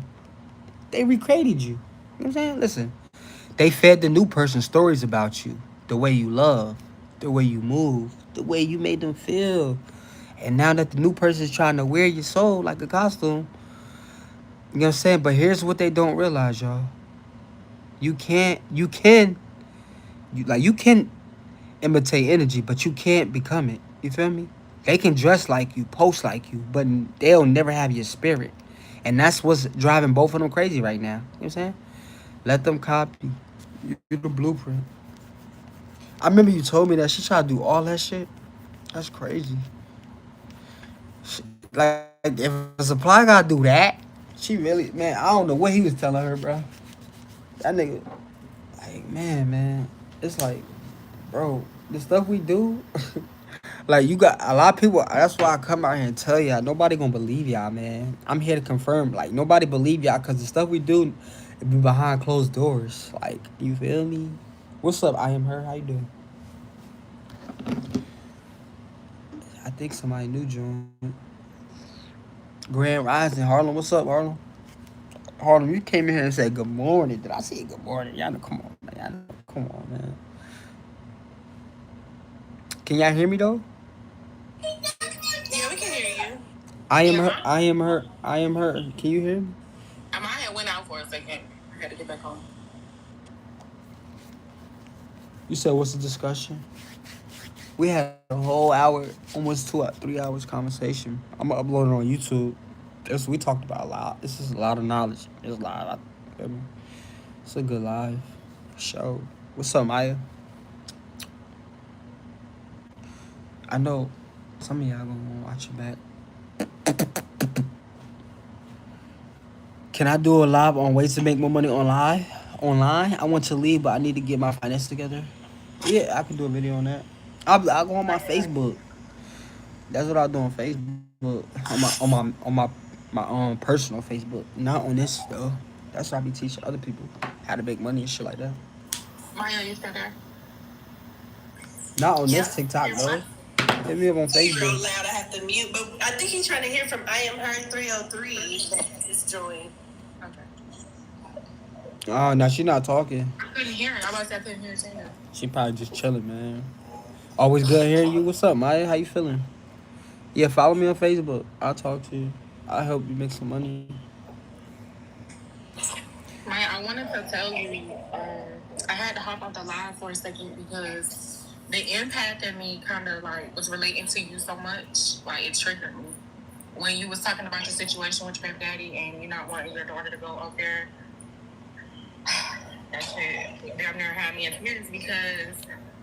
They recreated you. You know what I'm saying? Listen, they fed the new person stories about you, the way you love, the way you move, the way you made them feel. And now that the new person is trying to wear your soul like a costume, you know what I'm saying? But here's what they don't realize, y'all. You can imitate energy, but you can't become it. You feel me? They can dress like you, post like you, but they'll never have your spirit. And that's what's driving both of them crazy right now. You know what I'm saying? Let them copy. You the blueprint. I remember you told me that she tried to do all that shit. That's crazy. Like, if a supply guy do that, she really, man, I don't know what he was telling her, bro. That nigga, like, man. It's like, bro, the stuff we do, like, you got a lot of people. That's why I come out here and tell y'all, nobody gonna believe y'all, man. I'm here to confirm, like, nobody believe y'all because the stuff we do, it be behind closed doors. Like, you feel me? What's up? I am her. How you doing? I think somebody new joined. Grand Rising, Harlem. What's up, Harlem? Harlem, you came in here and said good morning. Did I say good morning? Y'all know, come on, man. Y'all know, come on, man. Can y'all hear me though? Yeah, we can hear you. I am her. I am her. I am her. Can you hear me? I had went out for a second. I had to get back home. You said what's the discussion? We had a whole hour, almost 3 hours conversation. I'm gonna upload it on YouTube. We talked about a lot. This is a lot of knowledge. It's a lot. It's a good live show. What's up, Maya? I know some of y'all gonna watch it back. Can I do a live on ways to make more money online? I want to leave, but I need to get my finances together. Yeah, I can do a video on that. I'll go on my Facebook. That's what I'll do on Facebook. On my personal Facebook. Not on this though. That's why I be teaching other people how to make money and shit like that. Mario, you still there? Not on this TikTok though. Hit me up on He's real Facebook. loud. I have to mute, but I think he's trying to hear from I am her 303 that is joined. Okay. Oh, no, she not talking. I couldn't hear it. I was I couldn't hear it saying that. She probably just chilling, man. Always good hearing you. What's up, Maya? How you feeling? Yeah, follow me on Facebook. I'll talk to you. I'll help you make some money. Maya, I wanted to tell you, I had to hop off the line for a second because the impact in me kind of like was relating to you so much, like it triggered me. When you was talking about your situation with your baby daddy and you not wanting your daughter to go up there, that shit damn near had me in tears because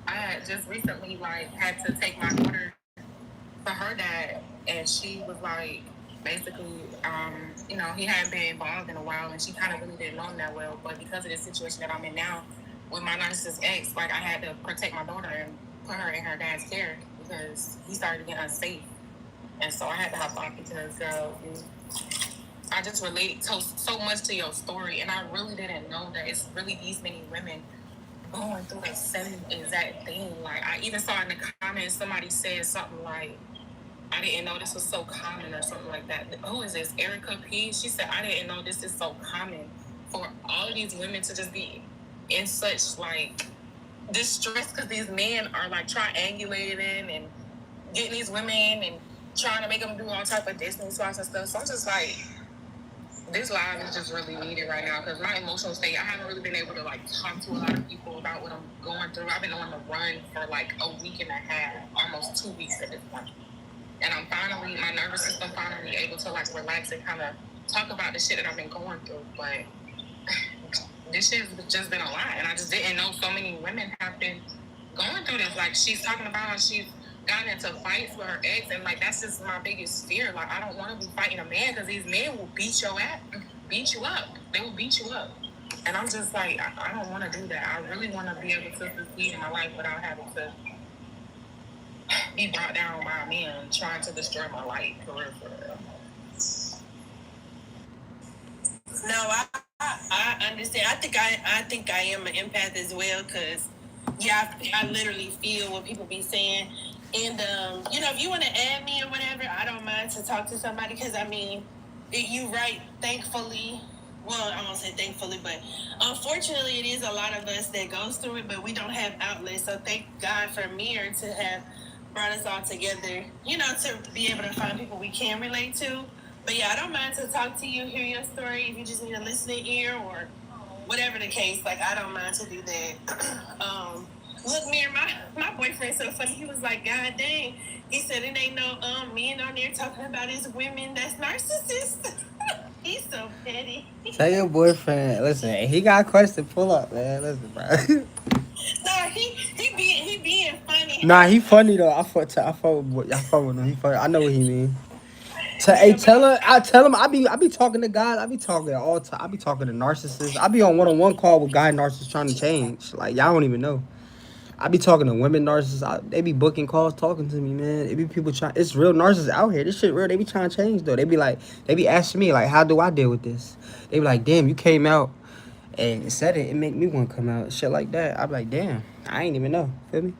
I had just recently like had to take my daughter to her dad, and she was like, basically, you know, he hadn't been involved in a while, and she kind of really didn't know him that well. But because of the situation that I'm in now with my narcissist ex, like I had to protect my daughter and put her in her dad's care because he started to get unsafe, and so I had to hop off because I just relate so much to your story, and I really didn't know that it's really these many women going through the same exact thing. Like I even saw in the comments somebody said something like, I didn't know this was so common or something like that. Who is this? Erica P. She said, I didn't know this is so common for all of these women to just be in such like distress because these men are like triangulating and getting these women and trying to make them do all type of Disney spots and stuff. So I'm just like, this live is just really needed right now because my emotional state, I haven't really been able to like talk to a lot of people about what I'm going through. I've been on the run for like a week and a half, almost 2 weeks at this point. And I'm finally, my nervous system finally able to like relax and kind of talk about the shit that I've been going through. But this shit has just been a lot. And I just didn't know so many women have been going through this. Like she's talking about how she's gotten into fights with her ex, and like that's just my biggest fear. Like I don't want to be fighting a man because these men will beat you up. They will beat you up, and I'm just like I don't want to do that. I really want to be able to succeed in my life without having to be brought down by a man trying to destroy my life. For real, for real. No, I understand. I think I am an empath as well, because yeah, I literally feel what people be saying. And you know, if you want to add me or whatever, I don't mind to talk to somebody, because I mean, you right. Thankfully, well, I won't say thankfully, but unfortunately, it is a lot of us that goes through it, but we don't have outlets. So thank God for Mir to have brought us all together, you know, to be able to find people we can relate to. But yeah, I don't mind to talk to you, hear your story, if you just need a listening ear or whatever the case. Like, I don't mind to do that. Look, Mir, my boyfriend's so funny. He was like, God dang. He said it ain't no men on there talking about his women that's narcissists. He's so petty. Tell your boyfriend, listen, he got a question, pull up, man. Listen, bro. No, he being funny. Nah, he funny though. I fuck with him. He funny. I know what he mean. Tell him I be talking to guys. I be talking all the time. I be talking to narcissists. I be on one-on-one call with guy narcissists trying to change. Like y'all don't even know. I be talking to women narcissists. They be booking calls, talking to me, man. It be people trying. It's real narcissists out here. This shit real. They be trying to change though. They be asking me like, how do I deal with this? They be like, damn, you came out and said it. It make me want to come out. Shit like that. I be like, damn, I ain't even know. Feel me?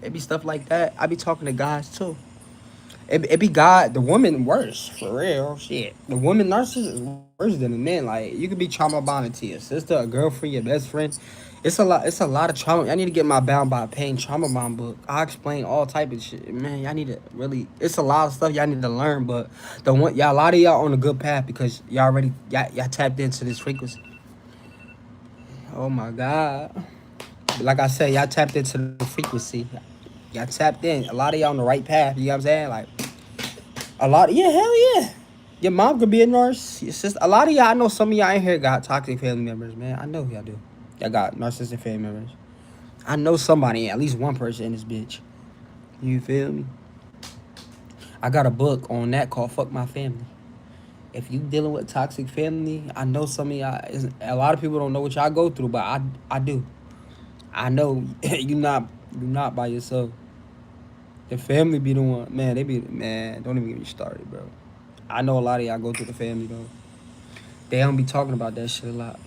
It be stuff like that. I be talking to guys too. It be God, the woman worse, for real. Shit. The woman narcissist is worse than the men. Like, you could be trauma bonded to your sister, a girlfriend, your best friend. It's a lot of trauma. I need to get my Bound by Pain trauma bond book. I explain all type of shit. Man, y'all need to really, it's a lot of stuff y'all need to learn, but a lot of y'all on a good path because y'all tapped into this frequency. Oh my God. Like I said, y'all tapped into the frequency. Y'all tapped in. A lot of y'all on the right path. You know what I'm saying? Like, yeah, hell yeah. Your mom could be a narcissist. Your sister, a lot of y'all, I know some of y'all in here got toxic family members, man. I know y'all do. Y'all got narcissistic family members. I know somebody, at least one person in this bitch. You feel me? I got a book on that called Fuck My Family. If you dealing with toxic family, I know some of y'all, a lot of people don't know what y'all go through, but I do. I know you're not by yourself. The family be the one, man, don't even get me started, bro. I know a lot of y'all go through the family, though. They don't be talking about that shit a lot.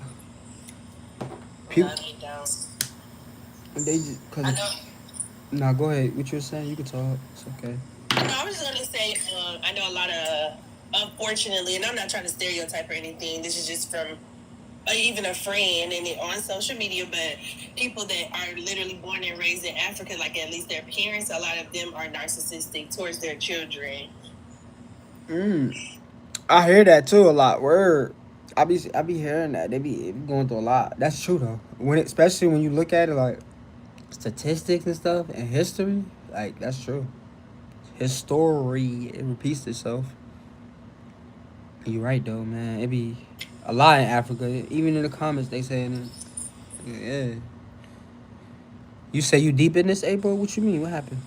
People, they just, cause nah, go ahead. What you were saying, you can talk. It's okay. No, I was just gonna say, I know a lot of, unfortunately, and I'm not trying to stereotype or anything. This is just from even a friend and on social media, but people that are literally born and raised in Africa, like at least their parents, a lot of them are narcissistic towards their children. I hear that too a lot. Word. I be hearing that. They be going through a lot. That's true though. Especially when you look at it like statistics and stuff and history, like that's true. History, it repeats itself. You're right though, man. It be a lot in Africa. Even in the comments they saying it. Yeah. You say you deep in this, April? What you mean? What happened?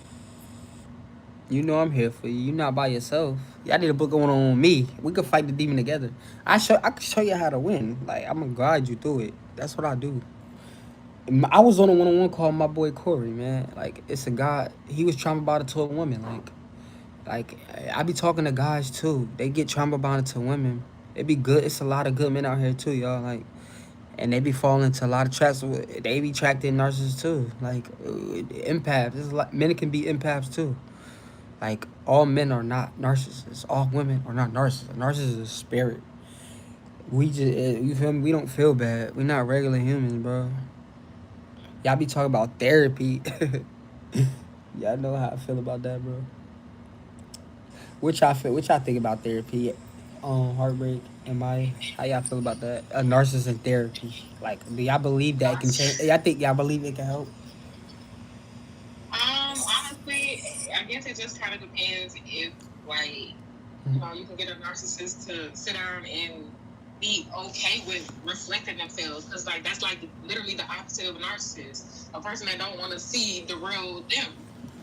You know I'm here for you. You're not by yourself. Y'all need a book going on me. We could fight the demon together. I can show you how to win. Like, I'm gonna guide you through it. That's what I do. I was on a one-on-one call with my boy Corey, man. Like, it's a guy. He was trauma bonded to a woman. Like I be talking to guys too. They get trauma bonded to women. It be good. It's a lot of good men out here too, y'all. Like, and they be falling into a lot of traps. They be trapped in narcissists too. Like, empaths. Men can be empaths too. Like, all men are not narcissists. All women are not narcissists. Narcissist is a spirit. We just, you feel me? We don't feel bad. We not regular humans, bro. Y'all be talking about therapy. Y'all know how I feel about that, bro. What y'all think about therapy? Heartbreak, how y'all feel about that? A narcissist in therapy. Like, do y'all believe that it can change? Y'all believe it can help? Honestly, I guess it just kind of depends if, like, you can get a narcissist to sit down and be okay with reflecting themselves, because like that's like literally the opposite of a narcissist, a person that don't want to see the real them.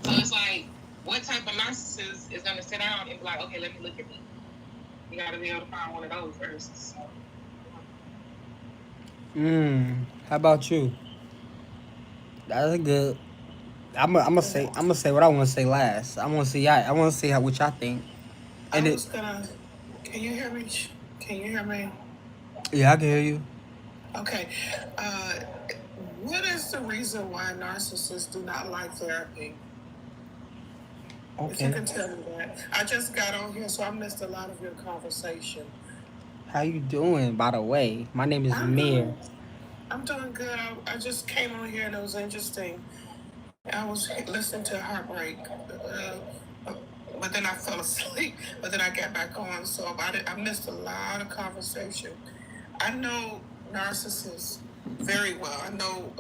So it's like, what type of narcissist is gonna sit down and be like, okay, let me look at me. You gotta be able to find one of those first. So, How about you? That's a good. I'm gonna say what I want to say last. I want to see how what y'all think. And I it, was gonna. Can you hear me? Can you hear me? yeah, I can hear you. Okay. Uh, what is the reason why narcissists do not like therapy? If you Okay. can tell me that. I just got on here, so I missed a lot of your conversation. How you doing? By the way, my name is I'm Mir. doing. I'm doing good. I just came on here and it was interesting. I was listening to Heartbreak, but then I fell asleep. But then I got back on, so I missed a lot of conversation. I know narcissists very well. I know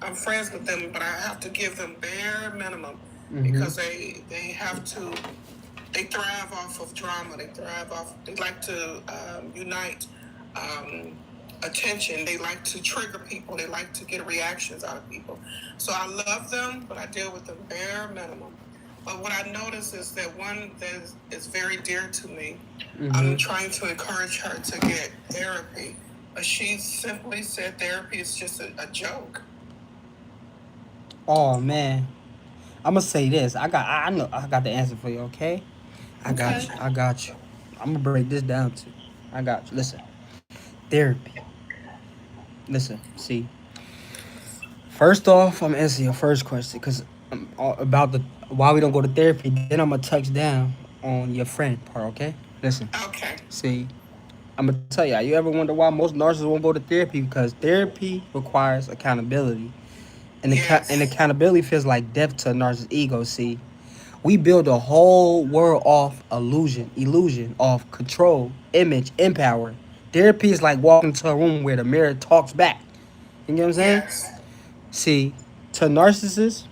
I'm friends with them, but I have to give them bare minimum because they have to. They thrive off of drama. They thrive off. They like to unite. Attention. They like to trigger people. They like to get reactions out of people. So I love them, but I deal with them bare minimum. But what I notice is that one that is very dear to me. I'm trying to encourage her to get therapy, but she simply said therapy is just a joke. Oh man, I'm gonna say this. I know I got the answer for you. Okay, I got Okay. you. I got you. I'm gonna break this down too. I got you. Listen, therapy. Listen, see. First off, I'm gonna answer your first question because about the why we don't go to therapy. Then I'm gonna touch down on your friend part. Okay, listen. Okay. See, I'm gonna tell you. You ever wonder why most narcissists won't go to therapy? Because therapy requires accountability, and and Yes. accountability feels like death to a narcissist ego. See, we build a whole world off illusion, of control, image, and power. Therapy is like walking into a room where the mirror talks back. You know what I'm saying? Yes. See, to narcissists,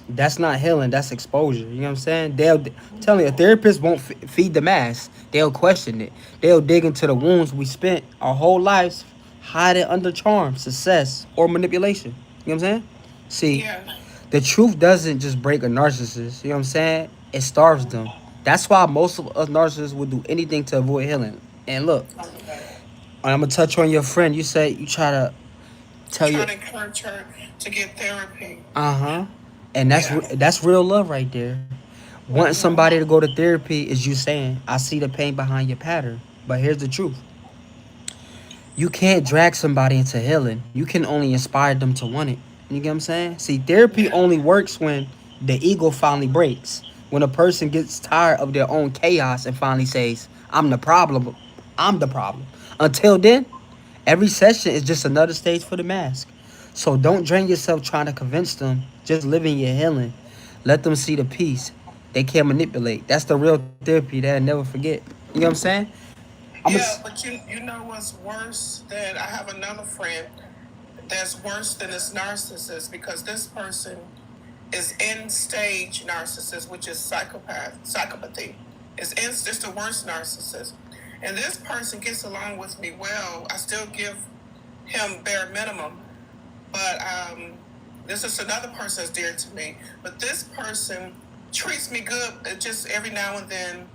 that's not healing. That's exposure. You know what I'm saying? They'll telling you, a therapist won't feed the mask. They'll question it. They'll dig into the wounds we spent our whole lives hiding under charm, success, or manipulation. You know what I'm saying? See, Yeah. the truth doesn't just break a narcissist. You know what I'm saying? It starves them. That's why most of us narcissists would do anything to avoid healing. And look, Okay. I'm gonna touch on your friend. You said you try to tell Trying your to encourage her to get therapy. uh-huh. And Yeah. that's real love right there. Wanting somebody to go to therapy is you saying, I see the pain behind your pattern. But here's the truth. You can't drag somebody into healing. You can only inspire them to want it. You get what I'm saying? See, therapy Yeah. only works when the ego finally breaks. When a person gets tired of their own chaos and finally says, I'm the problem. I'm the problem. Until then, every session is just another stage for the mask. So don't drain yourself trying to convince them. Just live in your healing. Let them see the peace. They can't manipulate. That's the real therapy they'll never forget. You know what I'm saying? I'm a, Yeah, but you know what's worse? That I have another friend that's worse than this narcissist because this person is end stage narcissist, which is psychopathy. It's the worst narcissist. And this person gets along with me well. I still give him bare minimum. But this is another person that's dear to me. But this person treats me good just every now and then.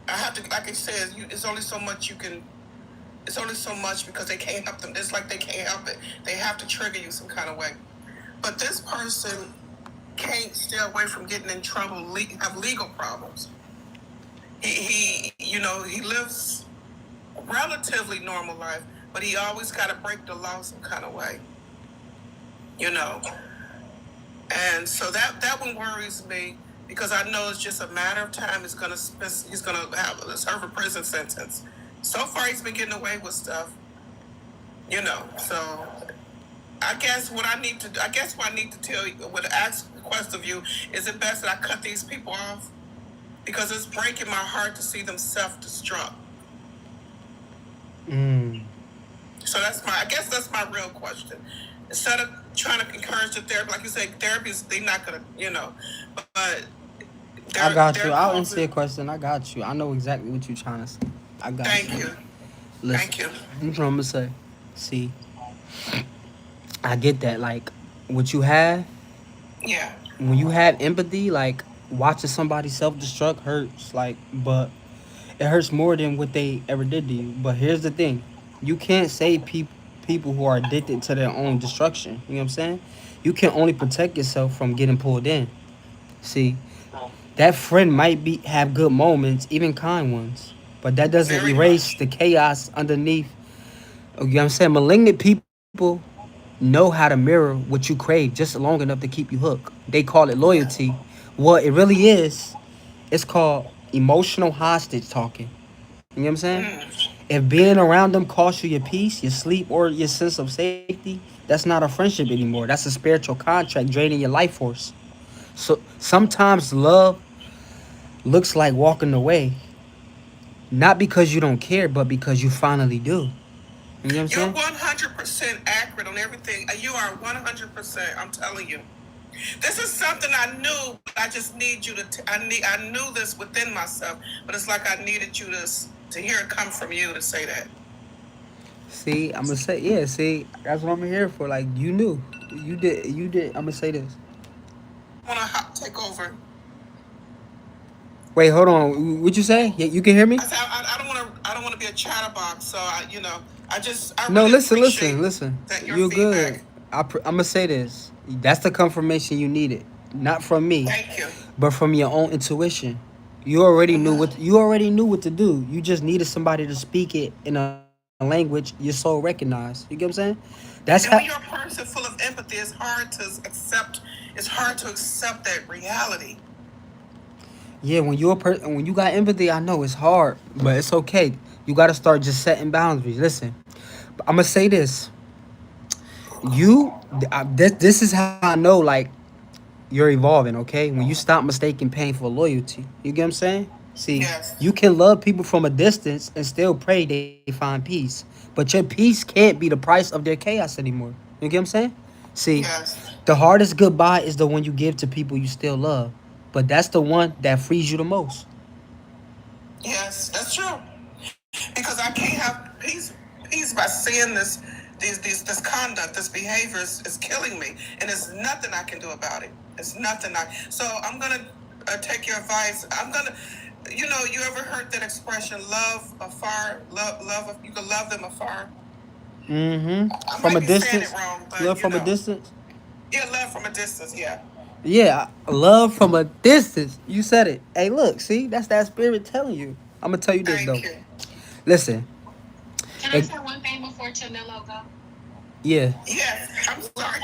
I have to, like I said, it's only so much you can. It's only so much because they can't help them. It's like they can't help it. They have to trigger you some kind of way. But this person can't stay away from getting in trouble, have legal problems. He lives relatively normal life, but he always got to break the law some kind of way, you know. And so that one worries me because I know it's just a matter of time. He's gonna serve a prison sentence. So far, he's been getting away with stuff, you know. So I guess what I need to tell you, what ask request of you, is it best that I cut these people off because it's breaking my heart to see them self-destruct. So I guess that's my real question. Instead of trying to encourage the therapy, like you say, therapists, they're not gonna, but I got you. I'll answer your question. I got you. I know exactly what you're trying to say. I got Thank you. you. Listen, Thank you. I'm trying to say. See, I get that. Like, what you have, Yeah. when you have empathy, like, watching somebody self-destruct hurts, like, but it hurts more than what they ever did to you. But here's the thing: you can't save people who are addicted to their own destruction. You know what I'm saying? You can only protect yourself from getting pulled in. See, that friend might be have good moments, even kind ones, but that doesn't Very erase much. the chaos underneath. You know what I'm saying? Malignant people know how to mirror what you crave just long enough to keep you hooked. They call it Yeah. loyalty. What it really is, it's called emotional hostage talking. You know what I'm saying? Mm. If being around them costs you your peace, your sleep, or your sense of safety, that's not a friendship anymore. That's a spiritual contract draining your life force. So sometimes love looks like walking away, not because you don't care, but because you finally do. You know what I'm You're saying? 100% accurate on everything. You are 100%. I'm telling you. This is something I knew, but I just need you to. I knew this within myself, but it's like I needed you to hear it come from you to say that. See, I'm gonna say, yeah. See, that's what I'm here for. Like you knew, you did. I'm gonna say this. I want to take over. Wait, hold on. What you say? You can hear me? I said I don't want to. I don't want to be a chatterbox. So I No, really listen, appreciate listen. that your You're good. feedback. I'm gonna say this. That's the confirmation you needed, not from me, Thank you. but from your own intuition. You already knew what to do. You just needed somebody to speak it in a language your soul recognized. You get what I'm saying? That's how. And when you're a person full of empathy, it's hard to accept. It's hard to accept that reality. Yeah, when you got empathy, I know it's hard, but it's okay. You got to start just setting boundaries. Listen, I'm gonna say this. This is how I know like you're evolving. Okay, when you stop mistaking pain for loyalty, you get what I'm saying? See, Yes. you can love people from a distance and still pray they find peace, but your peace can't be the price of their chaos anymore. You get what I'm saying? See, Yes. the hardest goodbye is the one you give to people you still love, but that's the one that frees you the most. Yes. That's true. Because I can't have peace by seeing this conduct, this behavior is killing me, and there's nothing I can do about it. It's nothing I. So I'm gonna take your advice. I'm gonna. You ever heard that expression, love afar, love, you can love them afar? I From a might be saying it distance, wrong, love but from a distance. yeah, love from a distance, yeah. Yeah, love from a distance. You said it. Hey, look, see, that's that spirit telling you. I'm gonna tell you this Thank though. you. Listen, Can I it, say one thing before Chanelo go? yeah, Yes, I'm sorry.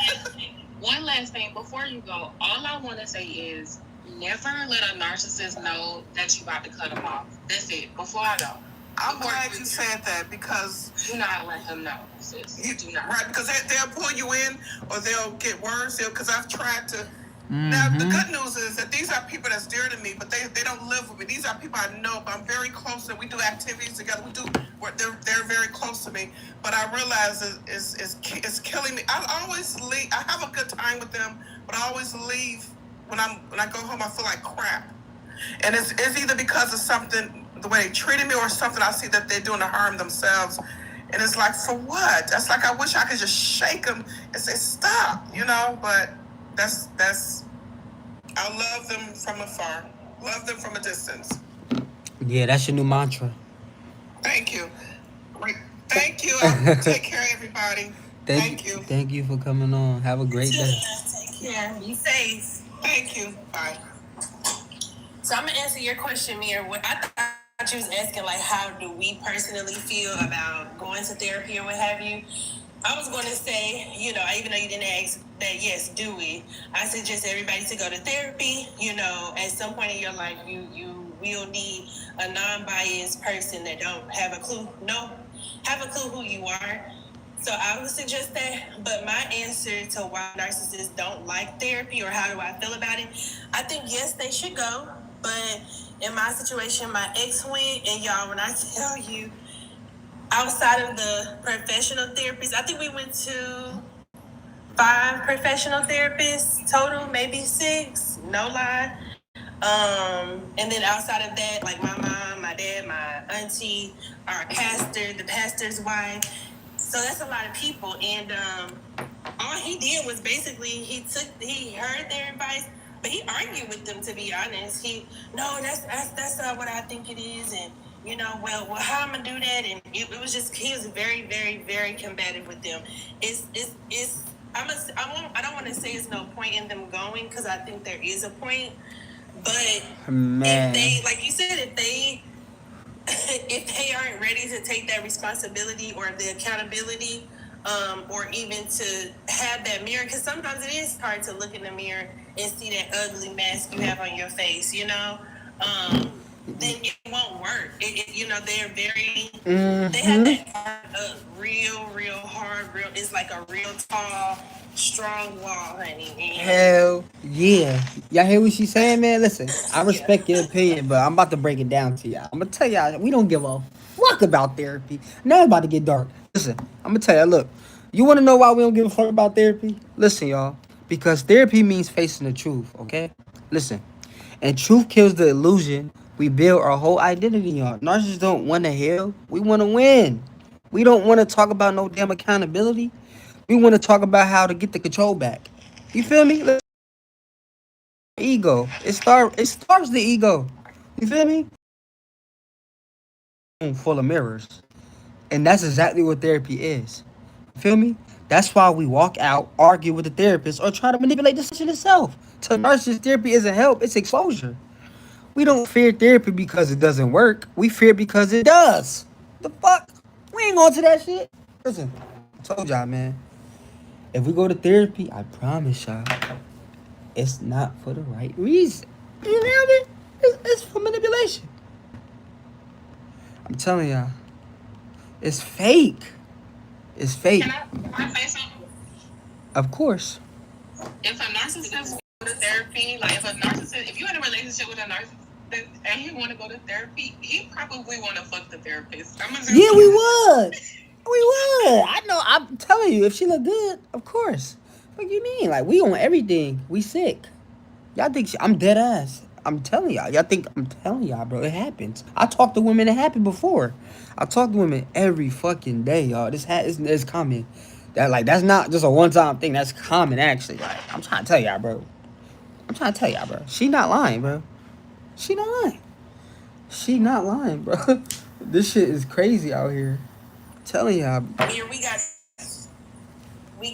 One last thing before you go. All I want to say is never let a narcissist know that you about to cut them off. That's it. Before I go. I'm glad you said that because Do not let him know, sis. Do not. right, because they'll pull you in or they'll get worse. Because I've tried to. Now the good news is that these are people that's dear to me, but they don't live with me. These are people I know, but I'm very close to. We do activities together. They're very close to me, but I realize it's killing me. I always leave. I have a good time with them, but I always leave when I go home. I feel like crap. And it's either because of something, the way they treated me, or something I see that they're doing to harm themselves. And it's like, for what? That's like, I wish I could just shake them and say, stop, but that's, I love them from afar, love them from a distance. yeah, that's your new mantra. Thank you. Thank you. I'll take care of everybody. Thank you. Thank you for coming on. Have a great day. Take care. Be safe. Thank you. Bye. So I'm gonna answer your question, Mir. What I thought you was asking, like, how do we personally feel about going to therapy or what have you? I was going to say, even though you didn't ask that, yes, do we? I suggest everybody to go to therapy. At some point in your life, you will need a non-biased person that don't have a clue. No, have a clue who you are. So I would suggest that. But my answer to why narcissists don't like therapy or how do I feel about it, I think yes, they should go. But in my situation, my ex went, and y'all, when I tell you, outside of the professional therapists, I think we went to 5 professional therapists total, maybe 6, no lie. And then outside of that, like my mom, my dad, my auntie, our pastor, the pastor's wife. So that's a lot of people. And all he did was basically he heard their advice, But he argued with them, to be honest. No, that's not what I think it is, and well, how I'm gonna do that? And it was just, he was very, very, very combative with them. It's I don't want to say it's no point in them going, because I think there is a point. But Man. if they, like you said, if they aren't ready to take that responsibility or the accountability, or even to have that mirror, because sometimes it is hard to look in the mirror and see that ugly mask you have on your face, then it won't work. They're very, they have that hard, real hard, it's like a real tall, strong wall, honey. Hell yeah. Y'all hear what she's saying, man? Listen, I respect your opinion, but I'm about to break it down to y'all. I'm gonna tell y'all, we don't give a fuck about therapy. Now it's about to get dark. Listen, I'm gonna tell y'all, look, you wanna know why we don't give a fuck about therapy? Listen, y'all. Because therapy means facing the truth, okay? Listen. And truth kills the illusion we build our whole identity on. Narcissists don't want to heal. We want to win. We don't want to talk about no damn accountability. We want to talk about how to get the control back. You feel me? Ego. It starves the ego. You feel me? Full of mirrors. And that's exactly what therapy is. You feel me? That's why we walk out, argue with the therapist, or try to manipulate the session itself. To narcissist, therapy isn't help, it's exposure. We don't fear therapy because it doesn't work. We fear because it does. The fuck? We ain't going to that shit. Listen, I told y'all, man. If we go to therapy, I promise y'all, it's not for the right reason. You know what I mean? It's for manipulation. I'm telling y'all, it's fake. It's fake. Can I say something? Of course. If a narcissist go to therapy, like if you're in a relationship with a narcissist and he want to go to therapy, he probably want to fuck the therapist. Yeah, we would. We would. I know. I'm telling you, if she look good, of course. What you mean? Like, we on everything. We sick. Y'all think I'm dead ass. I'm telling y'all. Y'all think I'm telling y'all, bro. It happens. I talked to women that happened before. I talk to women every fucking day, y'all. This is common. That's not just a one-time thing. That's common, actually. Like, I'm trying to tell y'all, bro. She not lying, bro. She not lying, bro. This shit is crazy out here. I'm telling y'all. Here we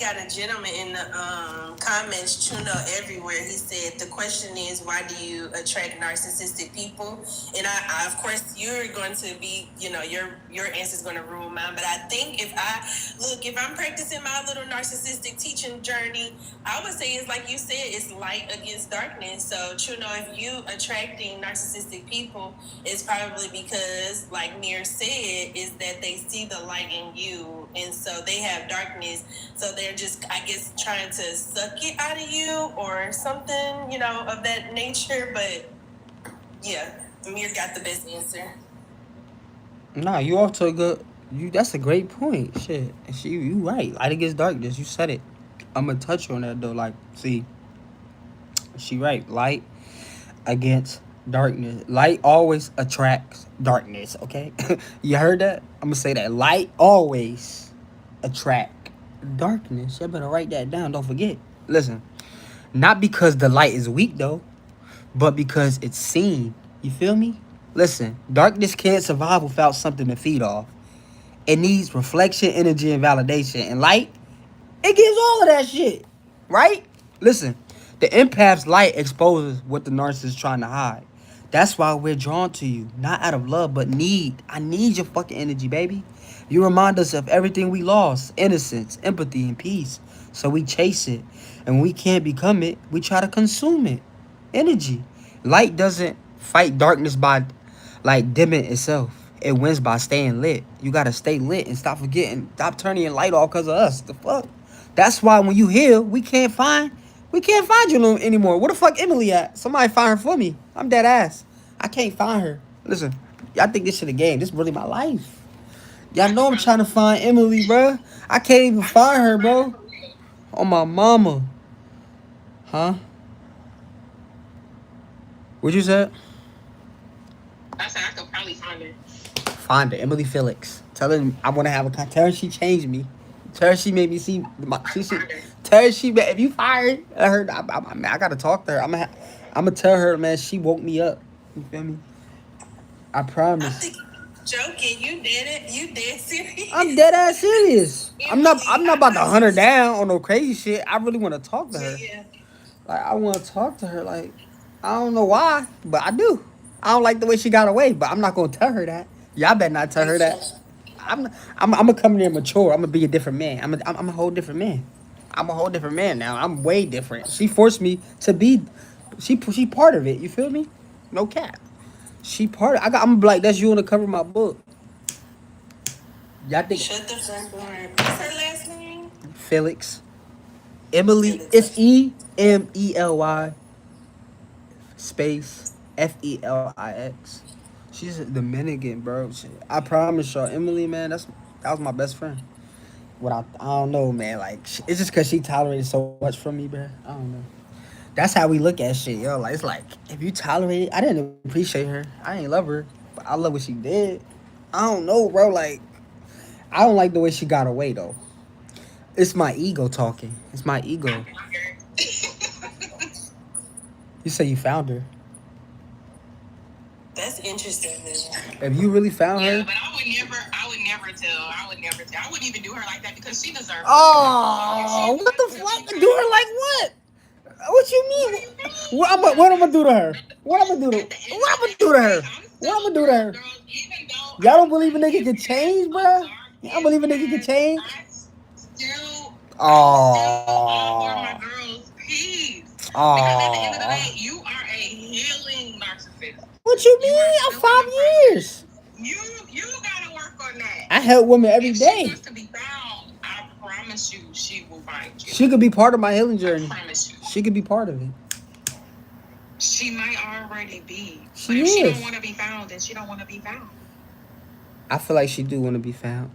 got a gentleman in the comments, Chuno everywhere. He said the question is, why do you attract narcissistic people? And I of course, you're going to be, your answer is going to rule mine. But I think if I'm practicing my little narcissistic teaching journey, I would say it's like you said, it's light against darkness. So Chuno, if you attracting narcissistic people, it's probably because, like Mir said, is that they see the light in you, and so they have darkness. So they're just, I guess, trying to suck it out of you or something, of that nature. But yeah, Amir got the best answer. Nah, you off to a good. That's a great point. Shit, you right. Light against darkness. You said it. I'm gonna touch on that though. Like, see, she right. Light against darkness. Light always attracts darkness. Okay, you heard that? I'm gonna say that. Light always attract darkness. You better write that down. Don't forget. Listen, not because the light is weak though, but because it's seen. You feel me? Listen, darkness can't survive without something to feed off. It needs reflection, energy, and validation. And light, it gives all of that shit. Right? Listen, the empath's light exposes what the narcissist is trying to hide. That's why we're drawn to you. Not out of love, but need. I need your fucking energy, baby. You remind us of everything we lost. Innocence, empathy, and peace. So we chase it. And when we can't become it, we try to consume it. Energy. Light doesn't fight darkness by, dimming itself. It wins by staying lit. You gotta stay lit and stop stop turning your light off because of us. The fuck? That's why when you heal, we can't find you anymore. Where the fuck Emily at? Somebody find her for me. I'm dead ass. I can't find her. Listen, y'all think this shit a game. This is really my life. Y'all know I'm trying to find Emily, bro. I can't even find her, bro. Oh, my mama. Huh? What you said? I said I could probably find her. Find her, Emily Felix. Tell her I want to have a. Tell her she changed me. Tell her she made me see. Tell her she, if you fired her, I gotta talk to her. I'm gonna tell her, man, she woke me up. You feel me? I I promise. think joking. You did it. You dead serious. I'm dead ass serious. I'm not about to hunt her down on no crazy shit. I really want to talk to her. Yeah. Like I want to talk to her. Like I don't know why, but I do. I don't like the way she got away, but I'm not gonna tell her that. Y'all better not tell her that. I'm gonna come in there mature. I'm gonna be a different man. I'm a whole different man. I'm a whole different man now. I'm way different. She forced me to be. She part of it. You feel me? No cap. She part. I'm gonna be like, that's you on the cover of my book. Y'all think Shut the front door. What's her last name? Felix, Emily? It's EMELY space FELIX. She's a Dominican, bro. I promise y'all, Emily, man, that was my best friend. I don't know, man. Like it's just cause she tolerated so much from me, bro. I don't know. That's how we look at shit, yo. Like it's like if you tolerate it, I didn't appreciate her. I ain't love her, but I love what she did. I don't know, bro. Like I don't like the way she got away though. It's my ego talking. It's my ego. You say you found her. That's interesting. If you really found Yeah, her. but I would never tell. I wouldn't even do her like that because she deserves it. Oh, what the fuck? Do her like what? What you mean? What I'm gonna do to her? What I'm gonna do to her? What I'm gonna do to her? Y'all don't believe a nigga can change, bro? Y'all believe a nigga can change? My girl's peace. Because at the end of the day, you are a healing narcissist. What you mean? I'm 5 years. You gotta work on that. I help women every If day. she wants to be found, I promise you, she will find you. She could be part of my healing journey. I promise you. She could be part of it. She might already be. She if is. she don't want to be found, then she don't want to be found. I feel like she do want to be found.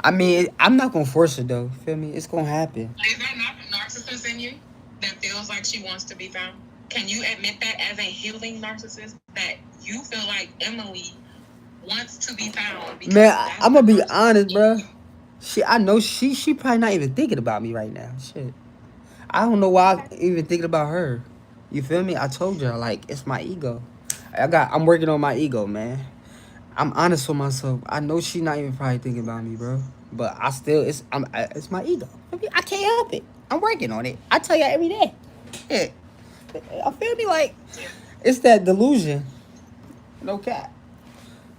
I mean, I'm not gonna force her though. Feel me? It's gonna happen. Is there not a narcissist in you that feels like she wants to be found? Can you admit that as a healing narcissist that you feel like Emily wants to be found? Man, I'm gonna be honest, bro. I know she probably not even thinking about me right now. Shit, I don't know why I'm even thinking about her. You feel me? I told y'all, like it's my ego. I'm working on my ego, man. I'm honest with myself. I know she not even probably thinking about me, bro. But it's my ego. I can't help it. I'm working on it. I tell y'all every day. Yeah. I feel me like it's that delusion. No cap.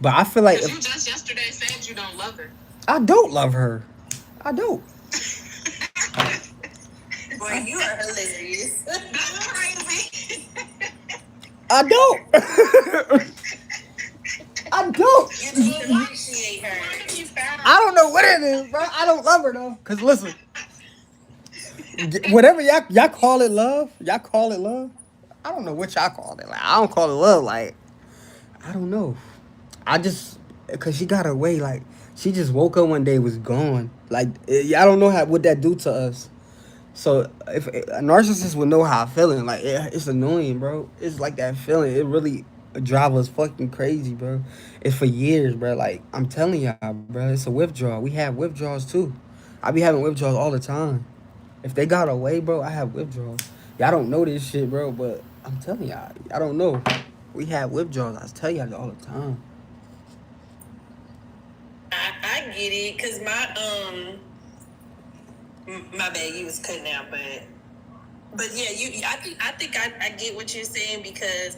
But I feel like you just yesterday said you don't love her. I don't love her. I don't. Boy, you are hilarious. That's crazy. I don't. I don't. You don't appreciate her. I don't know what it is, bro. I don't love her though. Cause listen, whatever y'all call it love, I don't know what y'all call it. Like I don't call it love. Like I don't know. Cause she got away. Like she just woke up one day, was gone. Like I don't know what that do to us. So if a narcissist would know how I'm feeling, like it's annoying, bro. It's like that feeling. It really drive us fucking crazy, bro. It's for years, bro. Like I'm telling y'all, bro. It's a withdrawal. We have withdrawals too. I be having withdrawals all the time. If they got away, bro, I have withdrawals. Y'all don't know this shit, bro, but I'm telling y'all, I don't know. We have withdrawals. I tell y'all all the time. I get it, cause my bad, you was cutting out, but yeah, I think I get what you're saying, because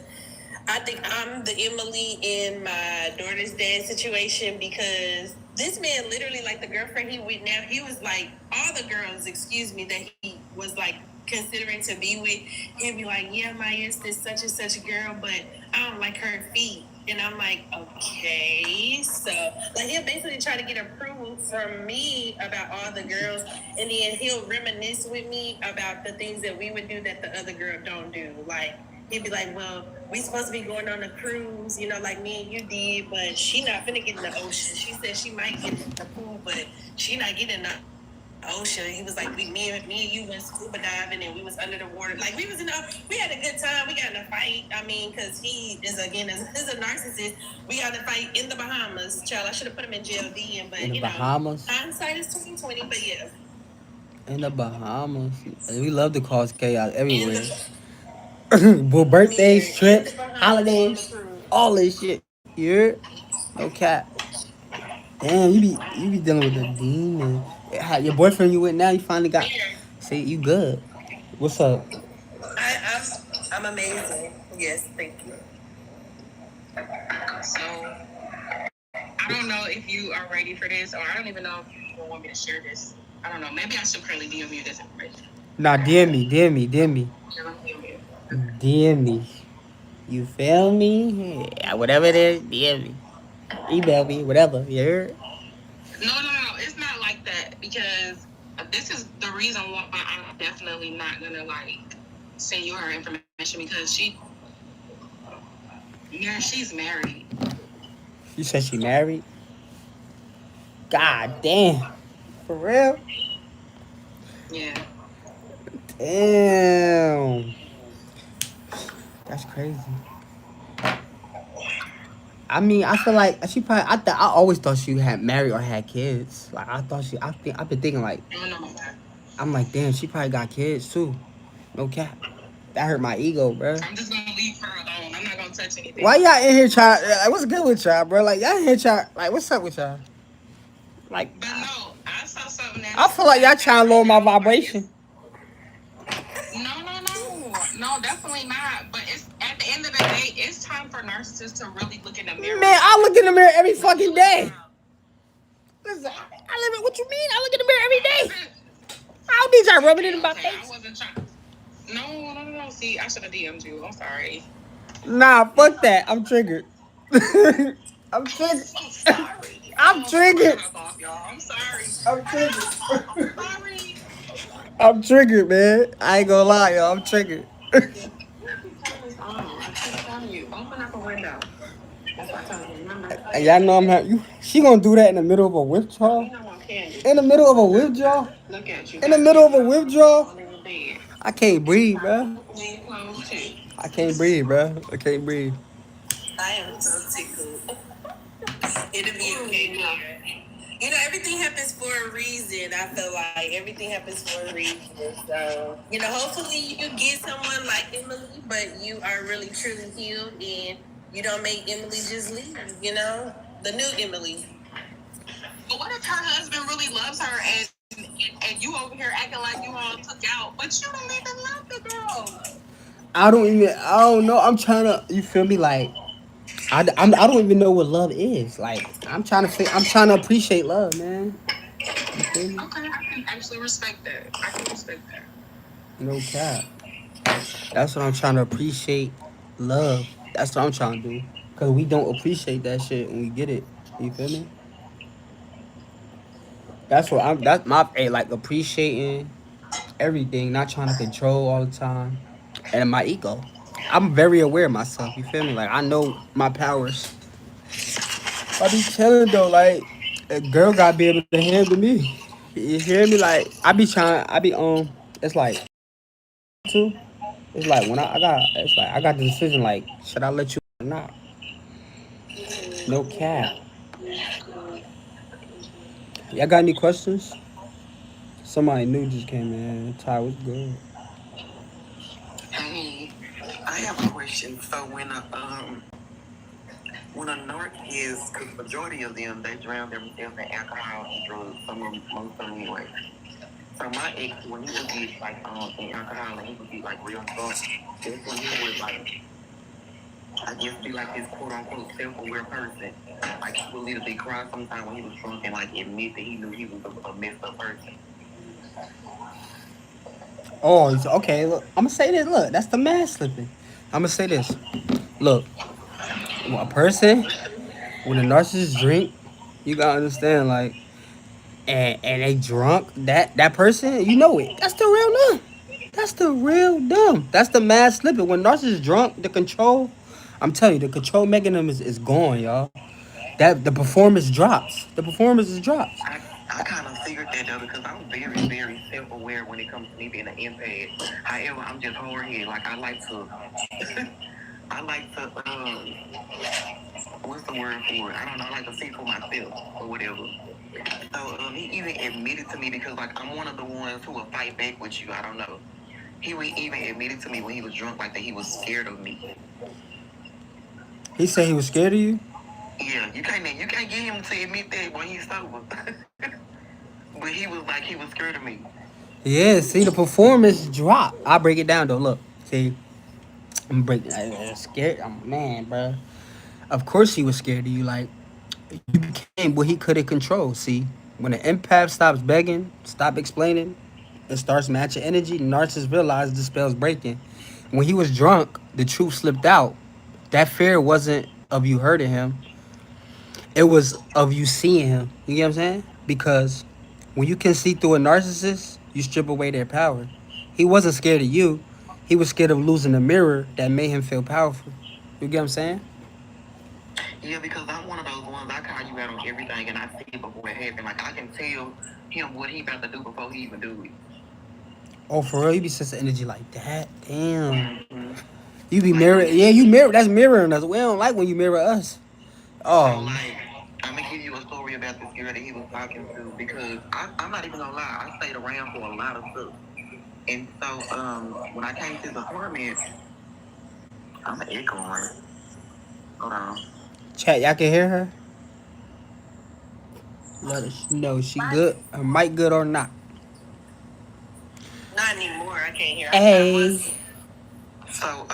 I think I'm the Emily in my daughter's dad situation, because this man literally, like the girlfriend he with now, he was like, all the girls, that he was like considering to be with, he'd be like, yeah, Maya, it's this such and such a girl, but I don't like her feet. And I'm like, okay. So, like, he'll basically try to get approval from me about all the girls. And then he'll reminisce with me about the things that we would do that the other girl don't do. Like, he'd be like, well, we supposed to be going on a cruise, like me and you did, but she not finna get in the ocean. She said she might get in the pool, but she not getting in the ocean. He was like, me and you went scuba diving and we was under the water. Like we had a good time. We got in a fight. I mean, because he is a narcissist. We got in a fight in the Bahamas. Child, I should have put him in jail then, but in the Bahamas? Hindsight is 2020, but yeah. In the Bahamas. We love to cause chaos everywhere. Well, birthdays, trips, holidays, all this shit. You heard? No cap. Damn, you be dealing with a demon. Your boyfriend you with now, you finally got. See, you good. What's up? I'm amazing. Yes, thank you. So I don't know if you are ready for this, or I don't even know if you even want me to share this. I don't know. Maybe I should probably DM you this information. Nah, DM me. Yeah, DM me. You feel me? Yeah, whatever it is, DM me. Email me, whatever. You heard? No. It's not like that because this is the reason why I'm definitely not gonna like send you her information because she's married. You said she married? God damn. For real? Yeah. Damn. That's crazy. I mean, I feel like she probably. I always thought she had married or had kids. Like I thought she. I've been thinking like. I don't know about that. I'm like, damn, she probably got kids too. No cap. That hurt my ego, bro. I'm just gonna leave her alone. I'm not gonna touch anything. Why y'all in here trying? Like, what's good with y'all, bro? Like y'all in here trying. Like what's up with y'all? Like But no, I saw something that I feel like y'all trying to lower my vibration. No, definitely not. But it's at the end of the day, it's time for narcissists to really look in the mirror. Man, I look in the mirror every fucking day. Listen, I live it. What you mean? I look in the mirror every day. I don't need y'all rubbing it in my face. I wasn't trying. No. See, I should have DM'd you. I'm sorry. Nah, fuck that. I'm triggered. I'm triggered. I'm sorry. I'm triggered. I'm sorry. I'm triggered. Sorry. I'm triggered, man. I ain't gonna lie, y'all. I'm triggered. I keep telling you, open up a window. That's what I tell you. Remember? Y'all know I'm happy. She gonna do that in the middle of a withdrawal? In the middle of a withdrawal? Look at you. In the middle of a withdrawal? On your bed. I can't breathe, bro. Lean close too. I can't breathe, bro. I can't breathe. I am so tickled. It'll be okay, dear. You know, everything happens for a reason. I feel like everything happens for a reason. So, you know, hopefully you get someone like Emily, but you are really truly healed and you don't make Emily just leave, you know? The new Emily. But what if her husband really loves her and you over here acting like you all took out, but you don't even love the girl? I don't know. I'm trying to, you feel me? Like, I don't even know what love is. Like, I'm trying to appreciate love, man. You feel me? Okay, I can actually respect that. I can respect that. No cap. That's what I'm trying to appreciate love. That's what I'm trying to do. Because we don't appreciate that shit when we get it. You feel me? That's my, like, appreciating everything, not trying to control all the time. And my ego. I'm very aware of myself, you feel me? Like, I know my powers. I be chilling though, like, a girl gotta be able to handle me. You hear me? Like, it's like, too. It's like, when I got the decision, like, should I let you or not? No cap. Y'all got any questions? Somebody new just came in. Ty, what's good? Hey, I have a question. So when a narc is, because majority of them, they drown themselves in alcohol and drugs. Most of them anyway. So my ex, when he would get like in alcohol and he would get like real drunk, that's when he would like, I guess be like this quote unquote self-aware person. Like he would literally cry sometimes when he was drunk and like admit that he knew he was a messed up person. Oh, okay. Look, I'm gonna say this. Look, that's the man slipping. I'm gonna say this. Look, a person when a narcissist drink, you gotta understand, like, and they drunk. That person, you know it. That's the real them. That's the real them. That's the man slipping. When narcissist drunk, the control. I'm telling you, the control mechanism is gone, y'all. That the performance drops. The performance drops. I kind of figured that though because I'm very, very self-aware when it comes to me being an empath. However, I'm just hard-headed. Like I like to, what's the word for it? I don't know. I like to see for myself or whatever. So he even admitted to me because like I'm one of the ones who will fight back with you. I don't know. He even admitted to me when he was drunk like that he was scared of me. He said he was scared of you? Yeah, you can't get him to admit that when he's sober. But he was like he was scared of me. Yeah, see, the performance drop. I'll break it down, though. Look, see, I'm breaking scared. Man, bro. Of course he was scared of you. Like, you became what he couldn't control. See, when an empath stops begging, stop explaining, and starts matching energy, the narcissist realized the spell's breaking. When he was drunk, the truth slipped out. That fear wasn't of you hurting him. It was of you seeing him. You get what I'm saying? Because when you can see through a narcissist, you strip away their power. He wasn't scared of you. He was scared of losing the mirror that made him feel powerful. You get what I'm saying? Yeah, because I'm one of those ones I call you out on everything and I see it before it happened. Like I can tell him what he about to do before he even do it. Oh, for real? You be such energy like that? Damn. Mm-hmm. You be Like, mirror. Yeah, you mirror. That's mirroring us. We don't like when you mirror us. So Oh, like, I'm gonna give you a story about this girl that he was talking to because I'm not even gonna lie. I stayed around for a lot of stuff, and so when I came to the apartment, I'm an echo on. Hold on. chat. Y'all can hear her. Let us know she good. Her mic good or not. Not anymore. I can't hear. Hey. So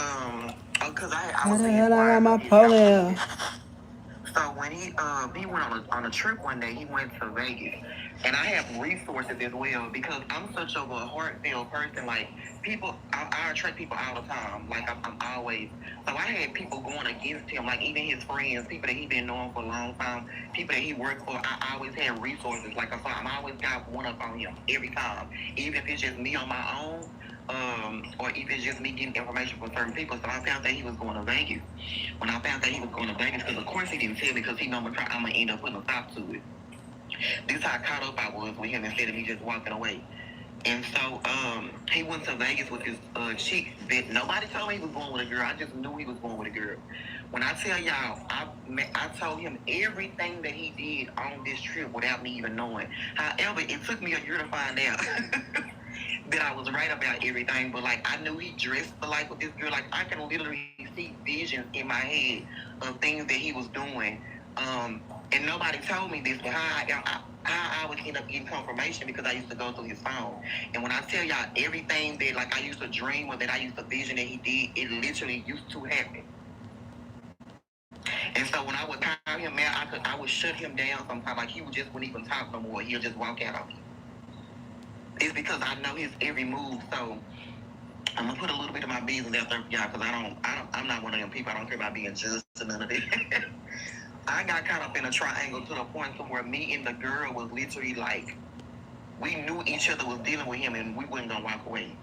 cause I How was the saying hell I got why my it's out. ponytail? So when he went on a trip one day, he went to Vegas, and I have resources as well because I'm such of a heartfelt person. Like people, I attract people all the time. Like I'm always. So I had people going against him, like even his friends, people that he been knowing for a long time, people that he worked for. I always had resources. Like I'm always got one up on him every time, even if it's just me on my own. Or if it's just me getting information from certain people. So I found that he was going to Vegas. When I found that he was going to Vegas, because of course he didn't tell me because he know I'm gonna end up putting a stop to it. This how caught up I was with him instead of me just walking away. And so he went to Vegas with his chick that nobody told me he was going with a girl. I just knew he was going with a girl. When I tell y'all, I told him everything that he did on this trip without me even knowing. However, it took me a year to find out that I was right about everything. But like I knew he dressed alike with this girl. Like I can literally see visions in my head of things that he was doing. And nobody told me this, but how I would end up getting confirmation because I used to go through his phone. And when I tell y'all everything that like I used to dream or that I used to vision that he did, it literally used to happen. And so when I would call him out, I would shut him down sometimes. Like he would just wouldn't even talk no more. He'll just walk out on me. It's because I know his every move. So I'm gonna put a little bit of my business out there for y'all because I'm not one of them people. I don't care about being judged or none of that. I got caught up in a triangle to the point to where me and the girl was literally like, we knew each other was dealing with him and we wasn't gonna walk away.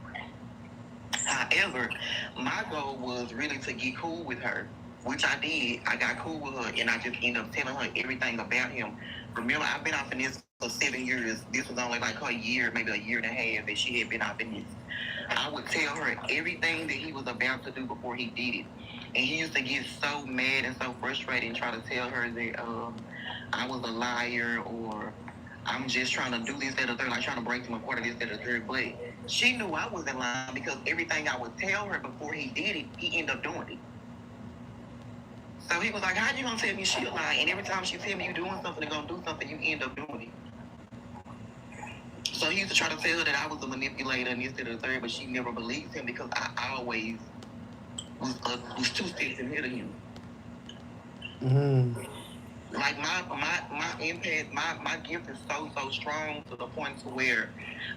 However, my goal was really to get cool with her, which I did. I got cool with her and I just ended up telling her everything about him. Remember, I've been off in this for 7 years. This was only like her year, maybe a year and a half that she had been off in this. I would tell her everything that he was about to do before he did it. And he used to get so mad and so frustrated and try to tell her that I was a liar or I'm just trying to do this, that, or third, like trying to break him apart of this, that, or third. But she knew I wasn't lying because everything I would tell her before he did it, he ended up doing it. So he was like, how you gonna tell me she a lie? And every time she tell me you doing something and gonna do something, you end up doing it. So he used to try to tell her that I was a manipulator and this, that, or the third, but she never believed him because I always was 2 steps ahead of him. Mm-hmm. Like my impact, my gift is so strong to the point to where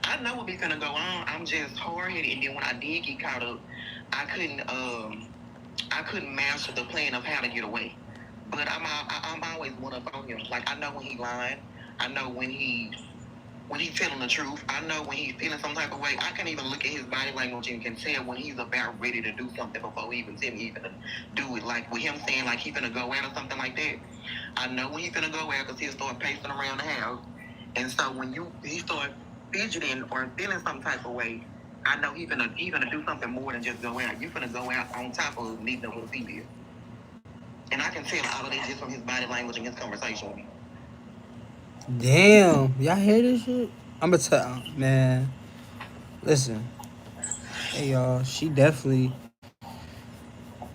I know what be gonna go on. I'm just hard headed, and then when I did get caught up, I couldn't master the plan of how to get away. But I'm always one up on him. Like I know when he lying, I know when he telling the truth. I know when he's feeling some type of way. I can even look at his body language and can tell when he's about ready to do something before he even tell me he's gonna do it. Like with him saying like he's gonna go out or something like that. I know when he's gonna go out because he'll start pacing around the house. And so when he start fidgeting or feeling some type of way, I know he's gonna do something more than just go out. You're gonna go out on top of meeting up with a female. And I can tell all of that just from his body language and his conversation with me. Damn, y'all hear this shit? I'ma tell, man. Listen, hey y'all, she definitely.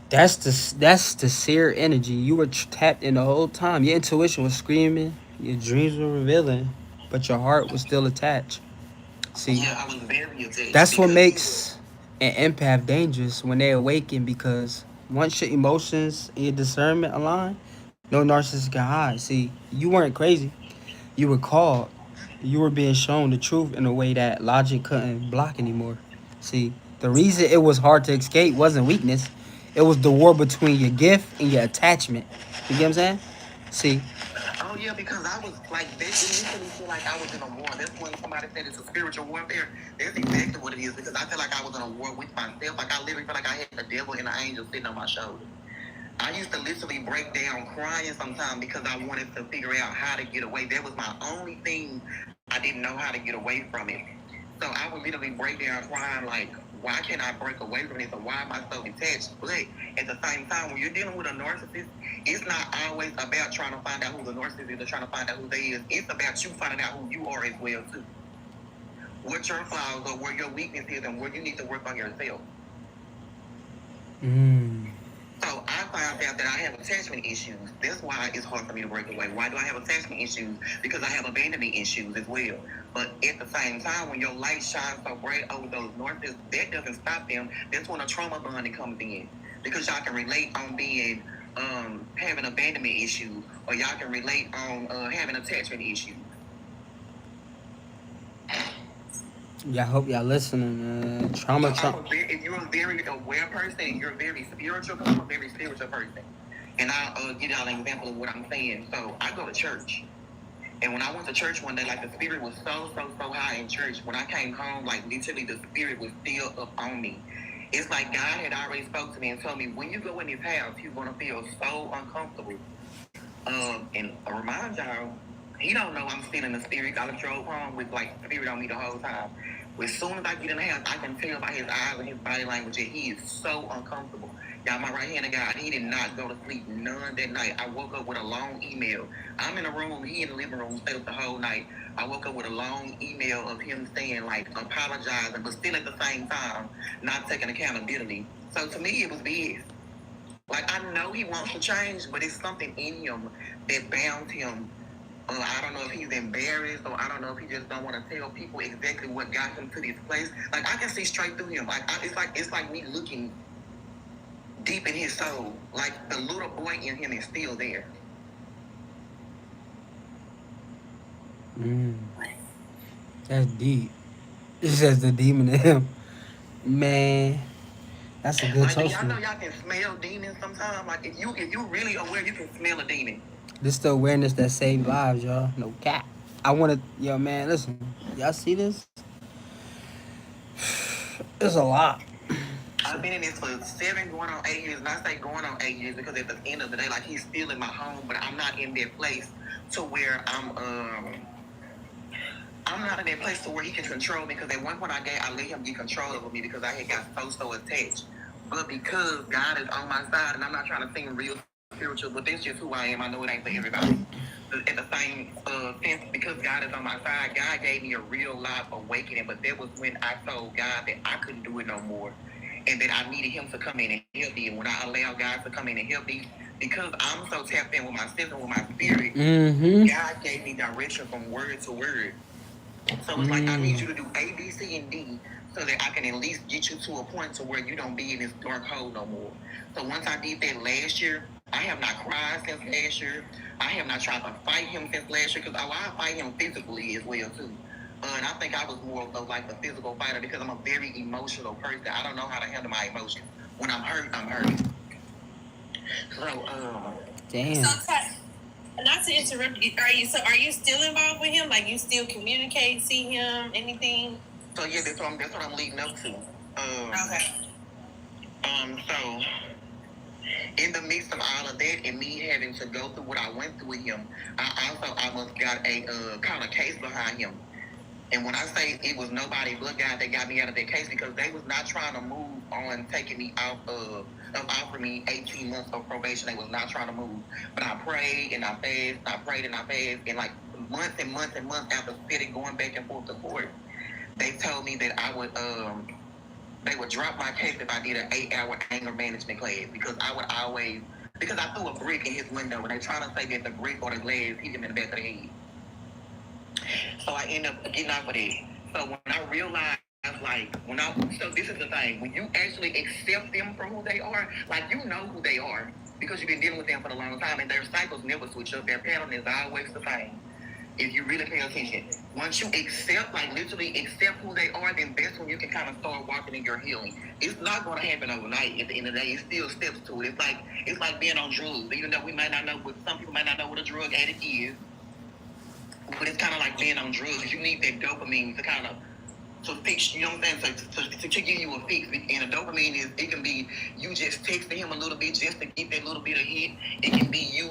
That's the seer energy. You were tapped in the whole time. Your intuition was screaming. Your dreams were revealing, but your heart was still attached. See, Yeah, I was very attached that's what because makes an empath dangerous when they awaken, because once your emotions and your discernment align, no narcissist can hide. See, you weren't crazy. You were called. You were being shown the truth in a way that logic couldn't block anymore. See, the reason it was hard to escape wasn't weakness. It was the war between your gift and your attachment. You get what I'm saying? See, oh yeah, because I was like, they initially feel like I was in a war. That's when somebody said it's a spiritual warfare. That's exactly what it is, because I feel like I was in a war with myself. Like I literally feel like I had the devil and the angel sitting on my shoulder. I used to literally break down crying sometimes because I wanted to figure out how to get away. That was my only thing. I didn't know how to get away from it. So I would literally break down crying like, why can't I break away from this? Or why am I so detached? But at the same time, when you're dealing with a narcissist, it's not always about trying to find out who the narcissist is or trying to find out who they is. It's about you finding out who you are as well too. What your flaws are, where your weakness is, and where you need to work on yourself. So I found out that I have attachment issues. That's why it's hard for me to break away. Why do I have attachment issues? Because I have abandonment issues as well. But at the same time, when your light shines so bright over those narcissists, that doesn't stop them. That's when a trauma bonding comes in. Because y'all can relate on being having abandonment issues, or y'all can relate on having attachment issues. yeah, I hope y'all listening, man. Trauma. If you're a very aware person, you're very spiritual, because I'm a very spiritual person. And I'll give y'all an example of what I'm saying. So I go to church. And when I went to church one day, like the spirit was so high in church. When I came home, like literally the spirit was still up on me. It's like God had already spoke to me and told me, when you go in his house, you're going to feel so uncomfortable. And I remind y'all, he don't know I'm still in the spirit. I drove home with like spirit on me the whole time. As soon as I get in the house, I can tell by his eyes and his body language that he is so uncomfortable. Y'all, my right hand of God, he did not go to sleep none that night. I woke up with a long email. I'm in the room, he in the living room, stayed up the whole night. I woke up with a long email of him saying, like, apologizing, but still at the same time, not taking accountability. So to me, it was big. Like, I know he wants to change, but it's something in him that bound him. I don't know if he's embarrassed, or I don't know if he just don't want to tell people exactly what got him to this place. Like, I can see straight through him. Like, it's like me looking deep in his soul. Like, the little boy in him is still there. That's deep. It's just the demon in him, man. That's a good Like, toast. y'all know y'all can smell demons sometimes. Like, if you really aware, you can smell a demon. This the awareness that saved lives, y'all. No cap. I wanna, yo, man. Listen, y'all see this? It's a lot. I've been in this for 7 going on 8 years, and I say going on 8 years because at the end of the day, like, he's still in my home, but I'm not in that place to where I'm not in that place to where he can control me, because at one point I let him get control over me because I had got so attached. But because God is on my side, and I'm not trying to seem real spiritual, but that's just who I am. I know it ain't for everybody. But at the same sense, because God is on my side, God gave me a real life awakening, but that was when I told God that I couldn't do it no more, and that I needed him to come in and help me. And when I allowed God to come in and help me, because I'm so tapped in with my system, with my spirit, God gave me direction from word to word. So it's like, I need you to do A, B, C, and D so that I can at least get you to a point to where you don't be in this dark hole no more. So once I did that last year, I have not cried since last year. I have not tried to fight him since last year, because I fight him physically as well too. And I think I was more of like the physical fighter because I'm a very emotional person. I don't know how to handle my emotions. When I'm hurt, I'm hurt. So, Damn. Not to interrupt you, are you still involved with him? Like, you still communicate, see him, anything? So yeah, that's what I'm leading up to. Okay. So in the midst of all of that and me having to go through what I went through with him, I also almost got a kind of case behind him. And when I say it was nobody but God that got me out of that case, because they was not trying to move on taking me out of offering me 18 months of probation. They was not trying to move. But I prayed and I fasted, I prayed and I fasted. And like months and months and months after steady going back and forth to court, they told me that they would drop my case if I did an 8-hour anger management class because I would always, because I threw a brick in his window and they trying to say that the brick or the glass hit him in the back of the head. So I end up getting off of that. So when I realized, so this is the thing, when you actually accept them for who they are, like you know who they are because you've been dealing with them for a long time and their cycles never switch up. Their pattern is always the same. If you really pay attention, once you accept, like literally accept who they are, then that's when you can kind of start walking in your healing. It's not going to happen overnight. At the end of the day, it's still steps to it. It's like being on drugs. Even though we might not know what some people might not know what a drug addict is, but it's kind of like being on drugs. You need that dopamine to kind of to fix, you know what I'm saying? So to give you a fix. And a dopamine is, it can be you just texting him a little bit just to get that little bit of hit. It can be you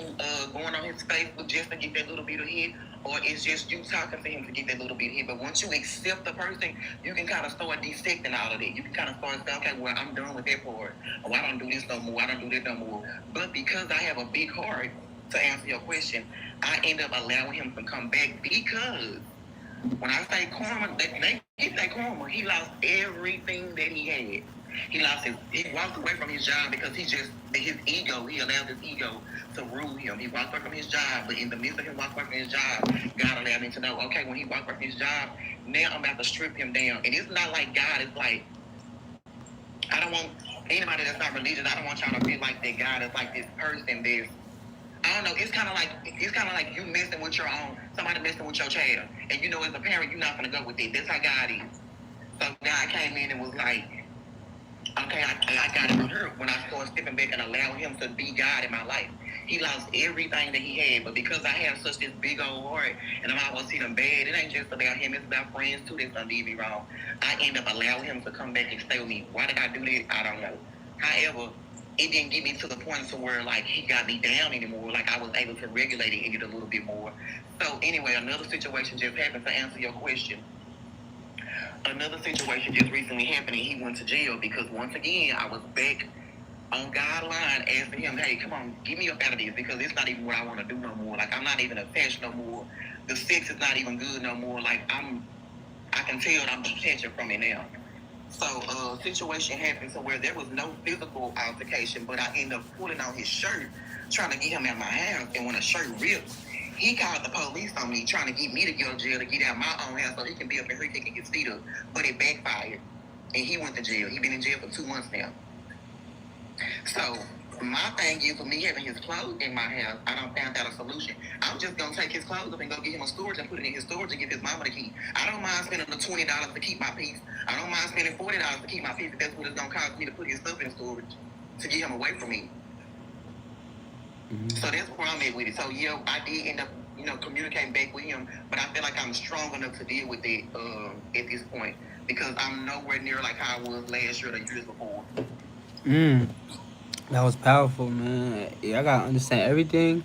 going on his Facebook just to get that little bit of hit. Or it's just you talking to him to get that little bit of hit. But once you accept the person, you can kind of start dissecting all of that. You can kind of start saying, okay, well, I'm done with that part. Or I don't do this no more. I don't do that no more. But because I have a big heart, to answer your question, I end up allowing him to come back because when I say karma, they get that karma. He lost everything that he had. He walked away from his job because his ego, he allowed his ego to rule him. He walked away from his job, but in the midst of him walking away from his job, God allowed him to know, okay, when he walked away from his job, now I'm about to strip him down. And it's not like God, it's like, I don't want anybody that's not religious, I don't want y'all to feel like that God is like this person that's, I don't know, it's kind of like you messing with your own, somebody messing with your child. And you know, as a parent, you're not going to go with it. That's how God is. So God came in and was like, okay, I got it from her when I started stepping back and allowing him to be God in my life. He lost everything that he had, but because I have such this big old heart and I'm always see them bad, it ain't just about him, it's about friends too that's gonna leave me wrong. I end up allowing him to come back and stay with me. Why did I do that? I don't know. However, it didn't get me to the point to where like he got me down anymore. Like I was able to regulate it and get a little bit more. So anyway, another situation just happened to answer your question. Another situation just recently happened and he went to jail because once again I was back on guideline asking him, hey, come on, get me up out of this because it's not even what I want to do no more. Like I'm not even attached no more. The sex is not even good no more. Like I can tell I'm detached from it now. So situation happened to where there was no physical altercation, but I ended up pulling on his shirt, trying to get him out of my house. And when the shirt ripped, he called the police on me, trying to get me to go to jail to get out my own house so he can be up in here kicking his feet up. But it backfired, and he went to jail. He's been in jail for 2 months now. So my thing is, for me having his clothes in my house, I don't found out a solution. I'm just gonna take his clothes up and go get him a storage and put it in his storage and give his mama the key. I don't mind spending the $20 to keep my peace. I don't mind spending $40 to keep my peace if that's what it's gonna cost me to put his stuff in storage to get him away from me. Mm-hmm. So that's where I'm at with it. So yeah, I did end up, communicating back with him, but I feel like I'm strong enough to deal with it at this point because I'm nowhere near like how I was last year or the years before. That was powerful, man. Yeah, I gotta understand everything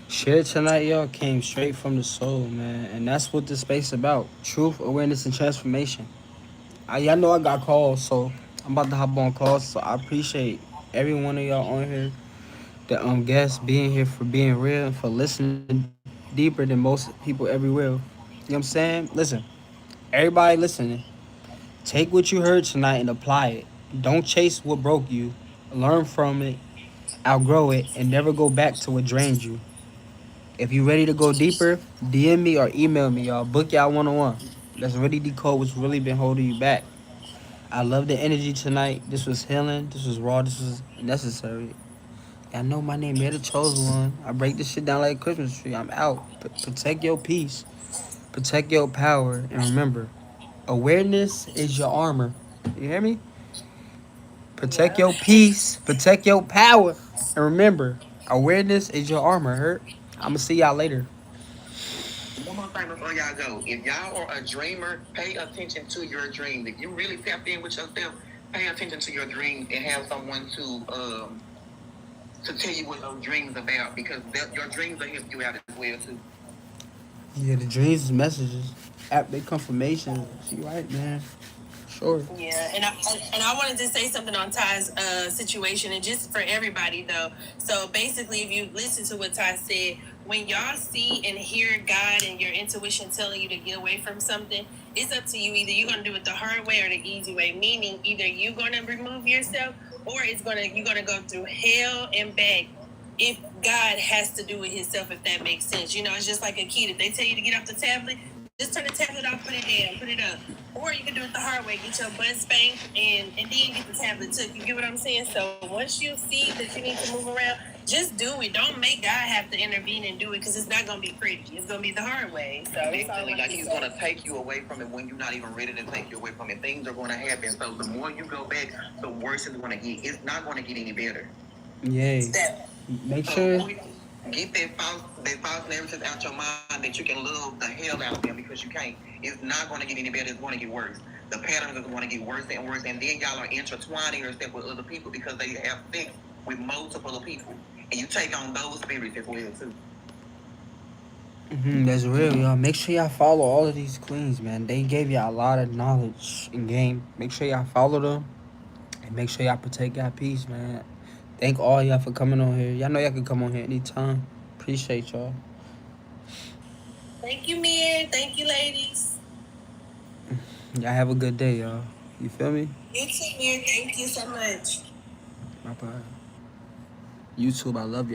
shared tonight, y'all, came straight from the soul, man. And that's what this space is about. Truth, awareness, and transformation. Y'all know I got calls, so I'm about to hop on calls. So I appreciate every one of y'all on here. The guests being here, for being real, and for listening deeper than most people everywhere. You know what I'm saying? Listen, everybody listening, take what you heard tonight and apply it. Don't chase what broke you. Learn from it, outgrow it, and never go back to what drained you. If you ready to go deeper, DM me or email me, y'all. Book y'all one-on-one. Let's really decode what's really been holding you back. I love the energy tonight. This was healing. This was raw. This was necessary. I know my name, you're the chosen one. I break this shit down like a Christmas tree. I'm out. Protect your peace. Protect your power. And remember, awareness is your armor. You hear me? Protect your peace. Protect your power. And remember, awareness is your armor, hurt? I'm going to see y'all later. One more thing before y'all go. If y'all are a dreamer, pay attention to your dreams. If you really tapped in with yourself, pay attention to your dreams and have someone to tell you what those dreams about because your dreams will help you out as well too. Yeah, the dreams is messages. They confirmation. She right, man. Sure. Yeah, and I wanted to say something on Ty's situation, and just for everybody though. So basically, if you listen to what Ty said, when y'all see and hear God and your intuition telling you to get away from something, it's up to you. Either you're gonna do it the hard way or the easy way. Meaning, either you're gonna remove yourself, or you're gonna go through hell and back. If God has to do it Himself, if that makes sense, it's just like a kid. If they tell you to get off the tablet, just turn the tablet off, put it down, put it up. Or you can do it the hard way, get your butt spanked, and then get the tablet took. You get what I'm saying? So once you see that you need to move around, just do it. Don't make God have to intervene and do it, because it's not going to be pretty. It's going to be the hard way. So basically, like He's going to take you away from it when you're not even ready to take you away from it. Things are going to happen. So the more you go back, the worse it's going to get. It's not going to get any better. Yay. Make sure. Get that false narrative out your mind that you can love the hell out of them, because you can't. It's not going to get any better. It's going to get worse. The patterns are going to get worse and worse, and then y'all are intertwining yourself with other people because they have sex with multiple people, and you take on those spirits as well too. That's real, y'all. Make sure y'all follow all of these queens, man. They gave y'all a lot of knowledge in game. Make sure y'all follow them, and make sure y'all protect y'all peace, man. Thank all y'all for coming on here. Y'all know y'all can come on here anytime. Appreciate y'all. Thank you, Mir. Thank you, ladies. Y'all have a good day, y'all. You feel me? You too, Mir. Thank you so much. Bye-bye. YouTube, I love you.